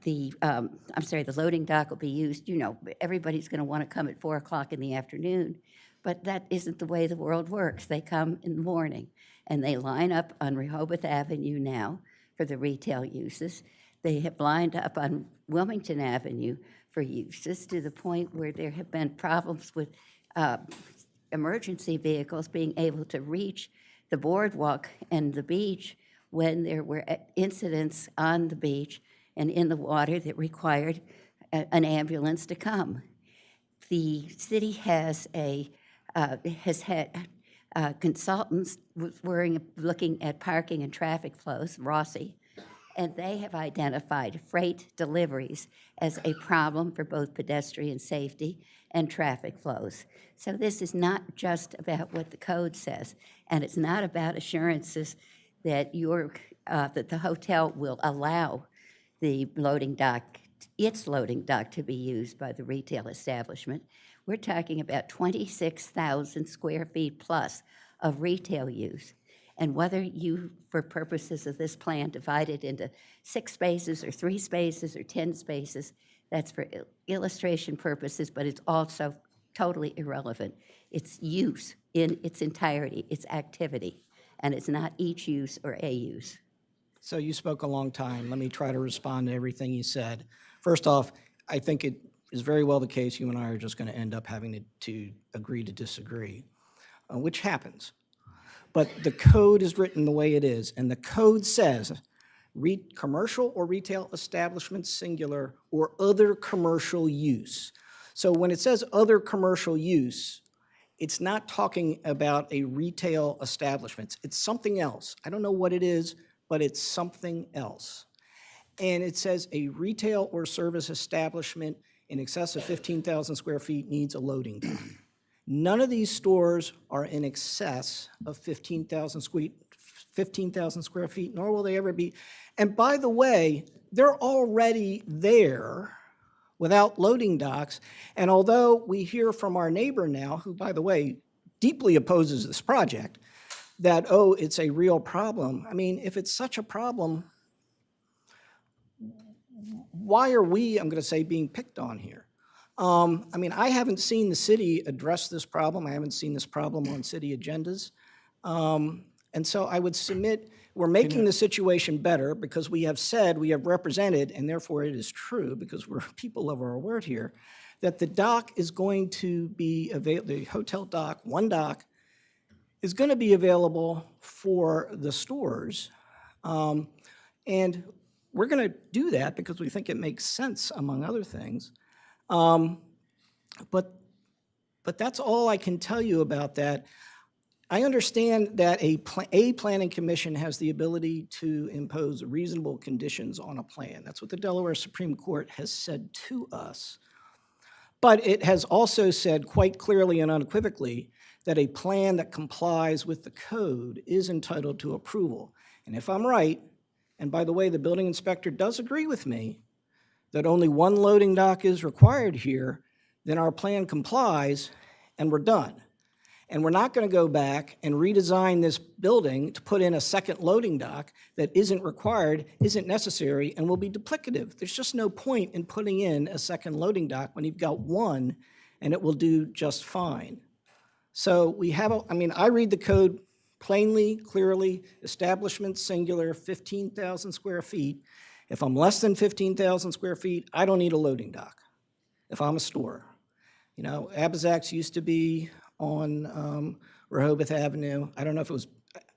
the loading dock will be used, you know, everybody's going to want to come at 4 o'clock in the afternoon, but that isn't the way the world works. They come in the morning, and they line up on Rehoboth Avenue now for the retail uses. They have lined up on Wilmington Avenue for uses to the point where there have been problems with emergency vehicles being able to reach the boardwalk and the beach when there were incidents on the beach and in the water that required an ambulance to come. The city has had consultants looking at parking and traffic flows, Rossi, and they have identified freight deliveries as a problem for both pedestrian safety and traffic flows. So this is not just about what the code says, and it's not about assurances that that the hotel will allow the loading dock, its loading dock, to be used by the retail establishment. We're talking about 26,000 square feet plus of retail use. And whether you, for purposes of this plan, divide it into 6 spaces or 3 spaces or 10 spaces, that's for illustration purposes, but it's also totally irrelevant. It's use in its entirety, it's activity, and it's not each use or a use. So you spoke a long time. Let me try to respond to everything you said. First off, I think it is very well the case you and I are just going to end up having to agree to disagree, which happens. But the code is written the way it is, and the code says commercial or retail establishment singular or other commercial use. So when it says other commercial use, it's not talking about a retail establishment. It's something else. I don't know what it is, but it's something else. And it says a retail or service establishment in excess of 15,000 square feet needs a loading dock. None of these stores are in excess of 15,000 square feet, nor will they ever be. And by the way, they're already there without loading docks. And although we hear from our neighbor now, who, by the way, deeply opposes this project, that, oh, it's a real problem. I mean, if it's such a problem, why are we, I'm going to say, being picked on here? I mean, I haven't seen the city address this problem. I haven't seen this problem on city agendas. And so I would submit, we're making the situation better because we have said, we have represented, and therefore it is true, because we're people of our word here, that the dock is going to be available, the hotel dock, one dock, is going to be available for the stores. And we're going to do that because we think it makes sense, among other things. But that's all I can tell you about that. I understand that a planning commission has the ability to impose reasonable conditions on a plan. That's what the Delaware Supreme Court has said to us. But it has also said quite clearly and unequivocally that a plan that complies with the code is entitled to approval. And if I'm right, and by the way, the building inspector does agree with me that only one loading dock is required here, then our plan complies and we're done. And we're not going to go back and redesign this building to put in a second loading dock that isn't required, isn't necessary, and will be duplicative. There's just no point in putting in a second loading dock when you've got one and it will do just fine. So we have, I mean, I read the code plainly, clearly, establishment singular, 15,000 square feet. If I'm less than 15,000 square feet, I don't need a loading dock if I'm a store. You know, Abizak's used to be on Rehoboth Avenue. I don't know if it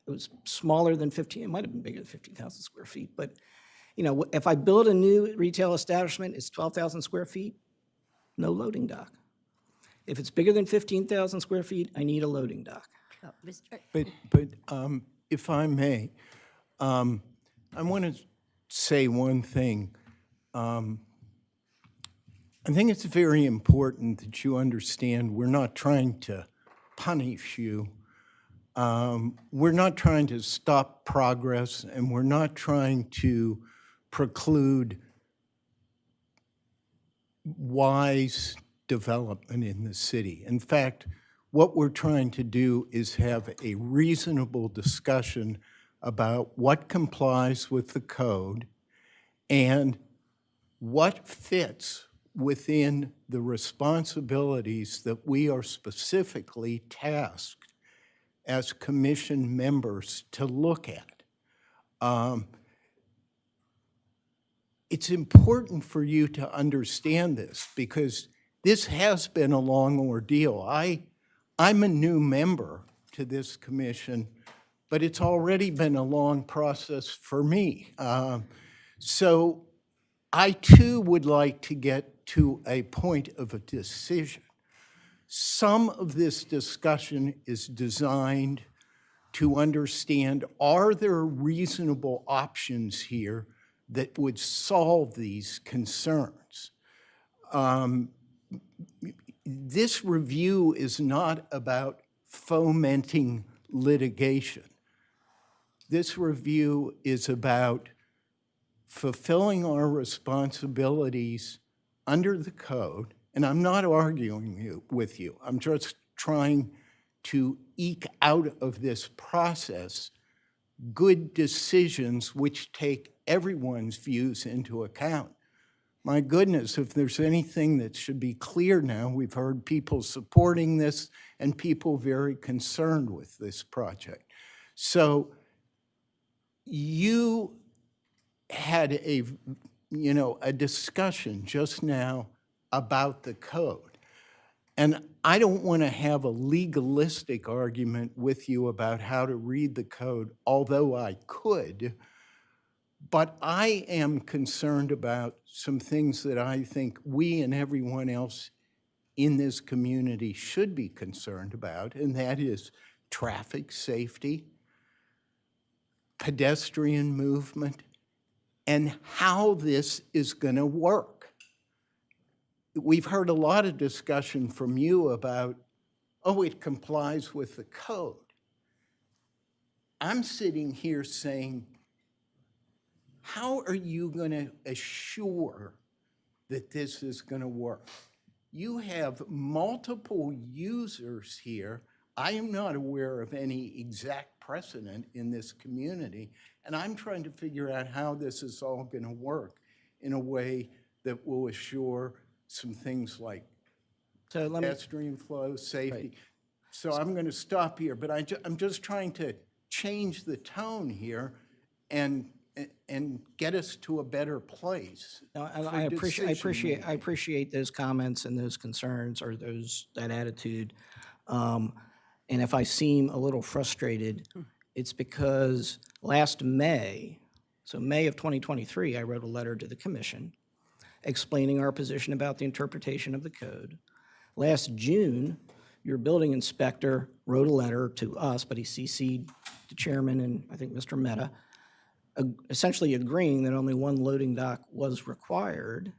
was smaller than 15, it might have been bigger than 15,000 square feet, but you know, if I build a new retail establishment, it's 12,000 square feet, no loading dock. If it's bigger than 15,000 square feet, I need a loading dock. But if I may, I want to say one thing. I think it's very important that you understand we're not trying to punish you. We're not trying to stop progress, and we're not trying to preclude wise development in the city. In fact, what we're trying to do is have a reasonable discussion about what complies with the code and what fits within the responsibilities that we are specifically tasked as commission members to look at. It's important for you to understand this because this has been a long ordeal. I'm a new member to this commission, but it's already been a long process for me. So I too would like to get to a point of a decision. Some of this discussion is designed to understand, are there reasonable options here that would solve these concerns? This review is not about fomenting litigation. This review is about fulfilling our responsibilities under the code And I'm not arguing with you. I'm just trying to eke out of this process good decisions which take everyone's views into account. My goodness, if there's anything that should be clear now, we've heard people supporting this and people very concerned with this project. So you had a discussion just now about the code. And I don't want to have a legalistic argument with you about how to read the code, although I could. But I am concerned about some things that I think we and everyone else in this community should be concerned about, and that is traffic safety, pedestrian movement, and how this is going to work. We've heard a lot of discussion from you about, oh, it complies with the code. I'm sitting here saying, how are you going to assure that this is going to work? You have multiple users here. I am not aware of any exact precedent in this community, and I'm trying to figure out how this is all going to work in a way that will assure some things like pedestrian flow, safety. Right. So I'm going to stop here, but I'm just trying to change the tone here and get us to a better place. No, I appreciate those comments and those concerns or that attitude. And if I seem a little frustrated, it's because last May, so May of 2023, I wrote a letter to the commission explaining our position about the interpretation of the code. Last June, your building inspector wrote a letter to us, but he CC'd the chairman and I think Mr. Mehta, essentially agreeing that only one loading dock was required.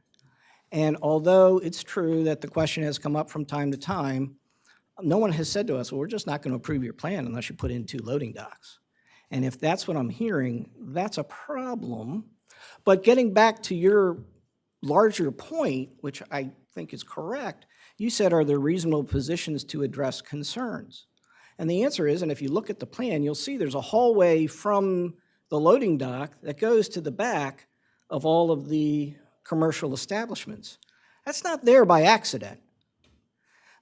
And although it's true that the question has come up from time to time, no one has said to us, well, we're just not going to approve your plan unless you put in 2 loading docks. And if that's what I'm hearing, that's a problem. But getting back to your larger point, which I think is correct, you said, are there reasonable positions to address concerns? And the answer is, and if you look at the plan, you'll see there's a hallway from the loading dock that goes to the back of all of the commercial establishments. That's not there by accident.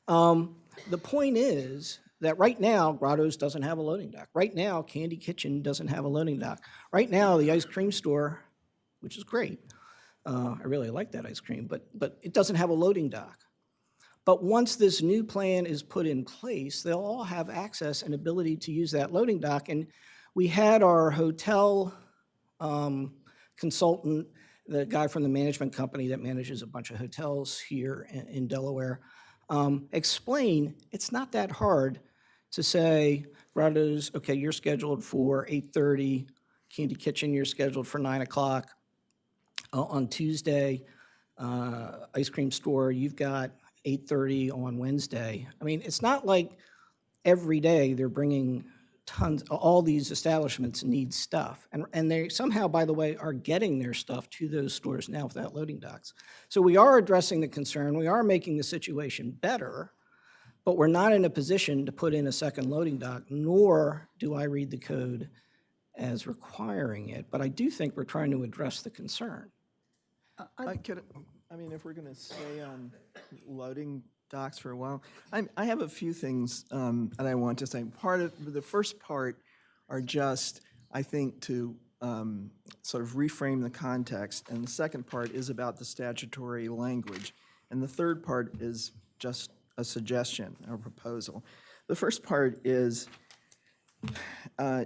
The point is that right now, Grotto's doesn't have a loading dock. Right now, Candy Kitchen doesn't have a loading dock. Right now, the ice cream store, which is great, I really like that ice cream, but it doesn't have a loading dock. But once this new plan is put in place, they'll all have access and ability to use that loading dock. And we had our hotel consultant, the guy from the management company that manages a bunch of hotels here in Delaware, explain it's not that hard to say, Grotto's, okay, you're scheduled for 8:30, Candy Kitchen, you're scheduled for 9 o'clock. On Tuesday, ice cream store, you've got 8:30 on Wednesday. I mean, it's not like every day they're bringing tons, all these establishments need stuff. And they somehow, by the way, are getting their stuff to those stores now without loading docks. So we are addressing the concern, we are making the situation better, but we're not in a position to put in a second loading dock, nor do I read the code as requiring it. But I do think we're trying to address the concern. I mean, if we're going to stay on loading docks for a while, I have a few things that I want to say. The first part are just, I think, to sort of reframe the context, and the second part is about the statutory language, and the third part is just a suggestion, a proposal. The first part is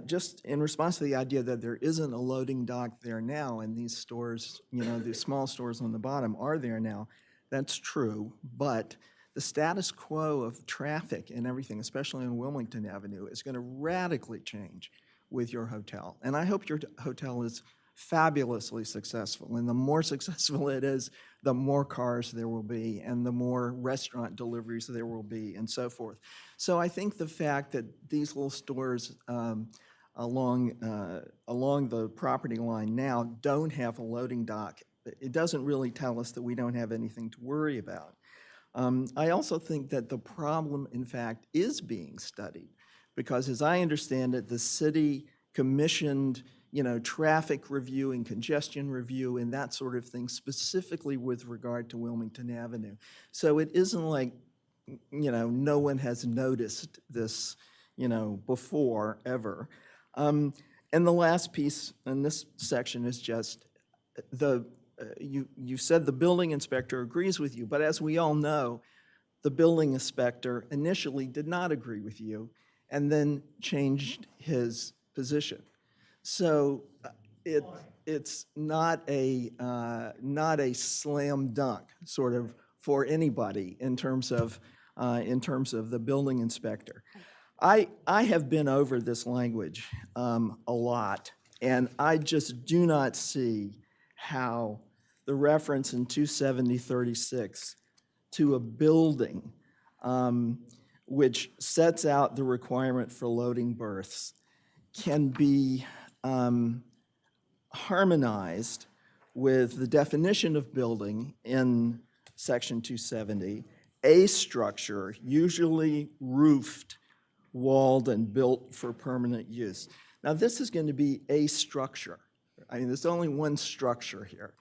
just in response to the idea that there isn't a loading dock there now, and these stores, the small stores on the bottom are there now. That's true, but the status quo of traffic and everything, especially on Wilmington Avenue, is going to radically change with your hotel. And I hope your hotel is fabulously successful. And the more successful it is, the more cars there will be, and the more restaurant deliveries there will be, and so forth. So I think the fact that these little stores along the property line now don't have a loading dock, it doesn't really tell us that we don't have anything to worry about. I also think that the problem, in fact, is being studied, because as I understand it, the city commissioned, traffic review and congestion review and that sort of thing specifically with regard to Wilmington Avenue. So it isn't like, no one has noticed this, before, ever. And the last piece in this section is just you said the building inspector agrees with you, but as we all know, the building inspector initially did not agree with you and then changed his position. So it's not a slam dunk sort of for anybody in terms of the building inspector. I have been over this language a lot, and I just do not see how the reference in 270-36 to a building which sets out the requirement for loading berths can be harmonized with the definition of building in section 270, a structure usually roofed, walled, and built for permanent use. Now, this is going to be a structure. I mean, there's only one structure here,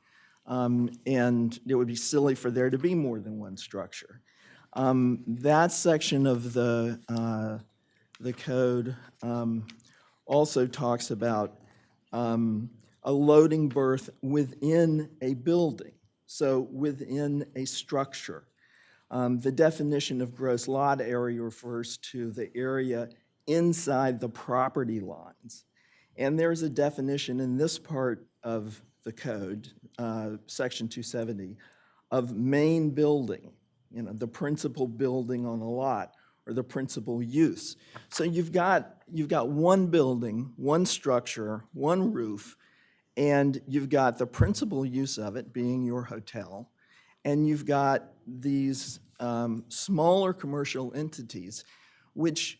and it would be silly for there to be more than one structure. That section of the code also talks about a loading berth within a building, so within a structure. The definition of gross lot area refers to the area inside the property lines. And there's a definition in this part of the code, section 270, of main building, the principal building on a lot, or the principal use. So you've got one building, one structure, one roof, and you've got the principal use of it being your hotel, and you've got these smaller commercial entities, which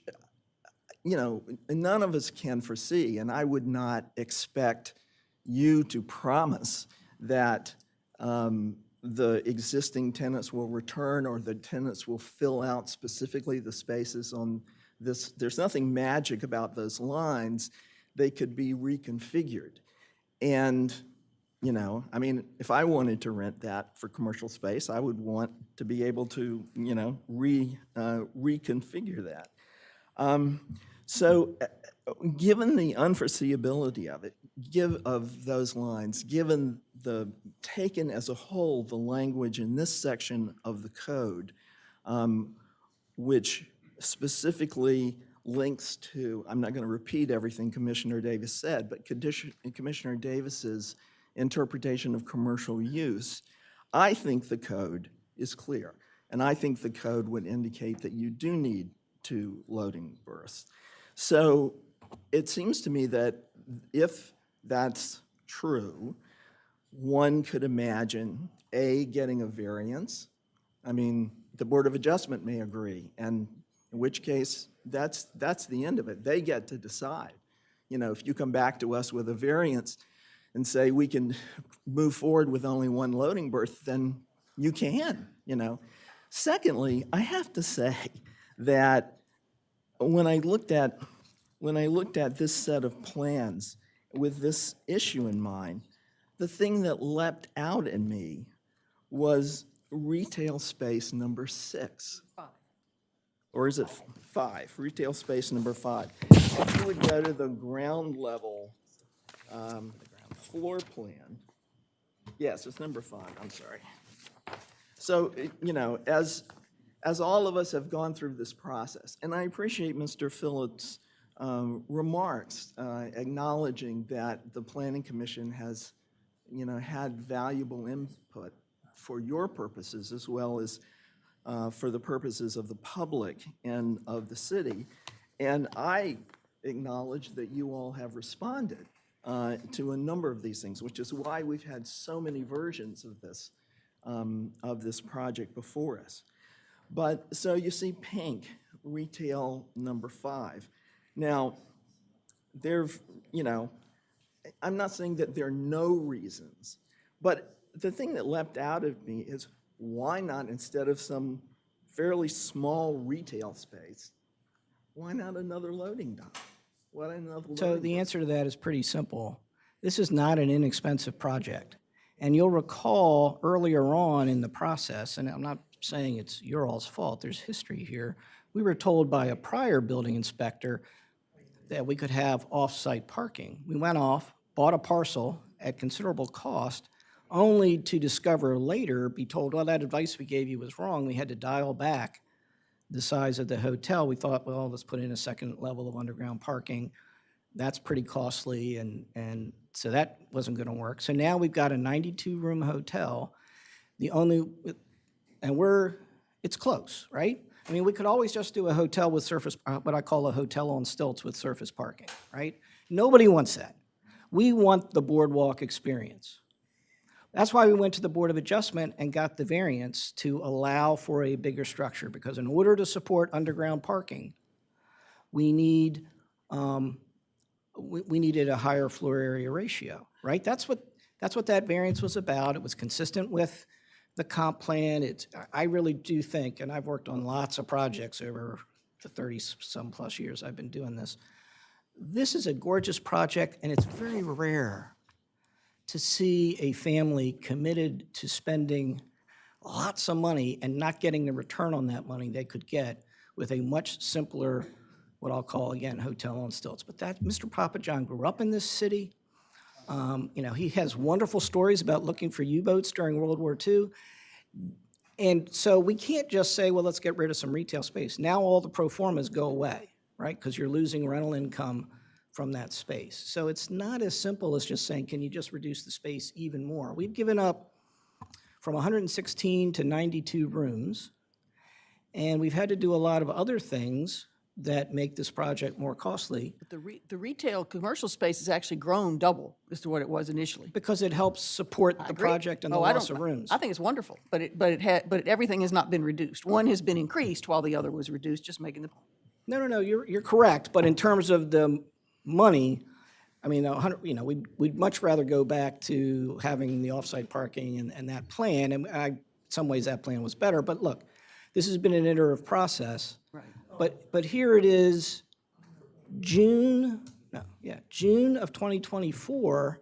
none of us can foresee, and I would not expect you to promise that the existing tenants will return or the tenants will fill out specifically the spaces on this. There's nothing magic about those lines. They could be reconfigured. And, I mean, if I wanted to rent that for commercial space, I would want to be able to, reconfigure that. So given the unforeseeability of it, of those lines, given taken as a whole, the language in this section of the code, which specifically links to, I'm not going to repeat everything Commissioner Davis said, but Commissioner Davis's interpretation of commercial use, I think the code is clear. And I think the code would indicate that you do need 2 loading berths. So it seems to me that if that's true, one could imagine, A, getting a variance. I mean, the Board of Adjustment may agree, and in which case, that's the end of it. They get to decide. If you come back to us with a variance and say we can move forward with only 1 loading berth, then you can, Secondly, I have to say that when I looked at this set of plans with this issue in mind, the thing that leapt out at me was retail space number 6. 5. Or is it 5? Retail space number 5. If you would go to the ground level floor plan, yes, it's number 5, I'm sorry. So, as all of us have gone through this process, and I appreciate Mr. Phillips' remarks acknowledging that the Planning Commission has, had valuable input for your purposes as well as for the purposes of the public and of the city. And I acknowledge that you all have responded to a number of these things, which is why we've had so many versions of this project before us. But so you see pink, retail number 5. Now, I'm not saying that there are no reasons, but the thing that leapt out at me is why not, instead of some fairly small retail space, why not another loading dock? Why another So loading the berth? answer to that is pretty simple. This is not an inexpensive project. And you'll recall earlier on in the process, and I'm not saying it's your all's fault, there's history here. We were told by a prior building inspector that we could have off-site parking. We went off, bought a parcel at considerable cost, only to discover later, be told, well, that advice we gave you was wrong. We had to dial back the size of the hotel. We thought, well, let's put in a second level of underground parking. That's pretty costly, and so that wasn't going to work. So now we've got a 92-room hotel. It's close, right? I mean, we could always just do a hotel with surface, what I call a hotel on stilts with surface parking, right? Nobody wants that. We want the boardwalk experience. That's why we went to the Board of Adjustment and got the variance to allow for a bigger structure, because in order to support underground parking, we need, we needed a higher floor area ratio, right? That's what that variance was about. It was consistent with the comp plan. I really do think, and I've worked on lots of projects over the 30-some plus years I've been doing this. This is a gorgeous project, and it's very rare to see a family committed to spending lots of money and not getting the return on that money they could get with a much simpler, what I'll call, again, hotel on stilts. But that, Mr. Papa John grew up in this city. He has wonderful stories about looking for U-boats during World War II. And so we can't just say, well, let's get rid of some retail space. Now all the pro formas go away, right? Because you're losing rental income from that space. So it's not as simple as just saying, can you just reduce the space even more? We've given up from 116 to 92 rooms, and we've had to do a lot of other things that make this project more costly. But the retail commercial space has actually grown double as to what it was initially. Because it helps support the project and the loss of rooms. I think it's wonderful, but everything has not been reduced. One has been increased while the other was reduced, just making the point. No, you're correct. But in terms of the money, I mean, we'd much rather go back to having the off-site parking and that plan. And in some ways, that plan was better. But look, this has been an iterative process. Right. But here it is, June of 2024,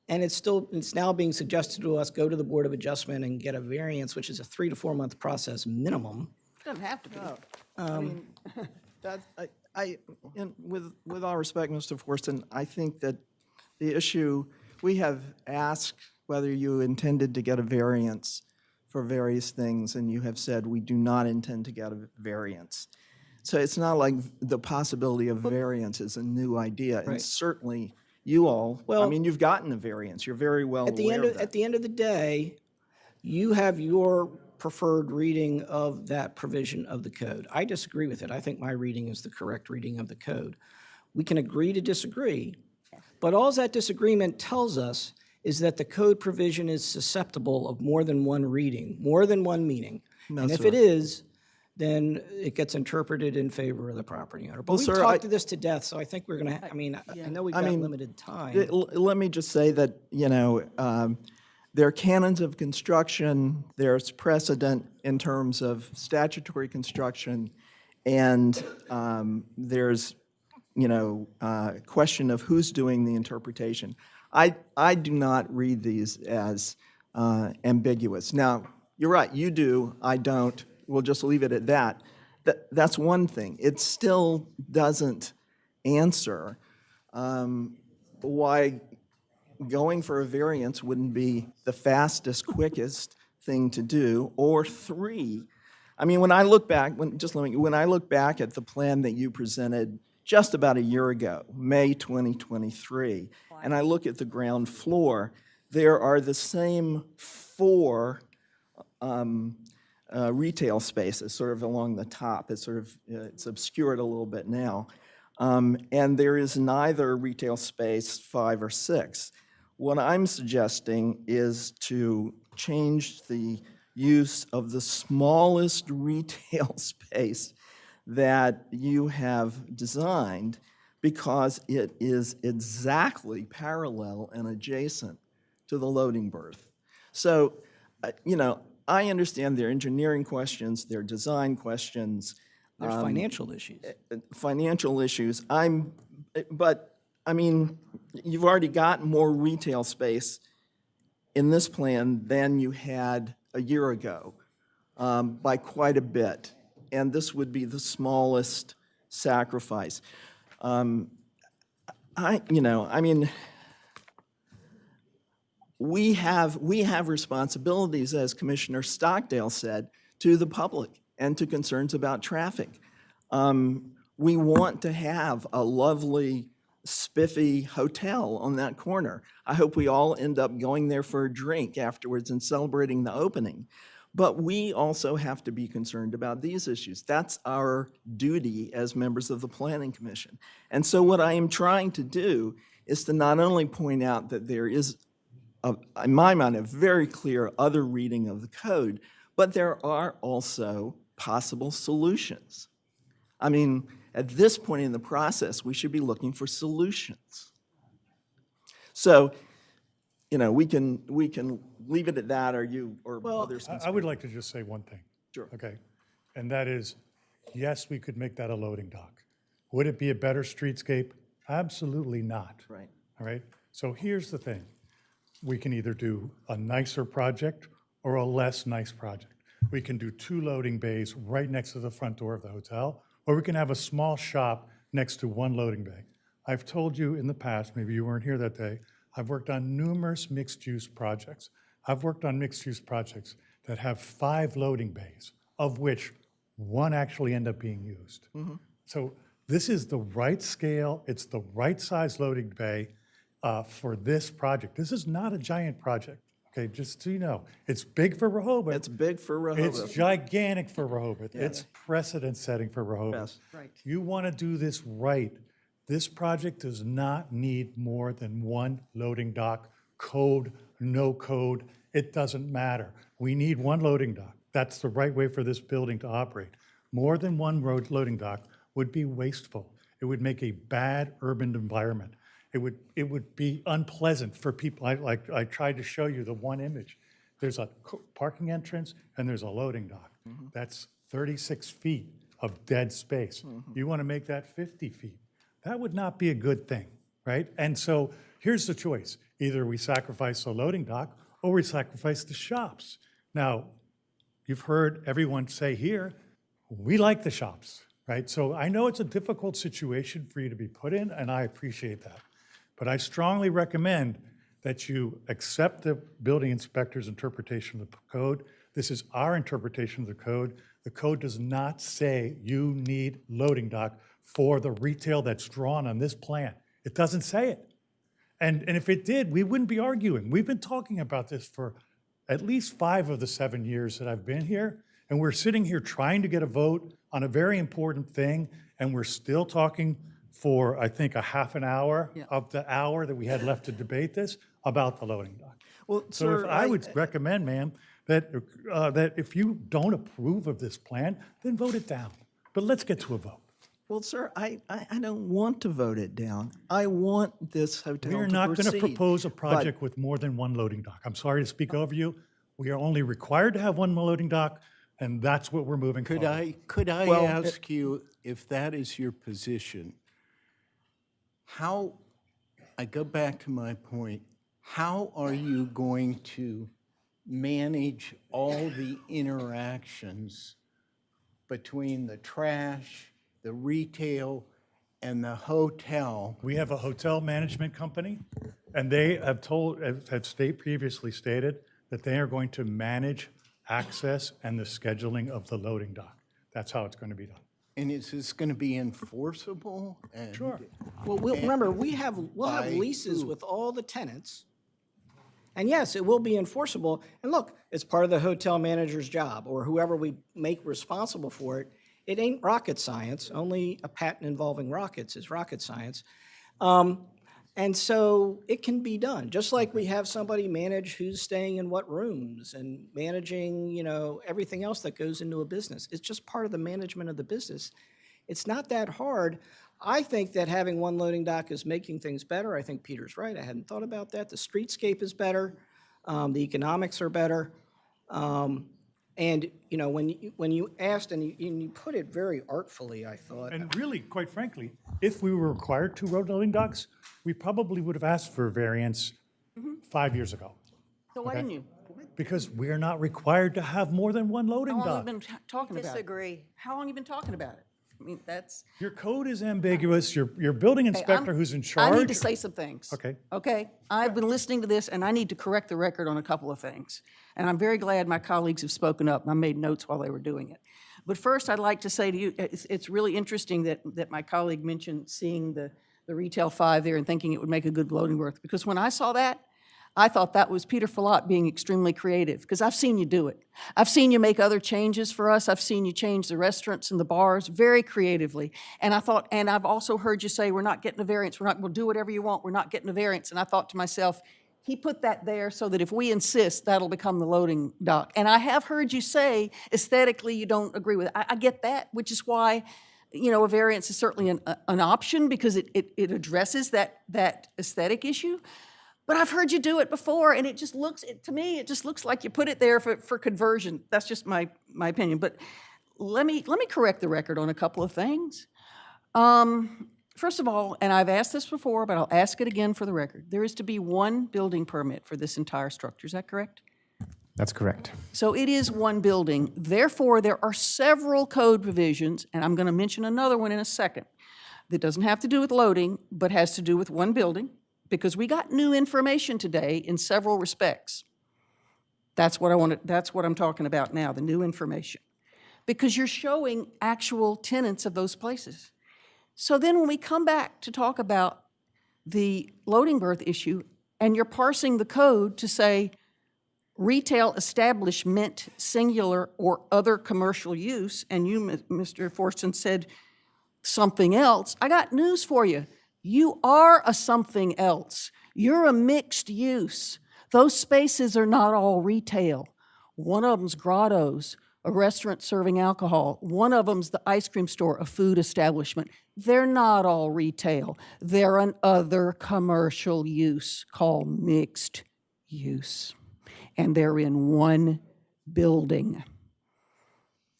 and it's now being suggested to us, go to the Board of Adjustment and get a variance, which is a 3 to 4 month process minimum. It doesn't have to be. I mean, with all respect, Mr. Forston, I think that the issue, we have asked whether you intended to get a variance for various things, and you have said we do not intend to get a variance. So it's not like the possibility of variance is a new idea, and Right. certainly you all, Well, I mean, you've gotten a variance, you're very well At the aware end of of, that. at the end of the day, you have your preferred reading of that provision of the code. I disagree with it. I think my reading is the correct reading of the code. We can agree to disagree, but all that disagreement tells us is that the code provision is susceptible of more than one reading, more than one meaning. No, And if sir. it is, then it gets interpreted in favor of the property owner. But Well, we've sir, talked to this to death, so I think we're gonna, I know we've got limited time. Let me just say that, there are canons of construction, there's precedent in terms of statutory construction, and there's, question of who's doing the interpretation. I do not read these as ambiguous. Now, you're right, you do, I don't. We'll just leave it at that. That's one thing. It still doesn't answer why going for a variance wouldn't be the fastest, quickest thing to do, or three. I mean, when I look back, when I look back at the plan that you presented just about a year ago, May 2023, and I look at the ground floor, there are the same 4 retail spaces sort of along the top. It's sort of, it's obscured a little bit now. And there is neither retail space 5 or 6. What I'm suggesting is to change the use of the smallest retail space that you have designed, because it is exactly parallel and adjacent to the loading berth. So, I understand there are engineering questions, there are design questions. There's financial issues. Financial issues. But, I mean, you've already got more retail space in this plan than you had a year ago by quite a bit. And this would be the smallest sacrifice. We have responsibilities, as Commissioner Stockdale said, to the public and to concerns about traffic. We want to have a lovely, spiffy hotel on that corner. I hope we all end up going there for a drink afterwards and celebrating the opening. But we also have to be concerned about these issues. That's our duty as members of the Planning Commission. And so what I am trying to do is to not only point out that there is, in my mind, a very clear other reading of the code, but there are also possible solutions. I mean, at this point in the process, we should be looking for solutions. So, you know, we can leave it at that, or you, or others can I would like to just say one thing. Sure. Okay, and that is, yes, we could make that a loading dock. Would it be a better streetscape? Absolutely not. Right. All right, so here's the thing. We can either do a nicer project or a less nice project. We can do 2 loading bays right next to the front door of the hotel, or we can have a small shop next to 1 loading bay. I've told you in the past, maybe you weren't here that day, I've worked on numerous mixed-use projects. I've worked on mixed-use projects that have 5 loading bays, of which 1 actually end up being used. So this is the right scale, it's the right size loading bay for this project. This is not a giant project, okay, just so you know. It's big for Rehoboth. It's big for Rehoboth. It's gigantic for Rehoboth. Yeah. It's precedent-setting for Rehoboth. Yes. Right. You want to do this right. This project does not need more than 1 loading dock, code, no code, it doesn't matter. We need 1 loading dock. That's the right way for this building to operate. More than 1 loading dock would be wasteful. It would make a bad urban environment. It would be unpleasant for people. I tried to show you the one image. There's a parking entrance and there's a loading dock. That's 36 feet of dead space. You want to make that 50 feet. That would not be a good thing, right? And so here's the choice. Either we sacrifice the loading dock or we sacrifice the shops. Now, you've heard everyone say here, we like the shops, right? So I know it's a difficult situation for you to be put in, and I appreciate that. But I strongly recommend that you accept the building inspector's interpretation of the code. This is our interpretation of the code. The code does not say you need loading dock for the retail that's drawn on this plan. It doesn't say it. And if it did, we wouldn't be arguing. We've been talking about this for at least 5 of the 7 years that I've been here, and we're sitting here trying to get a vote on a very important thing, and we're still talking for, I think, a half an hour of the hour that we had left to debate this about the loading dock. Well, So sir, if I would recommend, ma'am, that if you don't approve of this plan, then vote it down. But let's get to a vote. Well, sir, I don't want to vote it down. I want this hotel to proceed. We're not going to propose a project with more than 1 loading dock. I'm sorry to speak over you. We are only required to have 1 loading dock, and that's what we're moving forward. Could I Well, ask you, if that is your position, how, I go back to my point, how are you going to manage all the interactions between the trash, the retail, and the hotel? We have a hotel management company, and they have previously stated that they are going to manage access and the scheduling of the loading dock. That's how it's going to be done. And is this going to be enforceable? Sure. Well, remember, we'll have leases with all the tenants. And yes, it will be enforceable. And look, it's part of the hotel manager's job, or whoever we make responsible for it. It ain't rocket science. Only a patent involving rockets is rocket science. And so it can be done, just like we have somebody manage who's staying in what rooms and managing, you know, everything else that goes into a business. It's just part of the management of the business. It's not that hard. I think that having 1 loading dock is making things better. I think Peter's right. I hadn't thought about that. The streetscape is better. The economics are better. And, you know, when you asked, and you put it very artfully, I thought. And really, quite frankly, if we were required two loading docks, we probably would have asked for a variance 5 years ago. So why Okay. didn't you? Because we're not required to have more than one loading How long dock. have you been talking about it? Disagree. How long have you been talking about it? I mean, that's. Your code is ambiguous. Your building Hey, inspector who's in charge. I need to say some things. Okay. Okay? I've been listening to this, and I need to correct the record on a couple of things. And I'm very glad my colleagues have spoken up, and I made notes while they were doing it. But first, I'd like to say to you, it's really interesting that my colleague mentioned seeing the retail 5 there and thinking it would make a good loading berth. Because when I saw that, I thought that was Peter Follott being extremely creative, because I've seen you do it. I've seen you make other changes for us. I've seen you change the restaurants and the bars very creatively. And I thought, and I've also heard you say, we're not getting a variance. We'll do whatever you want. We're not getting a variance. And I thought to myself, he put that there so that if we insist, that'll become the loading dock. And I have heard you say, aesthetically, you don't agree with it. I get that, which is why, you know, a variance is certainly an option, because it addresses that aesthetic issue. But I've heard you do it before, and it just looks, to me, it just looks like you put it there for conversion. That's just my opinion. But let me correct the record on a couple of things. First of all, and I've asked this before, but I'll ask it again for the record, there is to be one building permit for this entire structure. Is that correct? That's correct. So it is one building. Therefore, there are several code provisions, and I'm going to mention another one in a second, that doesn't have to do with loading, but has to do with one building, because we got new information today in several respects. That's what I'm talking about now, the new information. Because you're showing actual tenants of those places. So then when we come back to talk about the loading berth issue, and you're parsing the code to say retail establishment, singular, or other commercial use, and you, Mr. Forston, said something else, I got news for you. You are a something else. You're a mixed use. Those spaces are not all retail. One of them's grottos, a restaurant serving alcohol. One of them's the ice cream store, a food establishment. They're not all retail. They're an other commercial use called mixed use. And they're in one building.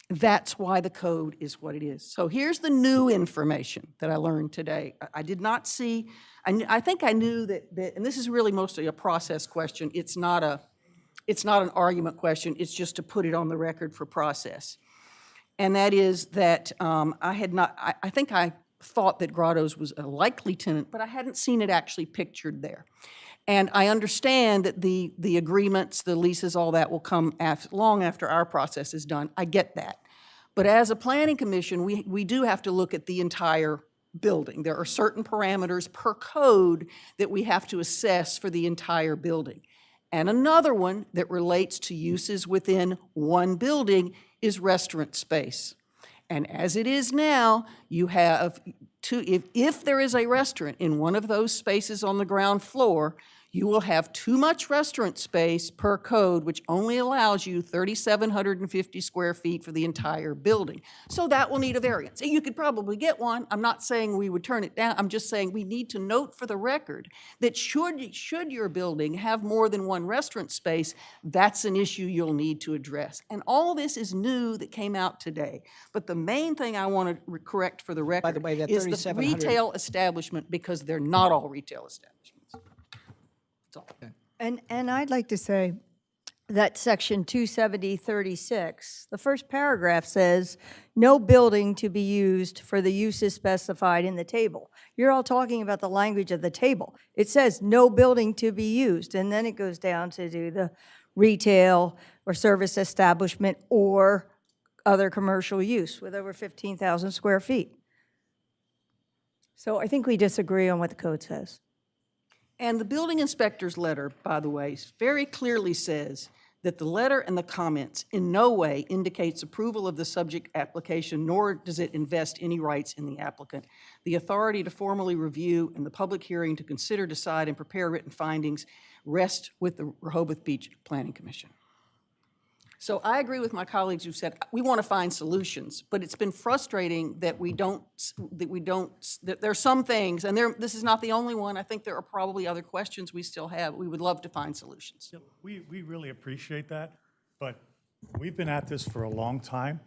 That's why the code is what it is. So here's the new information that I learned today. I did not see, I think I knew that, and this is really mostly a process question. It's not an argument question. It's just to put it on the record for process. And that is that I think I thought that Grotto's was a likely tenant, but I hadn't seen it actually pictured there. And I understand that the agreements, the leases, all that will come long after our process is done. I get that. But as a planning commission, we do have to look at the entire building. There are certain parameters per code that we have to assess for the entire building. And another one that relates to uses within one building is restaurant space. And as it is now, you have if there is a restaurant in one of those spaces on the ground floor, you will have too much restaurant space per code, which only allows you 3,750 square feet for the entire building. So that will need a variance. You could probably get one. I'm not saying we would turn it down. I'm just saying we need to note for the record that should your building have more than one restaurant space, that's an issue you'll need to address. And all this is new that came out today. But the main thing I want to correct for the record, By the way, that is the 3,700 retail establishment, because they're not all retail establishments. And I'd like to say that section 270-36, the first paragraph says, no building to be used for the uses specified in the table. You're all talking about the language of the table. It says no building to be used, and then it goes down to do the retail or service establishment or other commercial use with over 15,000 square feet. So I think we disagree on what the code says. And the building inspector's letter, by the way, very clearly says that the letter and the comments in no way indicates approval of the subject application, nor does it invest any rights in the applicant. The authority to formally review and the public hearing to consider, decide, and prepare written findings rest with the Rehoboth Beach Planning Commission. So I agree with my colleagues who said we want to find solutions, but it's been frustrating that that there are some things, and this is not the only one. I think there are probably other questions we still have. We would love to find solutions. We really appreciate that, but We've been at this for a long time,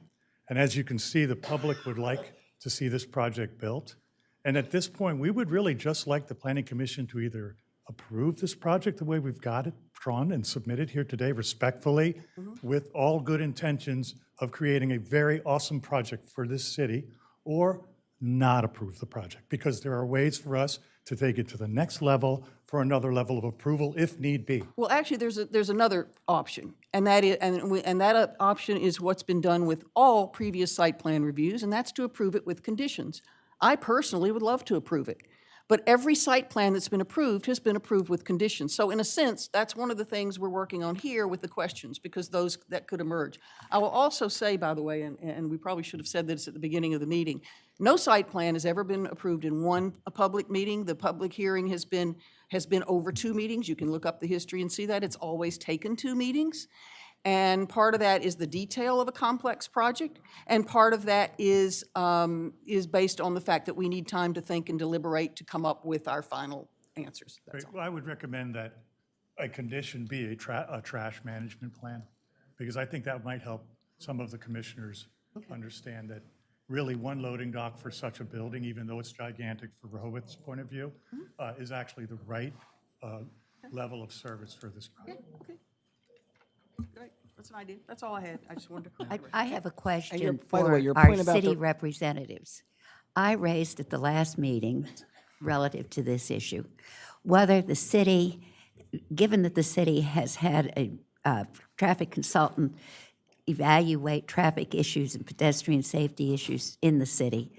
and as you can see, the public would like to see this project built. And at this point, we would really just like the Planning Commission to either approve this project the way we've got it drawn and submitted here today respectfully, with all good intentions of creating a very awesome project for this city, or not approve the project, because there are ways for us to take it to the next level for another level of approval if need be. Well, actually, there's another option, and that option is what's been done with all previous site plan reviews, and that's to approve it with conditions. I personally would love to approve it, but every site plan that's been approved has been approved with conditions. So in a sense, that's one of the things we're working on here with the questions, because those that could emerge. I will also say, by the way, and we probably should have said this at the beginning of the meeting, no site plan has ever been approved in a public meeting. The public hearing has been over 2 meetings. You can look up the history and see that. It's always taken 2 meetings. And part of that is the detail of a complex project, and part of that is based on the fact that we need time to think and deliberate to come up with our final answers. That's all. Well, I would recommend that a condition be a trash management plan, because I think that might help some of the commissioners understand that really one loading dock for such a building, even though it's gigantic for Rehoboth's point of view, is actually the right level of service for this project. Okay. Great, that's an idea. That's all I had. I just wanted to correct. I have a question by the for way, your our point about city the- representatives. I raised at the last meeting, relative to this issue, whether the city, given that the city has had a traffic consultant evaluate traffic issues and pedestrian safety issues in the city,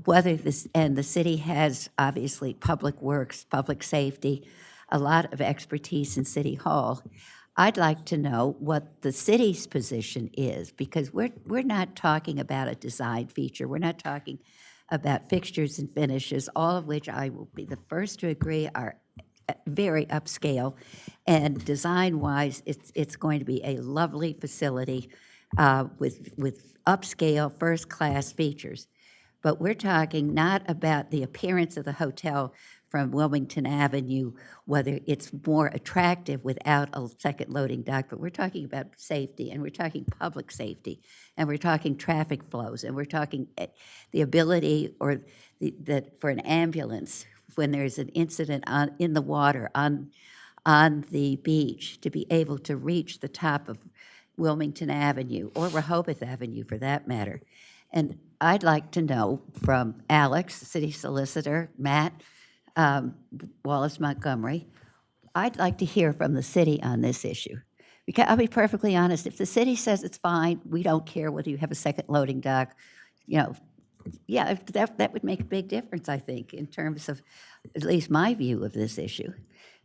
whether this, and the city has obviously public works, public safety, a lot of expertise in City Hall. I'd like to know what the city's position is, because we're not talking about a design feature. We're not talking about fixtures and finishes, all of which I will be the first to agree are very upscale. And design-wise, it's going to be a lovely facility with upscale, first-class features. But we're talking not about the appearance of the hotel from Wilmington Avenue, whether it's more attractive without a second loading dock, but we're talking about safety, and we're talking public safety, and we're talking traffic flows, and we're talking the ability that for an ambulance, when there's an incident in the water, on the beach, to be able to reach the top of Wilmington Avenue, or Rehoboth Avenue for that matter. And I'd like to know from Alex, the city solicitor, Matt, Wallace Montgomery, I'd like to hear from the city on this issue. Because I'll be perfectly honest, if the city says it's fine, we don't care whether you have a second loading dock, yeah, that would make a big difference, I think, in terms of at least my view of this issue.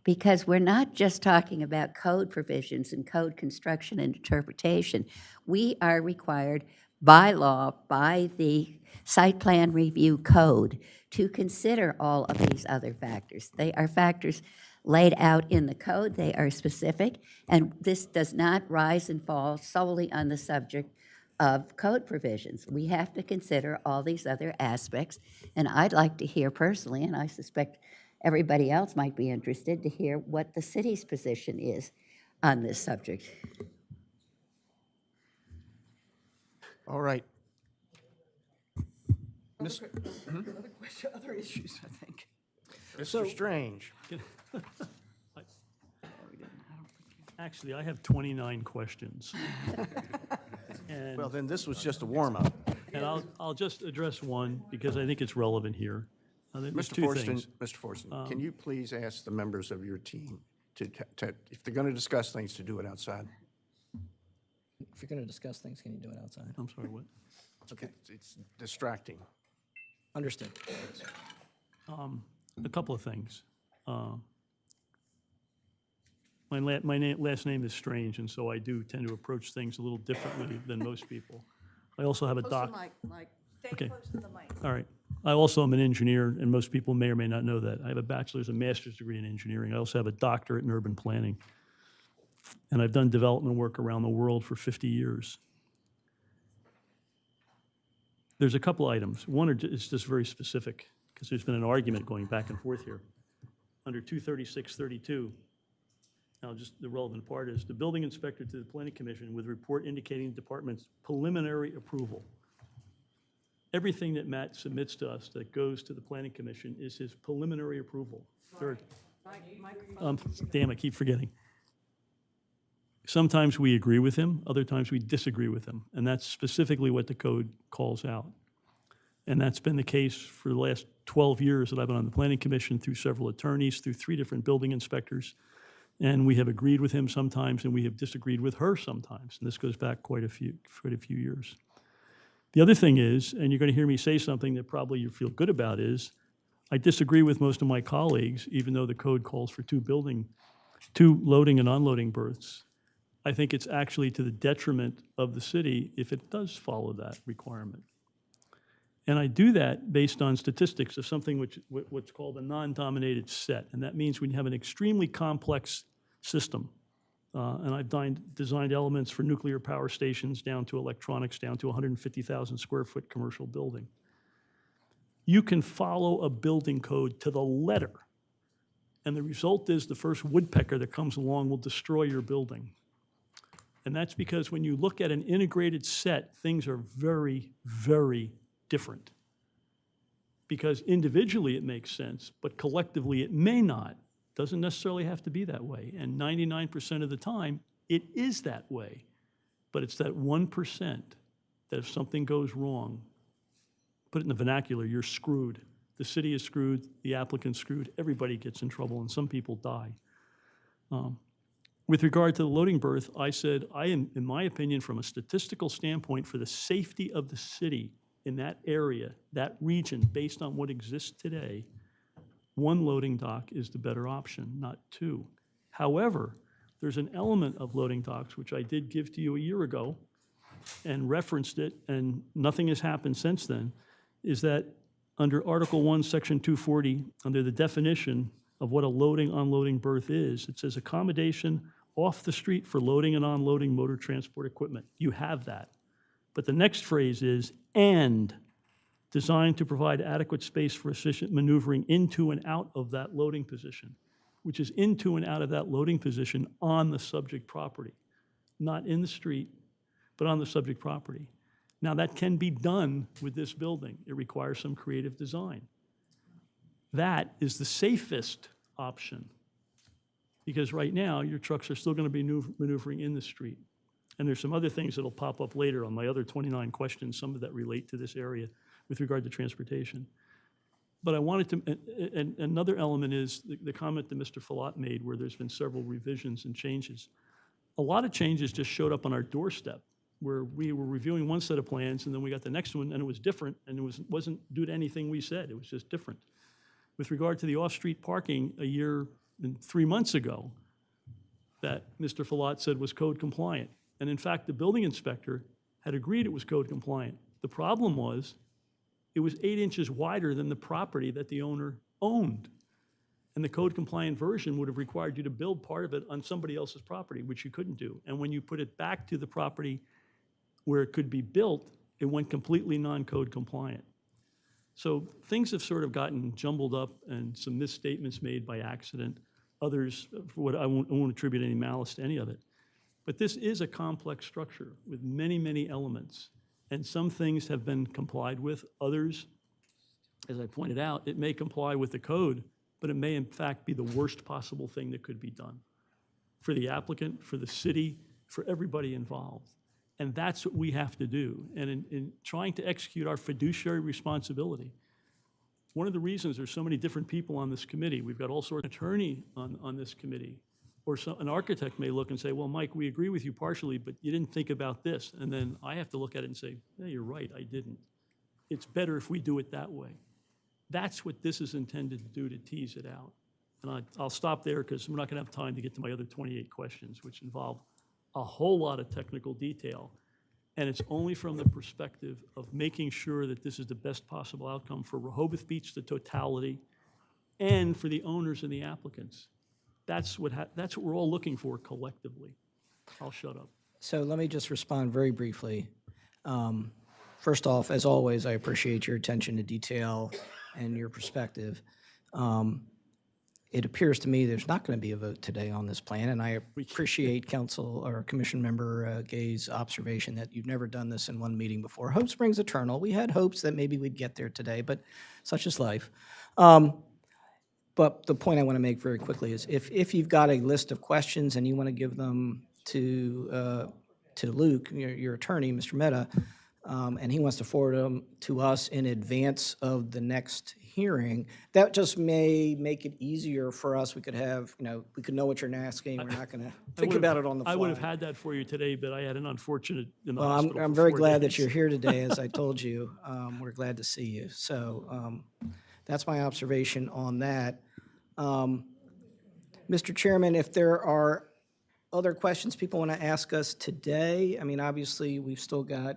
Because we're not just talking about code provisions and code construction and interpretation. We are required by law, by the site plan review code, to consider all of these other factors. They are factors laid out in the code. They are specific, and this does not rise and fall solely on the subject of code provisions. We have to consider all these other aspects, and I'd like to hear personally, and I suspect everybody else might be interested to hear what the city's position is on this subject. All right. Other question, other issues, I think. Mr. Strange. Actually, I have 29 questions. And- Well, then this was just a warm-up. And I'll just address one because I think it's relevant here. There's two things. Mr. Forston, can you please ask the members of your team to if they're going to discuss things, to do it outside? If you're going to discuss things, can you do it outside? I'm sorry, what? Okay. It's distracting. Understood. A couple of things. My last name is Strange, and so I do tend to approach things a little differently than most people. I also have a doc. Okay. All right. I also am an engineer, and most people may or may not know that. I have a bachelor's and master's degree in engineering. I also have a doctorate in urban planning. And I've done development work around the world for 50 years. There's a couple items. One is just very specific, because there's been an argument going back and forth here. Under 236.32, Now, just the relevant part is the building inspector to the planning commission with a report indicating the department's preliminary approval. Everything that Matt submits to us that goes to the planning commission is his preliminary approval. Damn, I keep forgetting. Sometimes we agree with him, other times we disagree with him, and that's specifically what the code calls out. And that's been the case for the last 12 years that I've been on the planning commission, through several attorneys, through 3 different building inspectors. And we have agreed with him sometimes, and we have disagreed with her sometimes. And this goes back quite a few years. The other thing is, and you're going to hear me say something that probably you feel good about, is I disagree with most of my colleagues, even though the code calls for 2 loading and unloading berths. I think it's actually to the detriment of the city if it does follow that requirement. And I do that based on statistics of something what's called a non-dominated set. And that means when you have an extremely complex system, and I've designed elements for nuclear power stations down to electronics, down to 150,000 square foot commercial building. You can follow a building code to the letter. And the result is the first woodpecker that comes along will destroy your building. And that's because when you look at an integrated set, things are very, very different. Because individually it makes sense, but collectively it may not. Doesn't necessarily have to be that way. And 99% of the time, it is that way. But it's that 1% that if something goes wrong, put it in the vernacular, you're screwed. The city is screwed, the applicant's screwed, everybody gets in trouble, and some people die. With regard to the loading berth, I said, in my opinion, from a statistical standpoint, for the safety of the city in that area, that region, based on what exists today, 1 loading dock is the better option, not 2. However, there's an element of loading docks, which I did give to you a year ago and referenced it, and nothing has happened since then, is that under Article 1, Section 240, under the definition of what a loading, unloading berth is, it says accommodation off the street for loading and unloading motor transport equipment. You have that. But the next phrase is, and designed to provide adequate space for efficient maneuvering into and out of that loading position, which is into and out of that loading position on the subject property, not in the street, but on the subject property. Now, that can be done with this building. It requires some creative design. That is the safest option, because right now, your trucks are still going to be maneuvering in the street. And there's some other things that'll pop up later on my other 29 questions, some of that relate to this area with regard to transportation. But I wanted to, and another element is the comment that Mr. Falat made, where there's been several revisions and changes. A lot of changes just showed up on our doorstep, where we were reviewing one set of plans, and then we got the next one, and it was different, and it wasn't due to anything we said. It was just different. With regard to the off-street parking, a year and 3 months ago, that Mr. Falat said was code compliant. And in fact, the building inspector had agreed it was code compliant. The problem was, it was 8 inches wider than the property that the owner owned. And the code compliant version would have required you to build part of it on somebody else's property, which you couldn't do. And when you put it back to the property where it could be built, it went completely non-code compliant. So things have sort of gotten jumbled up and some misstatements made by accident. Others, for what I won't attribute any malice to any of it. But this is a complex structure with many, many elements. And some things have been complied with. Others, as I pointed out, it may comply with the code, but it may in fact be the worst possible thing that could be done for the applicant, for the city, for everybody involved. And that's what we have to do. And in trying to execute our fiduciary responsibility, one of the reasons there's so many different people on this committee, we've got all sorts of attorney on this committee, or an architect may look and say, well, Mike, we agree with you partially, but you didn't think about this. And then I have to look at it and say, yeah, you're right, I didn't. It's better if we do it that way. That's what this is intended to do, to tease it out. And I'll stop there because we're not going to have time to get to my other 28 questions, which involve a whole lot of technical detail. And it's only from the perspective of making sure that this is the best possible outcome for Rehoboth Beach, the totality, and for the owners and the applicants. That's what we're all looking for collectively. I'll shut up. So let me just respond very briefly. First off, as always, I appreciate your attention to detail and your perspective. it appears to me there's not going to be a vote today on this plan, and I appreciate Council or Commission Member Gay's observation that you've never done this in one meeting before. Hope springs eternal. We had hopes that maybe we'd get there today, but such is life. But the point I want to make very quickly is if you've got a list of questions and you want to give them to Luke, your attorney, Mr. Mehta, and he wants to forward them to us in advance of the next hearing, that just may make it easier for us. We could have, we could know what you're asking. We're not going to think about it on the fly. I would have had that for you today, but I had an unfortunate in the Well, hospital I'm for very 4 glad that days. you're here today, as I told you. We're glad to see you. So that's my observation on that. Mr. Chairman, if there are other questions people want to ask us today, I mean, obviously, we've still got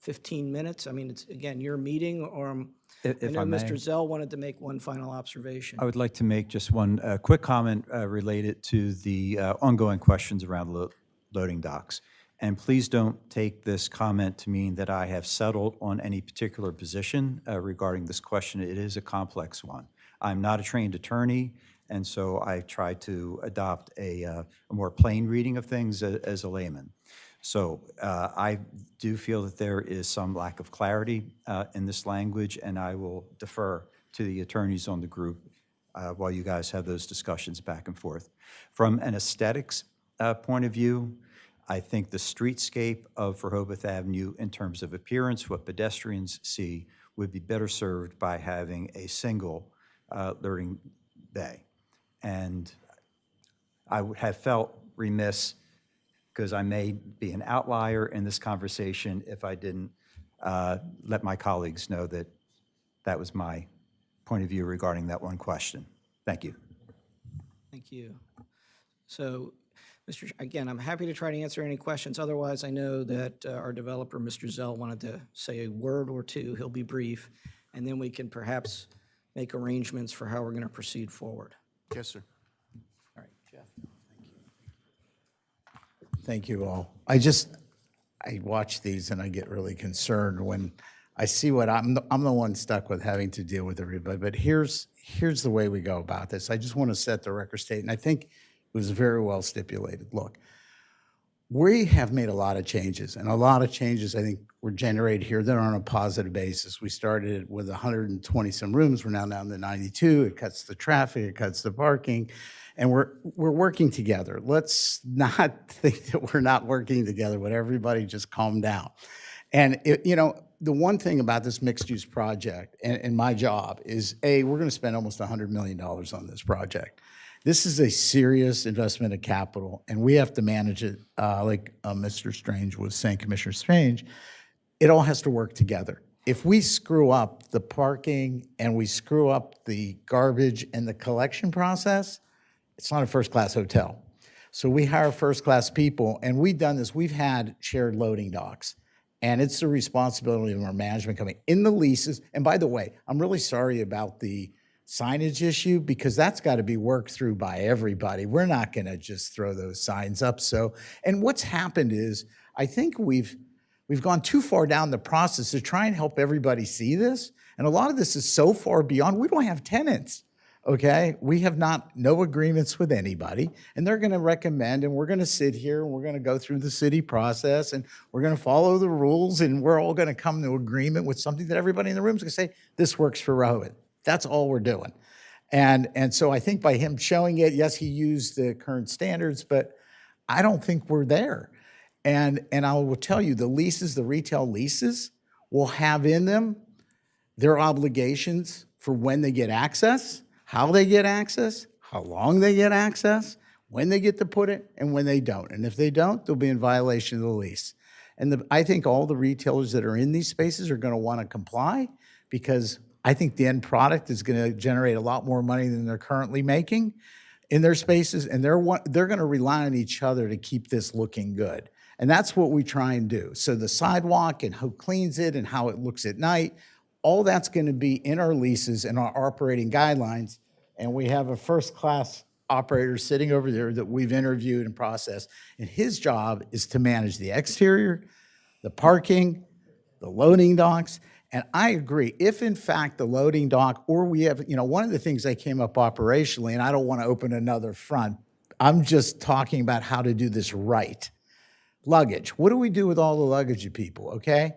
15 minutes. I mean, it's, again, your meeting, or I If know I may. Mr. Zell wanted to make one final observation. I would like to make just one quick comment related to the ongoing questions around loading docks. And please don't take this comment to mean that I have settled on any particular position regarding this question. It is a complex one. I'm not a trained attorney, and so I try to adopt a more plain reading of things as a layman. So I do feel that there is some lack of clarity in this language, and I will defer to the attorneys on the group while you guys have those discussions back and forth. From an aesthetics point of view, I think the streetscape of Rehoboth Avenue in terms of appearance, what pedestrians see, would be better served by having a single loading bay. And I would have felt remiss, because I may be an outlier in this conversation, if I didn't let my colleagues know that that was my point of view regarding that one question. Thank you. Thank you. So, again, I'm happy to try to answer any questions. Otherwise, I know that our developer, Mr. Zell, wanted to say a word or two. He'll be brief, and then we can perhaps make arrangements for how we're going to proceed forward. Yes, sir. All right, Jeff. Thank you all. I watch these and I get really concerned when I see what I'm the one stuck with having to deal with everybody. But here's the way we go about this. I just want to set the record straight, and I think it was very well stipulated. Look, we have made a lot of changes, and a lot of changes I think were generated here that are on a positive basis. We started with 120 some rooms. We're now down to 92. It cuts the traffic, it cuts the parking, and we're working together. Let's not think that we're not working together. Would everybody just calm down? And the one thing about this mixed-use project and my job is, we're going to spend almost $100 million on this project. This is a serious investment of capital, and we have to manage it like Mr. Strange was saying, Commissioner Strange. It all has to work together. If we screw up the parking and we screw up the garbage and the collection process, it's not a first-class hotel. So we hire first-class people, and we've done this. We've had shared loading docks, and it's the responsibility of our management company in the leases. And by the way, I'm really sorry about the signage issue, because that's got to be worked through by everybody. We're not going to just throw those signs up. So, and what's happened is, I think we've gone too far down the process to try and help everybody see this. And a lot of this is so far beyond. We don't have tenants, okay? We have no agreements with anybody, and they're going to recommend, and we're going to sit here, and we're going to go through the city process, and we're going to follow the rules, and we're all going to come to agreement with something that everybody in the room is going to say, this works for Rehoboth. That's all we're doing. And so I think by him showing it, yes, he used the current standards, but I don't think we're there. And I will tell you, the leases, the retail leases, will have in them their obligations for when they get access, how they get access, how long they get access, when they get to put it, and when they don't. And if they don't, they'll be in violation of the lease. And I think all the retailers that are in these spaces are going to want to comply, because I think the end product is going to generate a lot more money than they're currently making in their spaces, and they're going to rely on each other to keep this looking good. And that's what we try and do. So the sidewalk and who cleans it and how it looks at night, all that's going to be in our leases and our operating guidelines. And we have a first-class operator sitting over there that we've interviewed and processed, and his job is to manage the exterior, the parking, the loading docks, And I agree, if in fact the loading dock, or we have, one of the things that came up operationally, and I don't want to open another front, I'm just talking about how to do this right. Luggage. What do we do with all the luggage, you people, okay?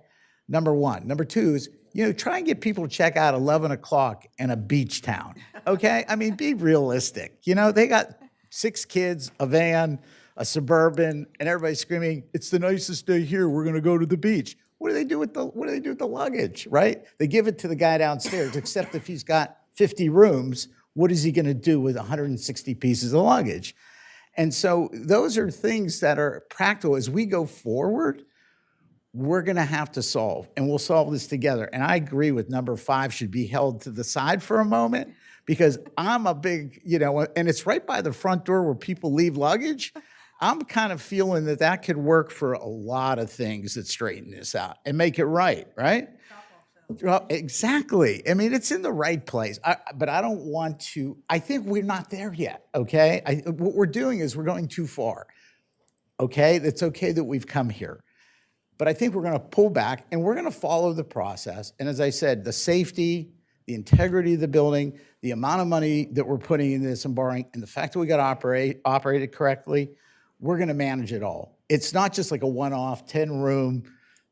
Number one. Number two is, try and get people to check out 11 o'clock in a beach town, okay? I mean, be realistic. They got 6 kids, a van, a Suburban, and everybody's screaming, "It's the nicest day here. We're going to go to the beach." What do they do with the luggage, right? They give it to the guy downstairs, except if he's got 50 rooms, what is he going to do with 160 pieces of luggage? And so those are things that are practical. As we go forward, we're going to have to solve, and we'll solve this together. And I agree with number 5 should be held to the side for a moment, because I'm a big, and it's right by the front door where people leave luggage. I'm kind of feeling that could work for a lot of things that straighten this out and make it right? Well, exactly. I mean, it's in the right place, but I don't want to, I think we're not there yet, okay? What we're doing is we're going too far, okay? It's okay that we've come here. But I think we're going to pull back, and we're going to follow the process. And as I said, the safety, the integrity of the building, the amount of money that we're putting in this and borrowing, and the fact that we got to operate it correctly, we're going to manage it all. It's not just like a one-off 10-room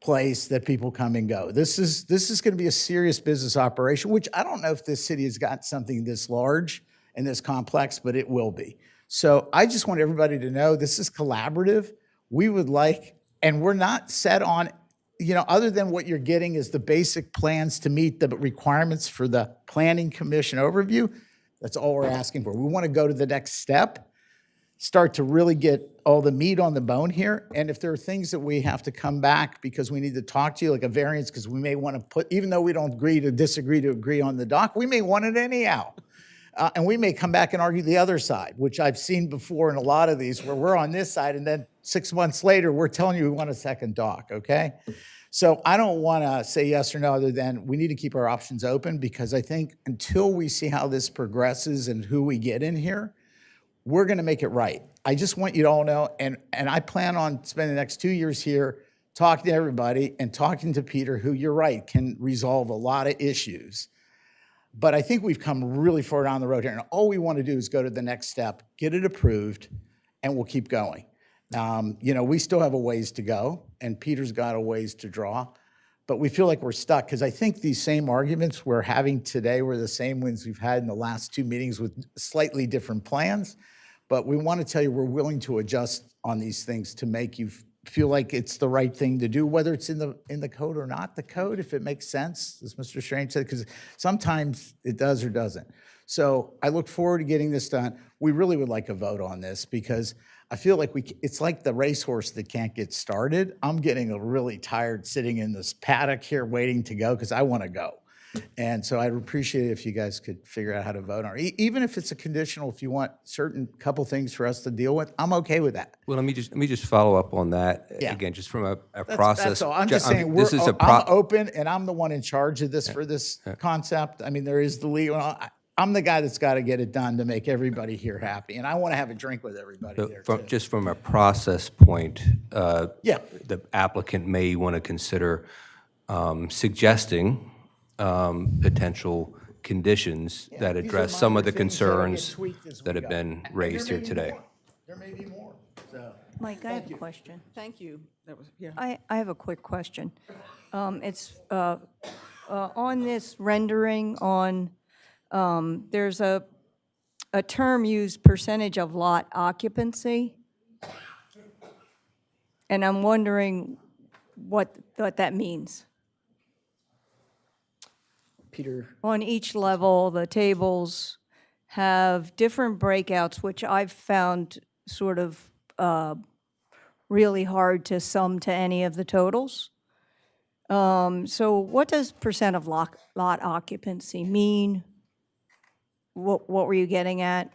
place that people come and go. This is going to be a serious business operation, which I don't know if this city has got something this large and this complex, but it will be. So I just want everybody to know this is collaborative. We would like, and we're not set on, other than what you're getting is the basic plans to meet the requirements for the Planning Commission overview. That's all we're asking for. We want to go to the next step, start to really get all the meat on the bone here. And if there are things that we have to come back because we need to talk to you, like a variance, because we may want to put, even though we don't agree to disagree to agree on the dock, we may want it anyhow. And we may come back and argue the other side, which I've seen before in a lot of these where we're on this side and then 6 months later, we're telling you we want a second dock, okay? So I don't want to say yes or no other than we need to keep our options open, because I think until we see how this progresses and who we get in here, we're going to make it right. I just want you to all know, and I plan on spending the next 2 years here talking to everybody and talking to Peter, who, you're right, can resolve a lot of issues. But I think we've come really far down the road here, and all we want to do is go to the next step, get it approved, and we'll keep going. We still have a ways to go, and Peter's got a ways to draw, but we feel like we're stuck, because I think these same arguments we're having today were the same ones we've had in the last 2 meetings with slightly different plans. But we want to tell you we're willing to adjust on these things to make you feel like it's the right thing to do, whether it's in the code or not the code, if it makes sense, as Mr. Strange said, because sometimes it does or doesn't. So I look forward to getting this done. We really would like a vote on this, because I feel like it's like the racehorse that can't get started. I'm getting really tired sitting in this paddock here waiting to go, because I want to go. And so I'd appreciate it if you guys could figure out how to vote on it. Even if it's a conditional, if you want certain couple things for us to deal with, I'm okay with that. Well, let me just follow up on that. Yeah. Again, just from a process. That's all. I'm just saying I'm open, and I'm the one in charge of this for this concept. I mean, there is the legal. I'm the guy that's got to get it done to make everybody here happy, and I want to have a drink with everybody there too. Just from a process point, yeah, the applicant may want to consider suggesting potential conditions that address some of the concerns that have been raised here today. There may be more. So, Mike, I have a question. Thank you. That was, yeah. I have a quick question. It's on this rendering on, there's a term used, percentage of lot occupancy. And I'm wondering what that means. Peter. On each level, the tables have different breakouts, which I've found sort of really hard to sum to any of the totals. So what does percent of lot occupancy mean? What were you getting at?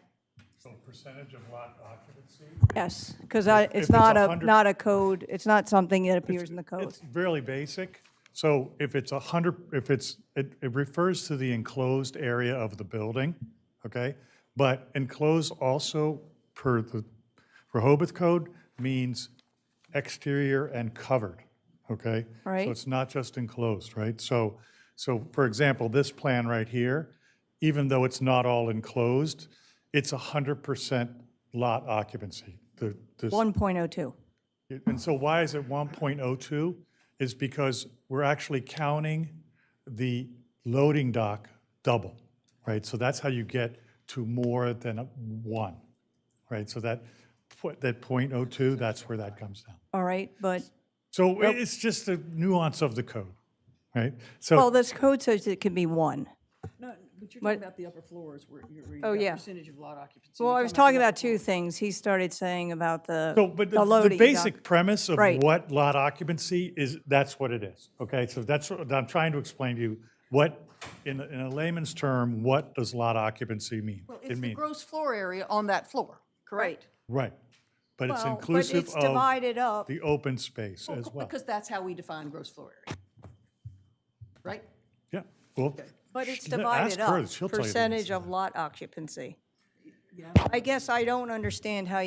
So percentage of lot occupancy? Yes, because it's not a code, it's not something that appears in the code. It's really basic. So if it's 100, it refers to the enclosed area of the building, okay? But enclosed also, per the Rehoboth Code, means exterior and covered, okay? Right. So it's not just enclosed, right? So So for example, this plan right here, even though it's not all enclosed, it's 100% lot occupancy. This 1.02. And so why is it 1.02? Is because we're actually counting the loading dock double, right? So that's how you get to more than 1, right? So that 0.02, that's where that comes down. All right, but, So it's just a nuance of the code, right? So well, this code says it can be 1. No, but you're What? talking about the upper floors where you've Oh, got yeah. percentage of lot occupancy. Well, You're I was talking talking the about upper 2 floor. things. He started saying about the but the the loading basic dock. premise of Right. what lot occupancy is, that's what it is, okay? So that's what I'm trying to explain to you, what, in a layman's term, what does lot occupancy mean? Well, It it's the means, gross floor area on that floor, correct? right, but it's Well, but inclusive it's of divided up. the open space as well. Because that's how we define gross floor area. Right? Yeah, well, But it's ask divided her, up, she'll tell you the percentage answer. of lot occupancy. I guess I don't understand how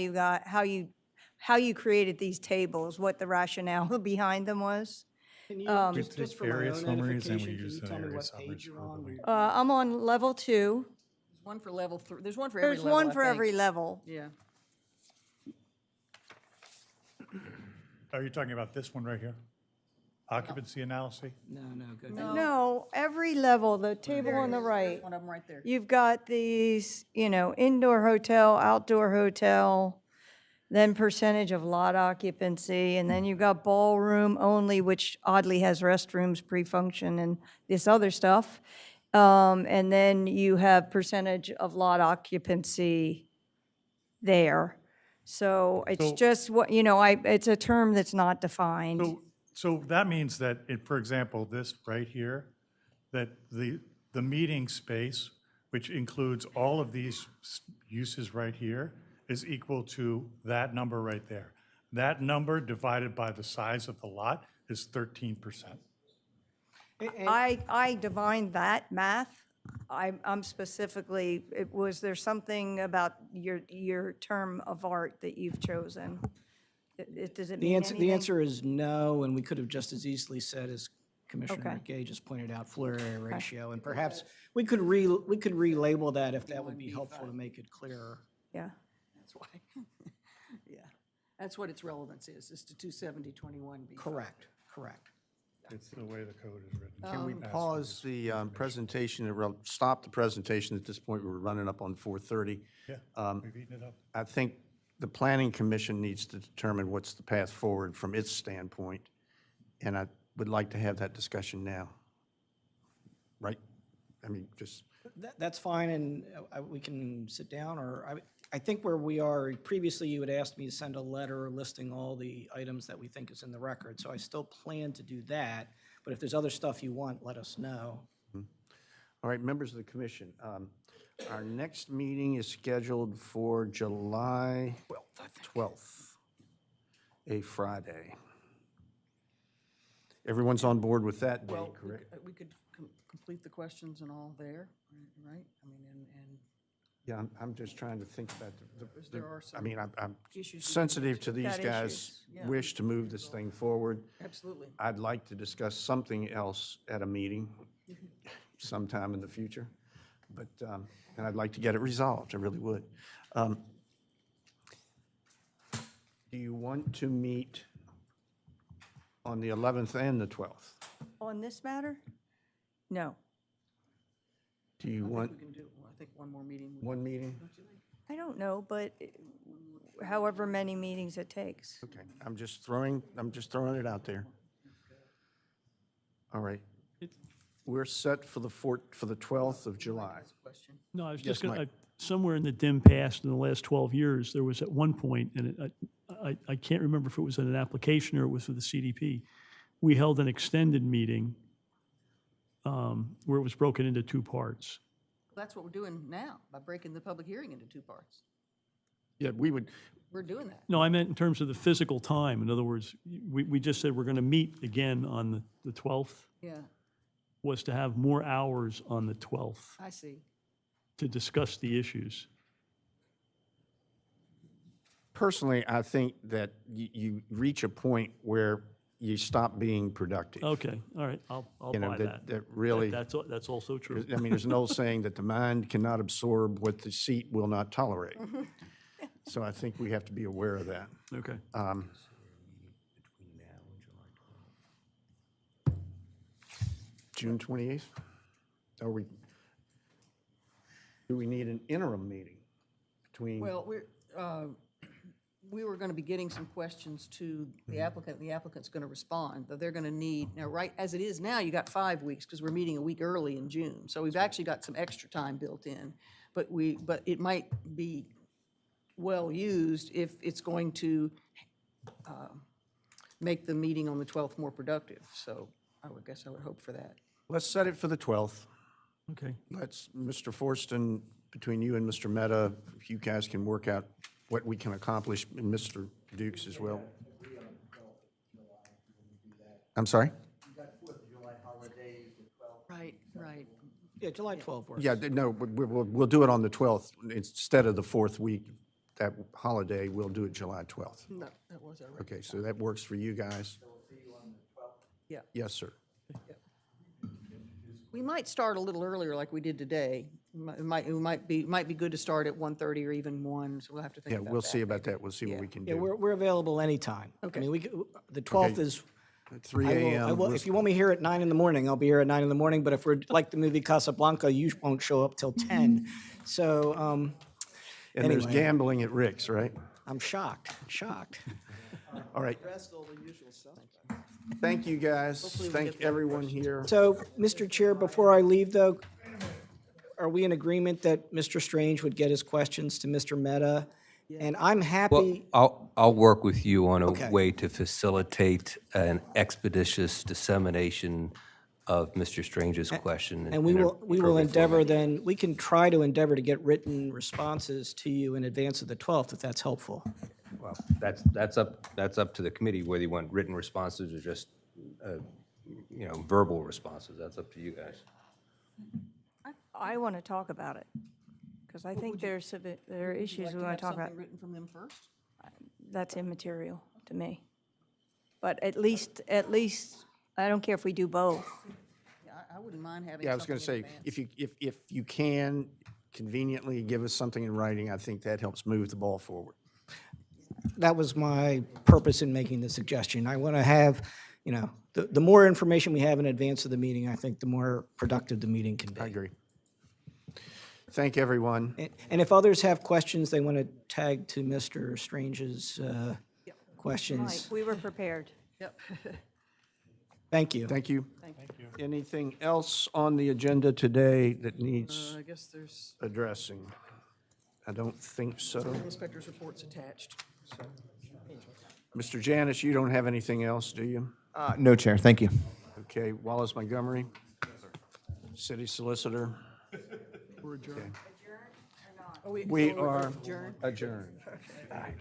you created these tables, what the rationale behind them was. We take area summaries and we use the area summaries for building. I'm on level 2. There's one for level 3, there's one for every There's level, one I for think. every level. Yeah. Are you talking about this one right here? Occupancy analysis? No, every level, the table on the right. There's one of them right there. You've got these, indoor hotel, outdoor hotel, then percentage of lot occupancy, and then you've got ballroom only, which oddly has restrooms, pre-function, and this other stuff. And then you have percentage of lot occupancy there. So it's So- just what, it's a term that's not defined. So that means that, for example, this right here, that the meeting space, which includes all of these uses right here, is equal to that number right there. That number divided by the size of the lot is 13%. I divined that math. I'm specifically, was there something about your term of art that you've chosen? Does it mean anything? The answer is no, and we could have just as easily said, as Commissioner Gage has pointed out, floor area ratio, and perhaps we could relabel that if that would be helpful to make it clearer. Yeah. That's why. Yeah. That's what its relevance is to 27021B. Correct. It's the way the code is written. Can we pause the presentation, and stop the presentation at this point? We're running up on 4:30. Yeah, we've eaten it up. I think the Planning Commission needs to determine what's the path forward from its standpoint, and I would like to have that discussion now. Right? I mean, just, That's fine, and we can sit down, or I think where we are, previously you had asked me to send a letter listing all the items that we think is in the record, so I still plan to do that, but if there's other stuff you want, let us know. all right, members of the commission, our next meeting is scheduled for July 12th, a Friday. Everyone's on board with that date, Well, correct? we could complete the questions and all there, right? I mean, and Yeah, I'm just trying to think about there are I mean, I'm issues we can sensitive to these Got guys' issues, yeah. wish to move this thing forward. absolutely. I'd like to discuss something else at a meeting sometime in the future, but, and I'd like to get it resolved, I really would. Do you want to meet on the 11th and the 12th? On this matter? No. Do you I want think we can do, I think one more meeting. one meeting? I don't know, but however many meetings it takes. Okay, I'm just throwing it out there. All right. We're set for the 12th of July. Question. No, I was Yes, just going Mike. to, somewhere in the dim past in the last 12 years, there was at one point, and I can't remember if it was in an application or it was with the CDP, we held an extended meeting where it was broken into 2 parts. That's what we're doing now, by breaking the public hearing into 2 parts. Yeah, we're We're doing that. No, I meant in terms of the physical time. In other words, we just said we're going to meet again on the 12th, Yeah, was to have more hours on the 12th I see. to discuss the issues. Personally, I think that you reach a point where you stop being productive. Okay, all right, I'll You know, buy that. that really. That's also true. I mean, there's an old saying that the mind cannot absorb what the seat will not tolerate. So I think we have to be aware of that. Okay. June 28th? Do we need an interim meeting between? Well, we were going to be getting some questions to the applicant. The applicant's going to respond, but they're going to need, now, right, as it is now, you got 5 weeks because we're meeting a week early in June. So we've actually got some extra time built in. But it might be well used if it's going to make the meeting on the 12th more productive. So I guess I would hope for that. Let's set it for the 12th. Okay. Let's, Mr. Forston, between you and Mr. Mehta, if you guys can work out what we can accomplish, and Mr. Dukes as well. I'm sorry? Right, right. Yeah, July 12th works. Yeah, no, we'll do it on the 12th. Instead of the 4th week, that holiday, we'll do it July 12th. No, that was our. Okay, so that works for you guys? Yeah. Yes, sir. We might start a little earlier like we did today. It might be good to start at 1:30 or even 1, so we'll have to think Yeah, about that. we'll see about that. We'll see what we can Yeah, do. we're available anytime. Okay. I mean, the 12th Okay. is. At 3 I a.m. will- If you want me here at 9 in the morning, I'll be here at 9 in the morning, but if we're like the movie Casablanca, you won't show up till 10. So, And there's anyway. gambling at Rick's, right? I'm shocked. All right. Rest all the usual stuff. Thank you, guys. Thank everyone here. So, Mr. Chair, before I leave, though, are we in agreement that Mr. Strange would get his questions to Mr. Mehta? And I'm Well, happy, I'll work with you on a Okay. way to facilitate an expeditious dissemination of Mr. Strange's question. and we in a will appropriate endeavor format. then, we can try to endeavor to get written responses to you in advance of the 12th, if that's helpful. Well, that's up to the committee, whether you want written responses or just, verbal responses. That's up to you guys. I want to talk about it, because I think there are issues we want to talk about. Something written from them first? That's immaterial to me. But at least, I don't care if we do both. Yeah, I wouldn't mind having. Yeah, I was going to say, if you can conveniently give us something in writing, I think that helps move the ball forward. That was my purpose in making the suggestion. I want to have, the more information we have in advance of the meeting, I think the more productive the meeting can be. I agree. Thank everyone. And if others have questions they want to tag to Mr. Strange's questions, We were prepared. Yep. Thank thank you. you. Thank you. Anything else on the agenda today that needs I guess there's addressing? I don't think so. inspector's reports attached, so. Mr. Janis, you don't have anything else, do you? No, Chair, thank you. Okay, Wallace Montgomery, City Solicitor. We're adjourned. We are adjourned. All right.